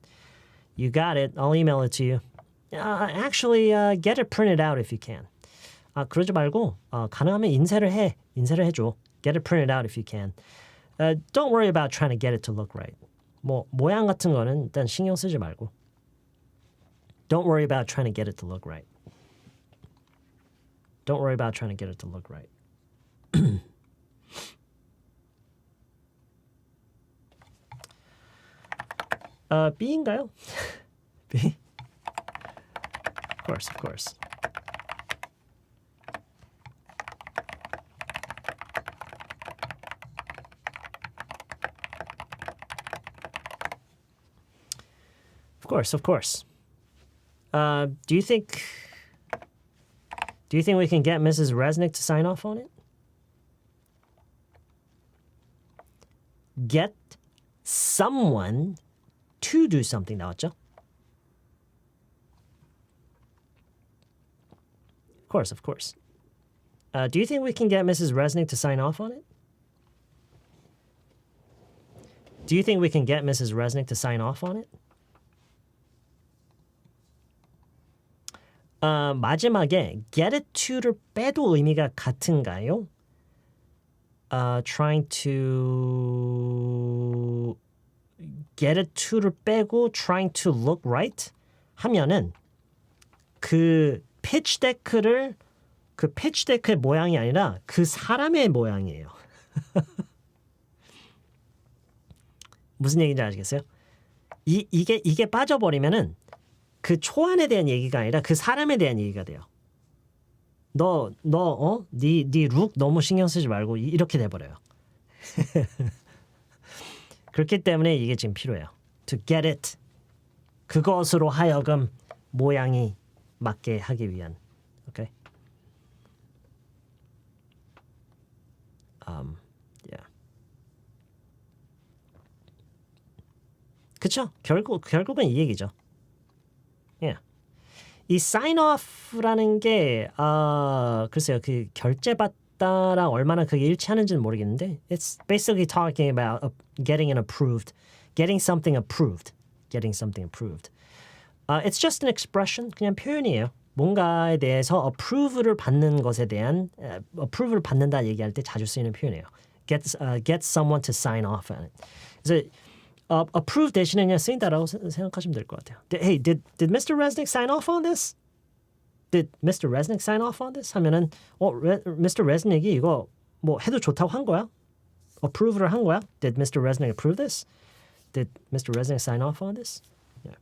You got it. I'll email it to you. Actually, get it printed out if you can. 그러지 말고 가능하면 인쇄를 해줘. Get it printed out if you can. Don't worry about trying to get it to look right. 뭐 모양 같은 거는 일단 신경 쓰지 말고. Don't worry about trying to get it to look right. Don't worry about trying to get it to look right. B인가요? B? Of course, of course. Of course, of course. Do you think we can get Mrs. Reznik to sign off on it? Get someone to do something 나왔죠? Of course, of course. Do you think we can get Mrs. Reznik to sign off on it? Do you think we can get Mrs. Reznik to sign off on it? 마지막에 get it to를 빼도 의미가 같은가요? Trying to get it to를 빼고 trying to look right 하면은 그 pitch deck의 모양이 아니라 그 사람의 모양이에요. 무슨 얘기인지 아시겠어요? 이게 빠져버리면은 그 초안에 대한 얘기가 아니라 그 사람에 대한 얘기가 돼요. 네 룩 너무 신경 쓰지 말고 이렇게 돼버려요. 그렇기 때문에 이게 지금 필요해요. To get it. 그것으로 하여금 모양이 맞게 하기 위한. Okay? Yeah. 그쵸? 결국은 이 얘기죠. Yeah. 이 sign off라는 게 글쎄요, 그 결제받다랑 얼마나 그게 일치하는지는 모르겠는데, it's basically talking about getting something approved. It's just an expression, 그냥 표현이에요. 뭔가에 대해서 approve를 받는 것에 대한 approve를 받는다 얘기할 때 자주 쓰이는 표현이에요. Get someone to sign off on it. 그래서 approve 대신에 그냥 쓰인다라고 생각하시면 될 것 같아요. Hey, did Mr. Reznik sign off on this? Did Mr. Reznik sign off on this? 하면은 Mr. Reznik이 이거 뭐 해도 좋다고 한 거야? approve를 한 거야? Did Mr. Reznik approve this? Did Mr. Reznik sign off on this? Yeah.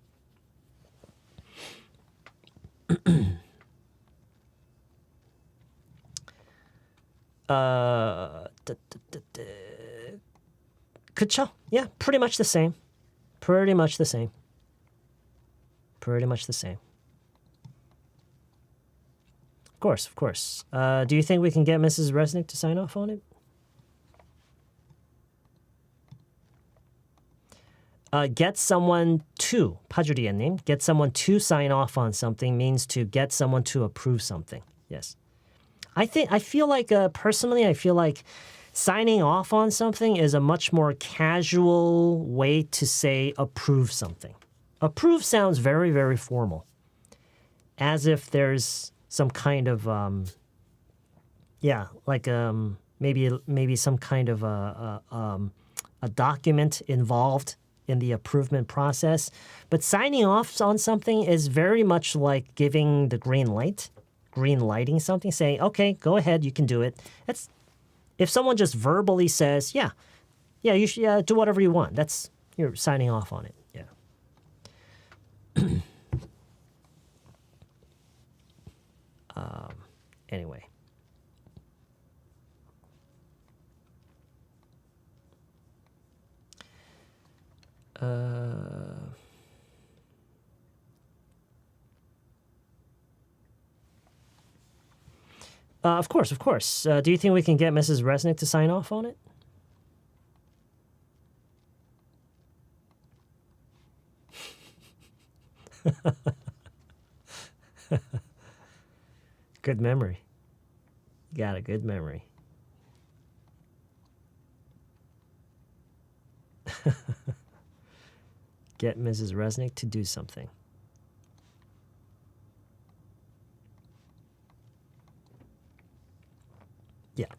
그쵸? Yeah, pretty much the same. Of course. Do you think we can get Mrs. Reznik to sign off on it? Get someone to, 파주리아님, get someone to sign off on something means to get someone to approve something. Yes. Personally, I feel like signing off on something is a much more casual way to say approve something. Approve sounds very, very formal. As if there's some kind of, maybe some kind of a document involved in the approval process. But signing off on something is very much like giving the green lighting something, saying, okay, go ahead, you can do it. If someone just verbally says, yeah, you should do whatever you want, you're signing off on it. Yeah. Anyway. Of course. Do you think we can get Mrs. Reznik to sign off on it? Good memory. You got a good memory. Get Mrs. Reznik to do something. Yeah.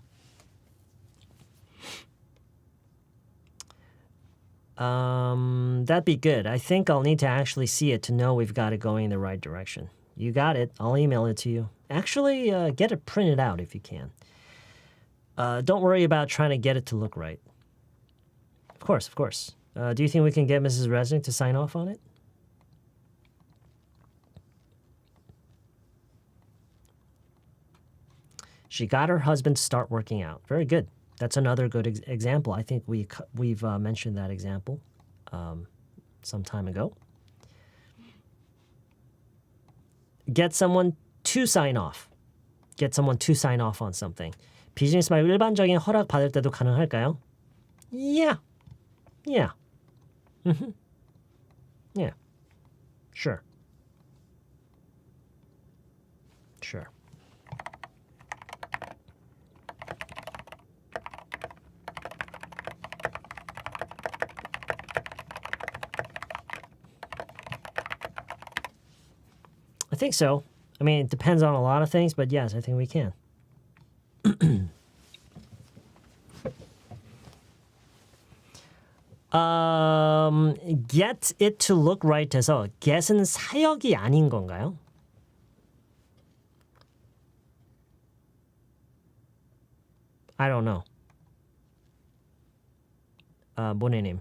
That'd be good. I think I'll need to actually see it to know we've got it going in the right direction. You got it. I'll email it to you. Actually, get it printed out if you can. Don't worry about trying to get it to look right. Of course. Do you think we can get Mrs. Reznik to sign off on it? She got her husband to start working out. Very good. That's another good example. I think we've mentioned that example some time ago. Get someone to sign off. Get someone to sign off on something. 비즈니스 말고 일반적인 허락 받을 때도 가능할까요? Yeah. Mm-hmm. Yeah. Sure. I think so. I mean, it depends on a lot of things, but yes, I think we can. Get it to look right해서 get은 사역이 아닌 건가요? I don't know. 모네님.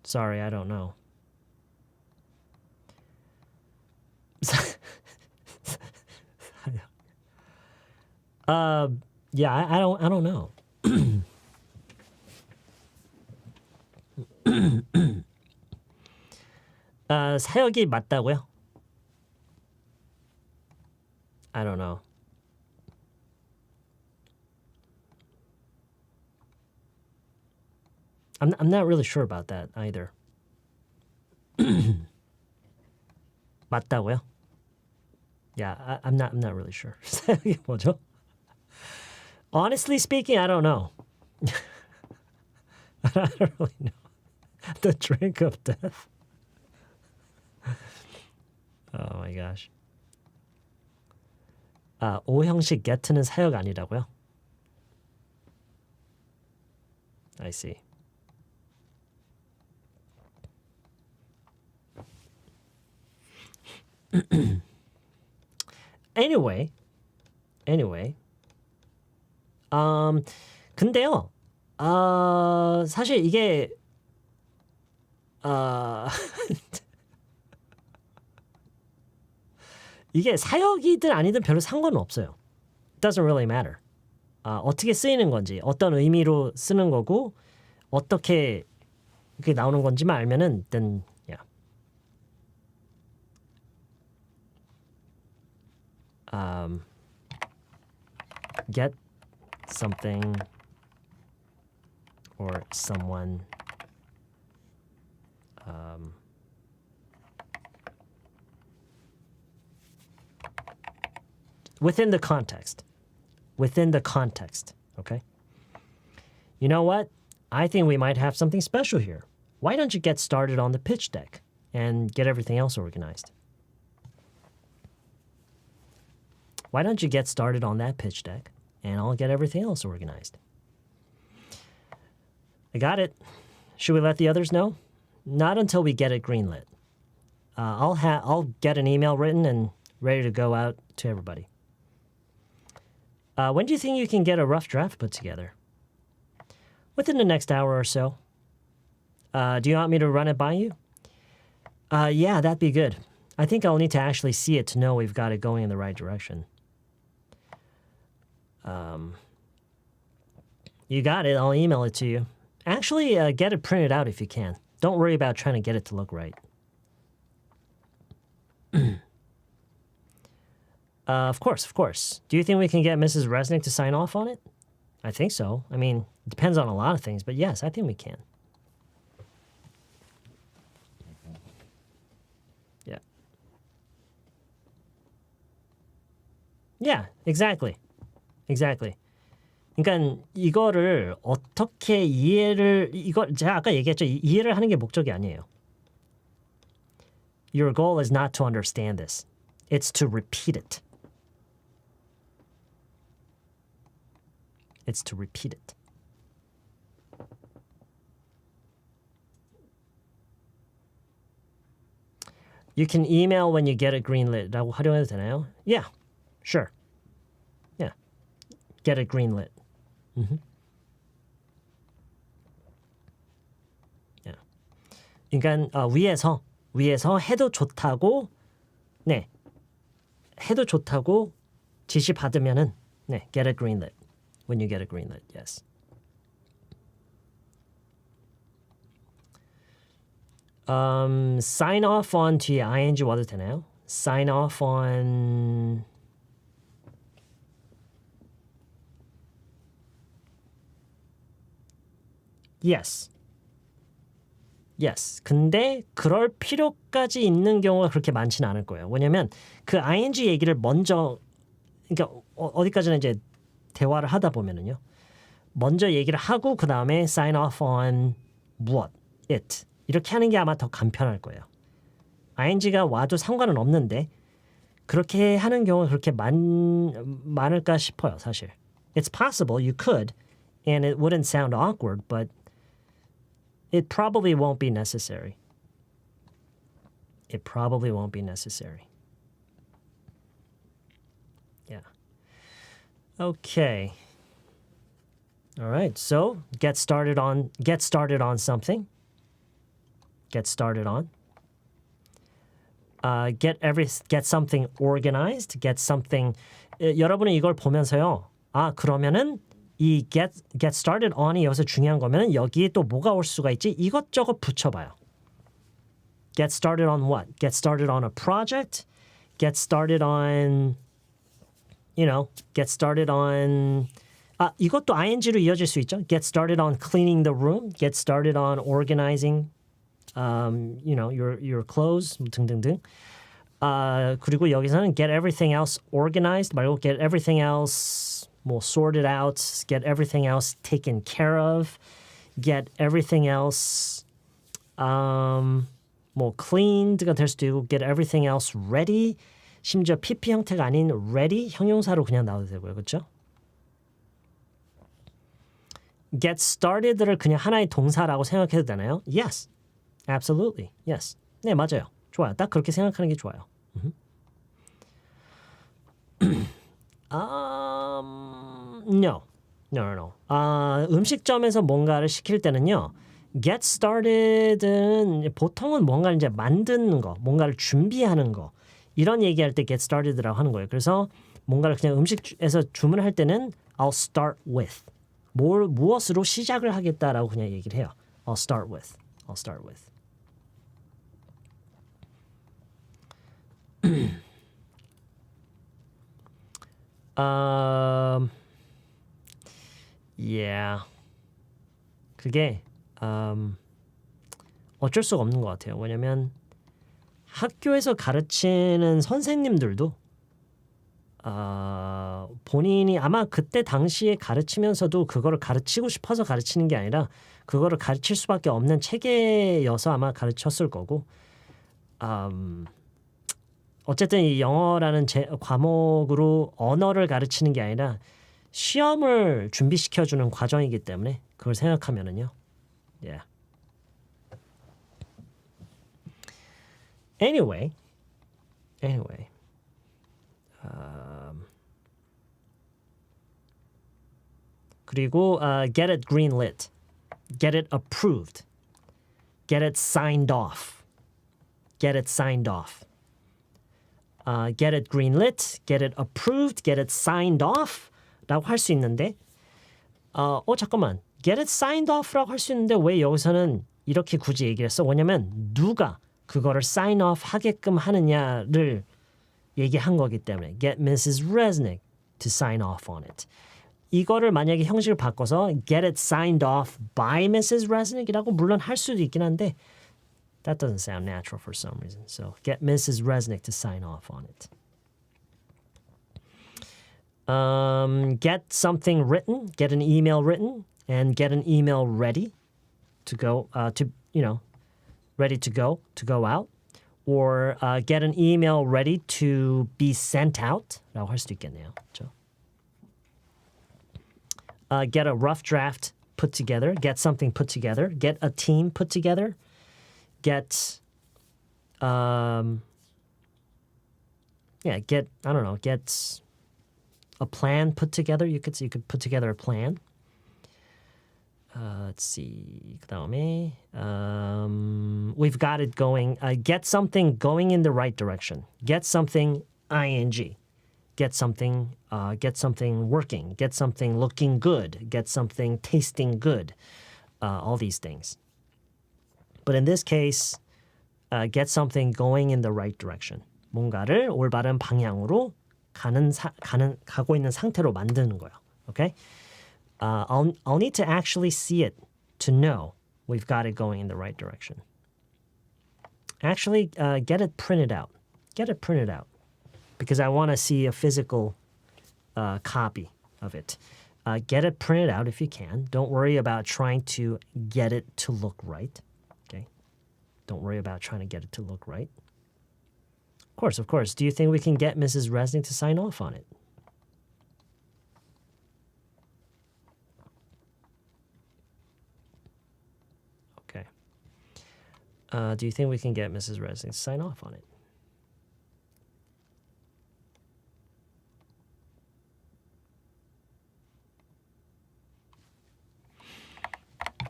Sorry, I don't know. Yeah, I don't know. 사역이 맞다고요? I don't know. I'm not really sure about that either. 맞다고요? Yeah, I'm not really sure. 사역이 뭐죠? Honestly speaking, I don't know. I don't really know. The drink of death. Oh my gosh. 오형식 get는 사역 아니라고요? I see. Anyway. 근데요. 사실 이게 이게 사역이든 아니든 별로 상관은 없어요. It doesn't really matter. 어떻게 쓰이는 건지, 어떤 의미로 쓰는 거고, 어떻게 그게 나오는 건지만 알면은 then yeah. Get something or someone within the context. Within the context, okay? You know what? I think we might have something special here. Why don't you get started on the pitch deck and get everything else organized? Why don't you get started on that pitch deck and I'll get everything else organized? I got it. Should we let the others know? Not until we get it greenlit. I'll get an email written and ready to go out to everybody. When do you think you can get a rough draft put together? Within the next hour or so. Do you want me to run it by you? Yeah, that'd be good. I think I'll need to actually see it to know we've got it going in the right direction. You got it. I'll email it to you. Actually, get it printed out if you can. Don't worry about trying to get it to look right. Of course. Do you think we can get Mrs. Reznik to sign off on it? I think so. I mean, it depends on a lot of things, but yes, I think we can. Yeah. Yeah, exactly. 그러니까 이거를 어떻게 제가 아까 얘기했죠. 이해를 하는 게 목적이 아니에요. Your goal is not to understand this. It's to repeat it. It's to repeat it. You can email when you get it greenlit. 활용해도 되나요? Yeah, sure. Yeah, get it greenlit. Yeah. 그러니까 위에서 해도 좋다고 해도 좋다고 지시 받으면은 get it greenlit. When you get it greenlit, yes. Sign off on 뒤에 ing 와도 되나요? Sign off on Yes. 근데 그럴 필요까지 있는 경우가 그렇게 많지는 않을 거예요. 왜냐면 그 ing 얘기를 먼저 그러니까 어디까지나 이제 대화를 하다 보면은요. 먼저 얘기를 하고 그 다음에 sign off on what, it 이렇게 하는 게 아마 더 간편할 거예요. ing가 와도 상관은 없는데 그렇게 하는 경우가 그렇게 많을까 싶어요. 사실. It's possible you could and it wouldn't sound awkward, but it probably won't be necessary. Yeah. Okay. All right. So get started on something. Get started on. Get something organized. Get something. 여러분은 이걸 보면서요. 그러면은 이 get started on이 여기서 중요한 거면은 여기에 또 뭐가 올 수가 있지? 이것저것 붙여봐요. Get started on what? Get started on a project? Get started on, get started on... 이것도 ing로 이어질 수 있죠. Get started on cleaning the room. Get started on organizing, your clothes 등등등. 그리고 여기서는 get everything else organized 말고 get everything else sorted out, get everything else taken care of, get everything else cleaned가 될 수도 있고 get everything else ready. 심지어 PP 형태가 아닌 ready 형용사로 그냥 나와도 되고요. 그렇죠? Get started를 그냥 하나의 동사라고 생각해도 되나요? Yes. Absolutely. Yes. 네, 맞아요. 좋아요. 딱 그렇게 생각하는 게 좋아요. No. 음식점에서 뭔가를 시킬 때는요. Get started은 보통은 뭔가를 이제 만드는 거, 뭔가를 준비하는 거 이런 얘기할 때 get started라고 하는 거예요. 그래서 뭔가를 그냥 음식에서 주문할 때는 I'll start with. 무엇으로 시작을 하겠다라고 그냥 얘기를 해요. I'll start with. Yeah. 그게 어쩔 수가 없는 것 같아요. 왜냐면 학교에서 가르치는 선생님들도 본인이 아마 그때 당시에 가르치면서도 그거를 가르치고 싶어서 가르치는 게 아니라 그거를 가르칠 수밖에 없는 체계여서 아마 가르쳤을 거고 어쨌든 이 영어라는 과목으로 언어를 가르치는 게 아니라 시험을 준비시켜주는 과정이기 때문에 그걸 생각하면은요. Yeah. Anyway. 그리고 get it greenlit, get it approved, get it signed off, get it greenlit, get it approved, get it signed off 라고 할 수 있는데 잠깐만 get it signed off라고 할 수 있는데 왜 여기서는 이렇게 굳이 얘기를 했어? 왜냐면 누가 그거를 sign off 하게끔 하느냐를 얘기한 거기 때문에 get Mrs. Reznik to sign off on it. 이거를 만약에 형식을 바꿔서 get it signed off by Mrs. Reznik이라고 물론 할 수도 있긴 한데 that doesn't sound natural for some reason. So get Mrs. Reznik to sign off on it. Get something written, get an email written, and get an email ready to go, ready to go out. Or get an email ready to be sent out. 라고 할 수도 있겠네요. 그렇죠? Get a rough draft put together. Get something put together. Get a team put together. Get a plan put together. You could put together a plan. Let's see. 그다음에 we've got it going. Get something going in the right direction. Get something ing. Get something working. Get something looking good. Get something tasting good. All these things. But in this case, get something going in the right direction. 뭔가를 올바른 방향으로 가고 있는 상태로 만드는 거예요. Okay? I'll need to actually see it to know we've got it going in the right direction. Actually, get it printed out. Get it printed out because I want to see a physical copy of it. Get it printed out if you can. Don't worry about trying to get it to look right. Okay? Don't worry about trying to get it to look right. Of course. Do you think we can get Mrs. Reznik to sign off on it? Okay. Do you think we can get Mrs. Reznik to sign off on it?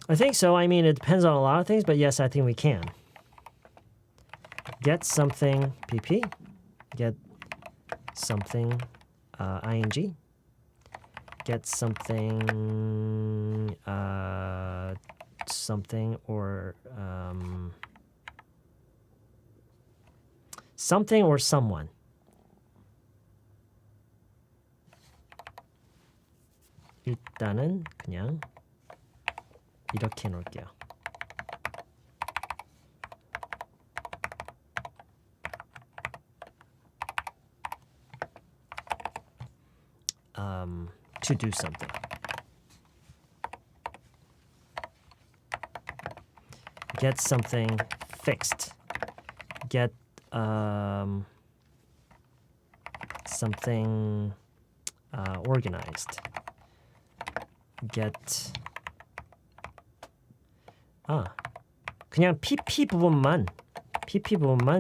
I think so. I mean, it depends on a lot of things, but yes, I think we can. Get something PP. Get something ing. get something, something or something or someone. 일단은 그냥 이렇게 놓을게요. To do something. Get something fixed. Get something organized. Get 그냥 PP 부분만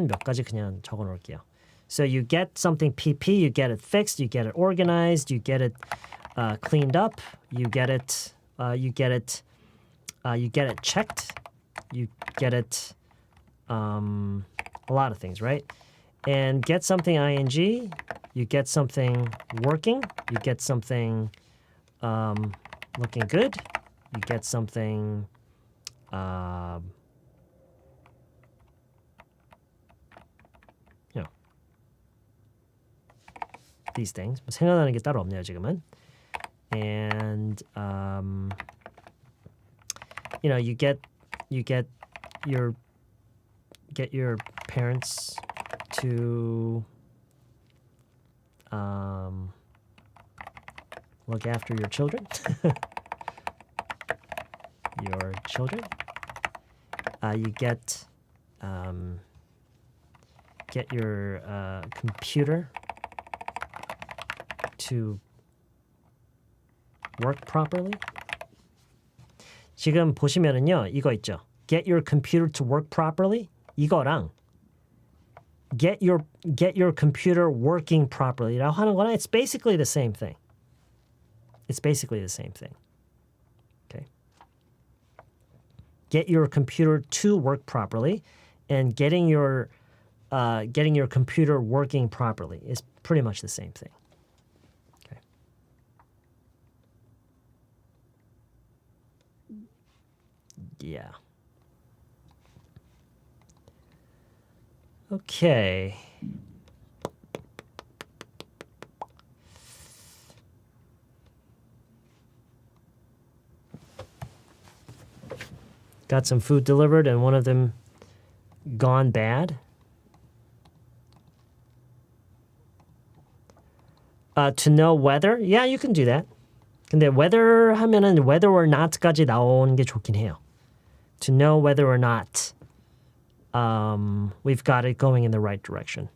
몇 가지 그냥 적어 놓을게요. So you get something PP, you get it fixed, you get it organized, you get it cleaned up, you get it checked, you get it a lot of things, right? And get something ing, you get something working, you get something looking good, you get something these things. 생각나는 게 따로 없네요, 지금은. And you get your parents to look after your children. Your children. You get your computer to work properly. 지금 보시면은요, 이거 있죠. Get your computer to work properly. 이거랑 get your computer working properly라고 하는 거는 it's basically the same thing. It's basically the same thing. Okay. Get your computer to work properly, and getting your computer working properly is pretty much the same thing. Okay. Yeah. Okay. Got some food delivered and one of them gone bad. To know whether, yeah, you can do that. 근데 whether 하면은 whether or not까지 나오는 게 좋긴 해요. To know whether or not we've got it going in the right direction.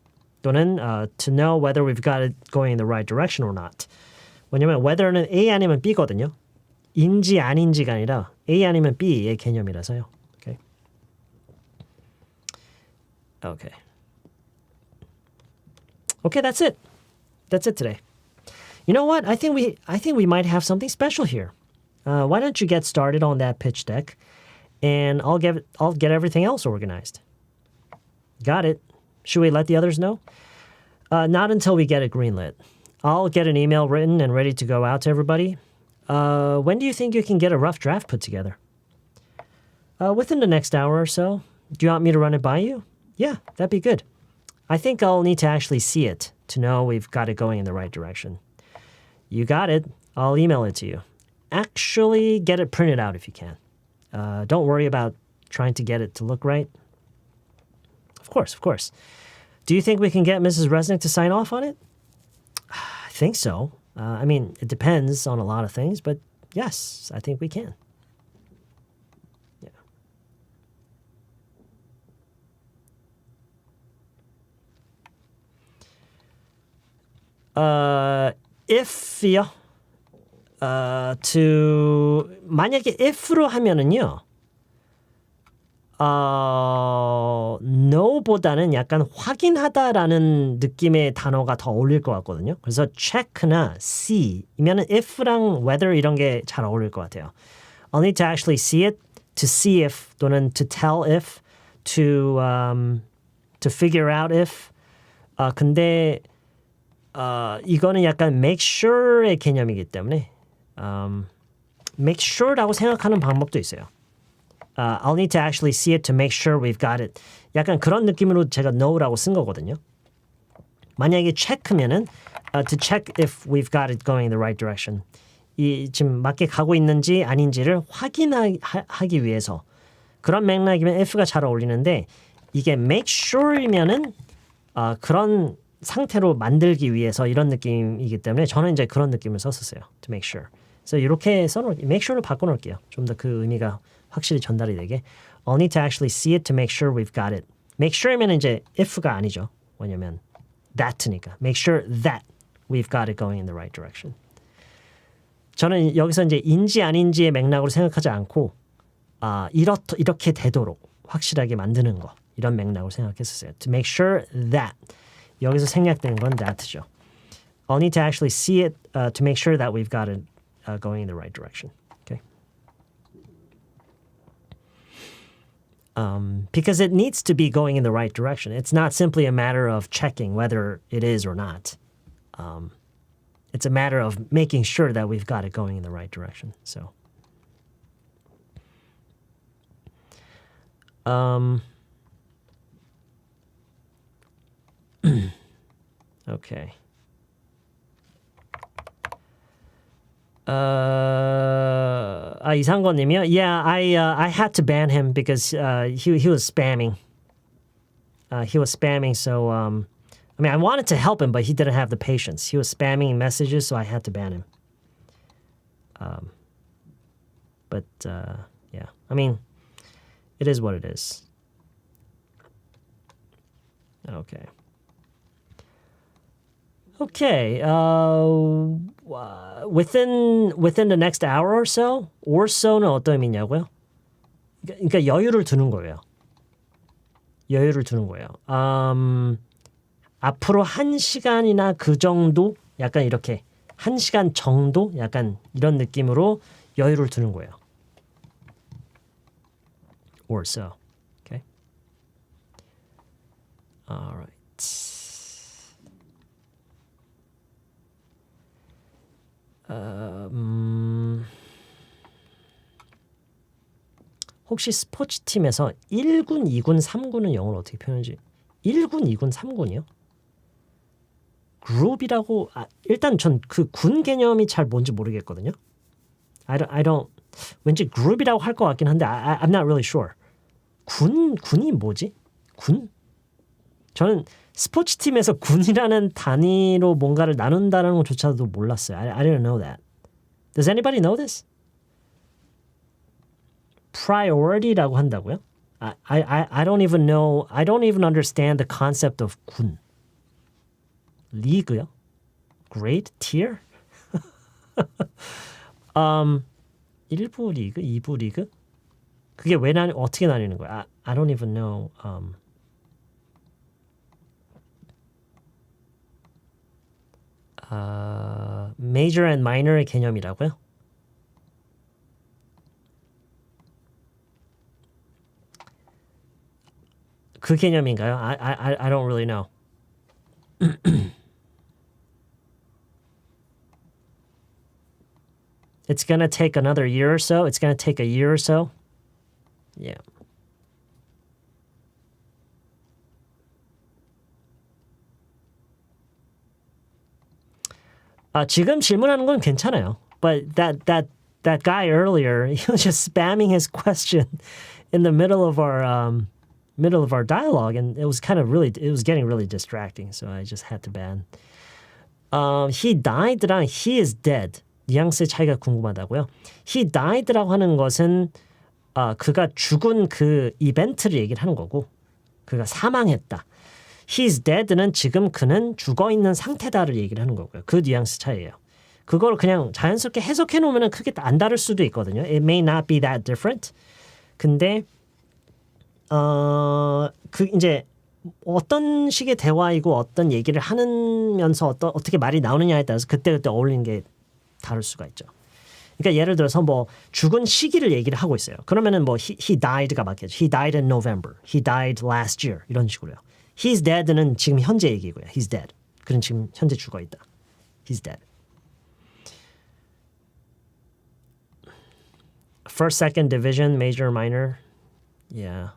또는 to know whether we've got it going in the right direction or not. 왜냐면 whether는 A 아니면 B거든요. 인지 아닌지가 아니라 A 아니면 B의 개념이라서요. Okay. Okay. Okay, that's it. That's it today. You know what? I think we might have something special here. Why don't you get started on that pitch deck, and I'll get everything else organized. Got it. Should we let the others know? Not until we get it greenlit. I'll get an email written and ready to go out to everybody. When do you think you can get a rough draft put together? Within the next hour or so. Do you want me to run it by you? Yeah, that'd be good. I think I'll need to actually see it to know we've got it going in the right direction. You got it. I'll email it to you. Actually, get it printed out if you can. Don't worry about trying to get it to look right. Of course. Do you think we can get Mrs. Reznik to sign off on it? I think so. I mean, it depends on a lot of things, but yes, I think we can. Yeah. If요. 만약에 if로 하면은요. no보다는 약간 확인하다라는 느낌의 단어가 더 어울릴 것 같거든요. 그래서 check나 see이면은 if랑 whether 이런 게 잘 어울릴 것 같아요. I'll need to actually see it to see if 또는 to tell if to figure out if. 근데 이거는 약간 make sure의 개념이기 때문에 make sure라고 생각하는 방법도 있어요. I'll need to actually see it to make sure we've got it. 약간 그런 느낌으로 제가 no라고 쓴 거거든요. 만약에 check면은 to check if we've got it going in the right direction. 이 지금 맞게 가고 있는지 아닌지를 확인하기 위해서 그런 맥락이면 if가 잘 어울리는데 이게 make sure이면은 그런 상태로 만들기 위해서 이런 느낌이기 때문에 저는 이제 그런 느낌을 썼었어요. To make sure. 그래서 이렇게 써놓을게요. make sure로 바꿔놓을게요. 좀 더 그 의미가 확실히 전달이 되게. I'll need to actually see it to make sure we've got it. make sure면 이제 if가 아니죠. 왜냐면 that니까. make sure that we've got it going in the right direction. 저는 여기서 이제 인지 아닌지의 맥락으로 생각하지 않고 이렇게 되도록 확실하게 만드는 거 이런 맥락으로 생각했었어요. To make sure that 여기서 생략된 건 that죠. I'll need to actually see it to make sure that we've got it going in the right direction. Okay. Because it needs to be going in the right direction. It's not simply a matter of checking whether it is or not. It's a matter of making sure that we've got it going in the right direction. So, okay. 이상건님이요. Yeah, I had to ban him because he was spamming. He was spamming, so I mean, I wanted to help him, but he didn't have the patience. He was spamming messages, so I had to ban him. But yeah, I mean, it is what it is. Okay. Okay. Within the next hour or so는 어떤 의미냐고요? 그러니까 여유를 두는 거예요. 여유를 두는 거예요. 앞으로 1시간이나 그 정도 약간 이렇게 1시간 정도 약간 이런 느낌으로 여유를 두는 거예요. Or so. Okay. All right. 혹시 스포츠팀에서 1군, 2군, 3군은 영어로 어떻게 표현하지? 1군, 2군, 3군이요? 그룹이라고 일단 전 그 군 개념이 잘 뭔지 모르겠거든요. I don't 왠지 그룹이라고 할 것 같긴 한데 I'm not really sure. 군이 뭐지? 군? 저는 스포츠팀에서 군이라는 단위로 뭔가를 나눈다는 것조차도 몰랐어요. I didn't know that. Does anybody know this? Priority라고 한다고요? I don't even know. I don't even understand the concept of 군. 리그요? Grade? Tier? 1부 리그? 2부 리그? 그게 왜 어떻게 나뉘는 거야? I don't even know. Major and minor의 개념이라고요? 그 개념인가요? I don't really know. It's gonna take another year or so. It's gonna take a year or so. Yeah. 지금 질문하는 건 괜찮아요. But that guy earlier, he was just spamming his question in the middle of our dialogue, and it was getting really distracting. So I just had to ban. He died랑 he is dead. 뉘앙스의 차이가 궁금하다고요. He died라고 하는 것은 그가 죽은 그 이벤트를 얘기를 하는 거고 그가 사망했다. He's dead는 지금 그는 죽어있는 상태다를 얘기를 하는 거고요. 그 뉘앙스 차이예요. 그걸 그냥 자연스럽게 해석해 놓으면 크게 안 다를 수도 있거든요. It may not be that different. 근데 그 이제 어떤 식의 대화이고 어떤 얘기를 하면서 어떻게 말이 나오느냐에 따라서 그때그때 어울리는 게 다를 수가 있죠. 그러니까 예를 들어서 뭐 죽은 시기를 얘기를 하고 있어요. 그러면은 뭐 he died가 맞겠죠. He died in November. He died last year. 이런 식으로요. He's dead는 지금 현재 얘기고요. He's dead. 그는 지금 현재 죽어 있다. He's dead. first, second division, major, minor. Yeah.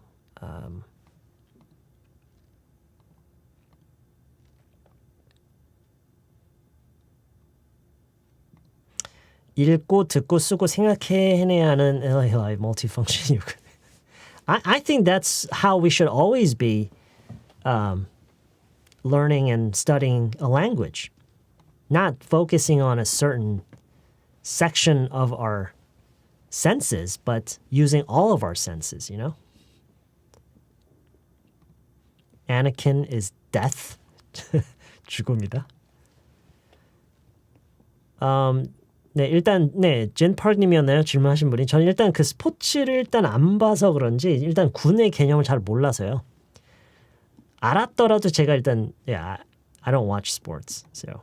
읽고 듣고 쓰고 생각해내야 하는 multifunction. I think that's how we should always be learning and studying a language, not focusing on a certain section of our senses, but using all of our senses, you know? Anakin is death. 죽음이다. 네, 일단 젠파크님이었나요? 질문하신 분이. 저는 일단 그 스포츠를 일단 안 봐서 그런지 일단 군의 개념을 잘 몰라서요. 알았더라도 제가 일단 I don't watch sports, so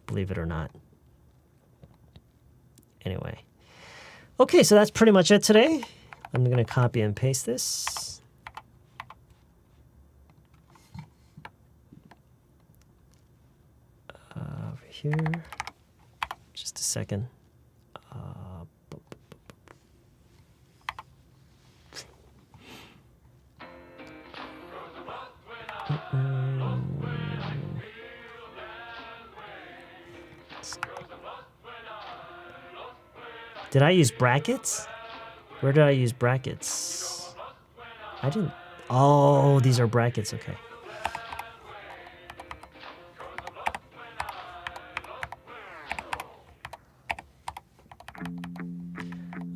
believe it or not. Anyway. Okay, so that's pretty much it today. I'm going to copy and paste this. Over here. Just a second. Did I use brackets? Where did I use brackets? I didn't. Oh, these are brackets. Okay.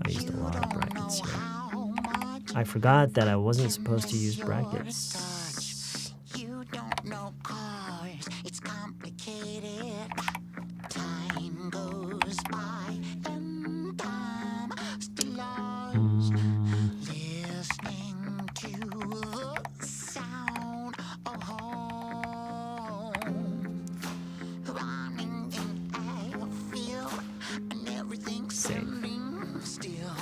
I used a lot of brackets here. I forgot that I wasn't supposed to use brackets. You don't know cars, it's complicated. Time goes by and I'm still lost. Listening to the sound of home. Running in a field and everything's standing still.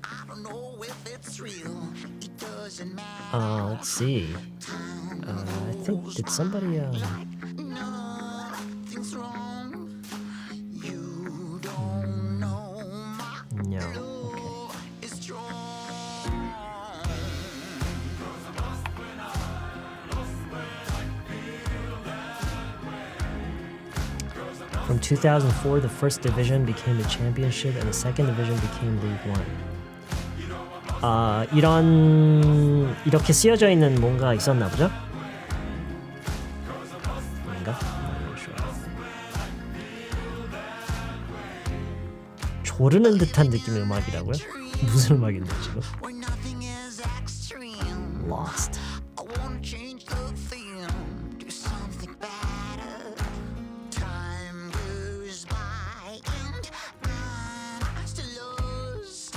I don't know if it's real. It doesn't matter. Let's see. I think, did somebody... Nothing's wrong. You don't know my No, okay. is strong. From 2004, the first division became the championship and the second division became League One. 이렇게 쓰여져 있는 뭔가 있었나 보죠? 아닌가? 조르는 듯한 느낌의 음악이라고요? 무슨 음악인데 지금? Where nothing is extreme. Lost. I wanna change the theme. Do something better. Time goes by and I'm still lost.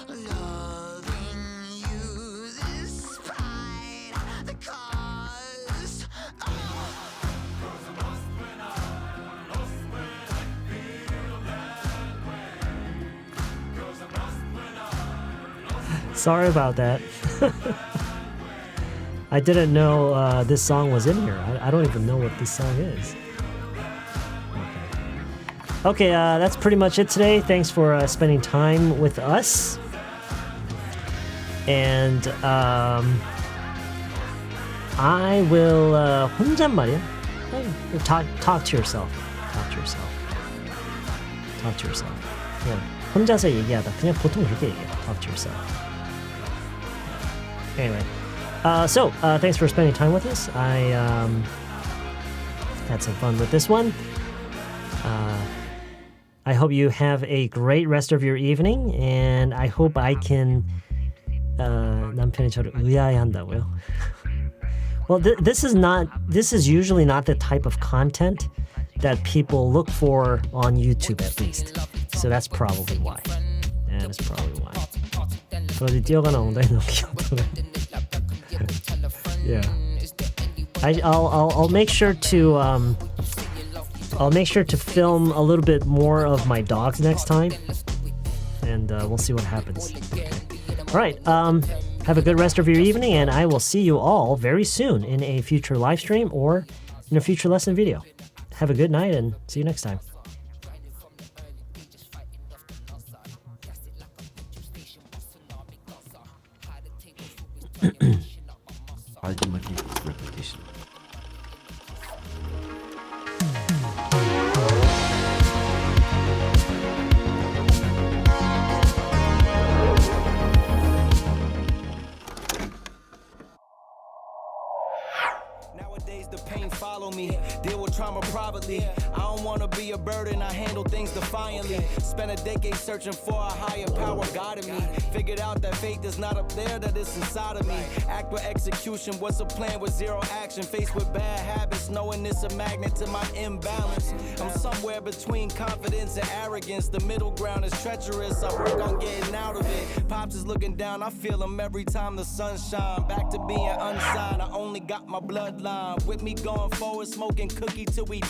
Loving you despite the cost. Sorry about that. I didn't know this song was in here. I don't even know what this song is. Okay, that's pretty much it today. Thanks for spending time with us. And I will 혼잣말이야? Talk to yourself. Talk to yourself. Talk to yourself. 그냥 혼자서 얘기하다. 그냥 보통 그렇게 얘기해. Talk to yourself. Anyway, so thanks for spending time with us. I had some fun with this one. I hope you have a great rest of your evening, and I hope I can. 남편이 저를 의아해한다고요. Well, this is usually not the type of content that people look for on YouTube, at least. So that's probably why. That is probably why. 어디 뛰어가는 엉덩이 너무 귀엽더라. Yeah. I'll make sure to film a little bit more of my dogs next time, and we'll see what happens. All right. Have a good rest of your evening, and I will see you all very soon in a future live stream or in a future lesson video. Have a good night, and see you next time. automatic repetition. Nowadays the pain follow me, deal with trauma privately. I don't wanna be a burden, I handle things defiantly. Spent a decade searching for a higher power guiding me. Figured out that faith is not up there, that it's inside of me. Act with execution, what's a plan with zero action? Faced with bad habits, knowing it's a magnet to my imbalance. I'm somewhere between confidence and arrogance. The middle ground is treacherous, I work on getting out of it. Pops is looking down, I feel him every time the sun shine. Back to being unsigned, I only got my bloodline. With me going forward, smoking cookie till we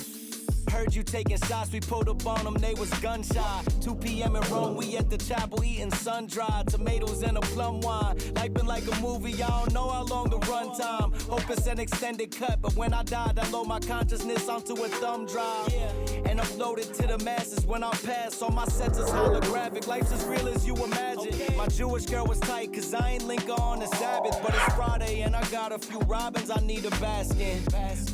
heard you taking shots, we pulled up on them, they was gun shy. 2 p.m. in Rome, we at the chapel eating sun-dried tomatoes and a plum wine. Life been like a movie, I don't know how long the run time. Hope it's an extended cut, but when I died, I load my consciousness onto a thumb drive. And upload it to the masses when I pass. All my sets is holographic, life's as real as you imagine. My Jewish girl was tight, cause I ain't link her on the Sabbath. But it's Friday and I got a few robins I need a bask in.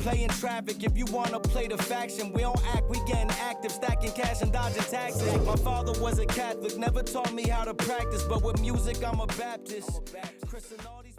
Playing traffic, if you wanna play the faction, we don't act, we getting active, stacking cash and dodging taxes. My father was a Catholic, never taught me how to practice, but with music I'm a Baptist. Chris and all these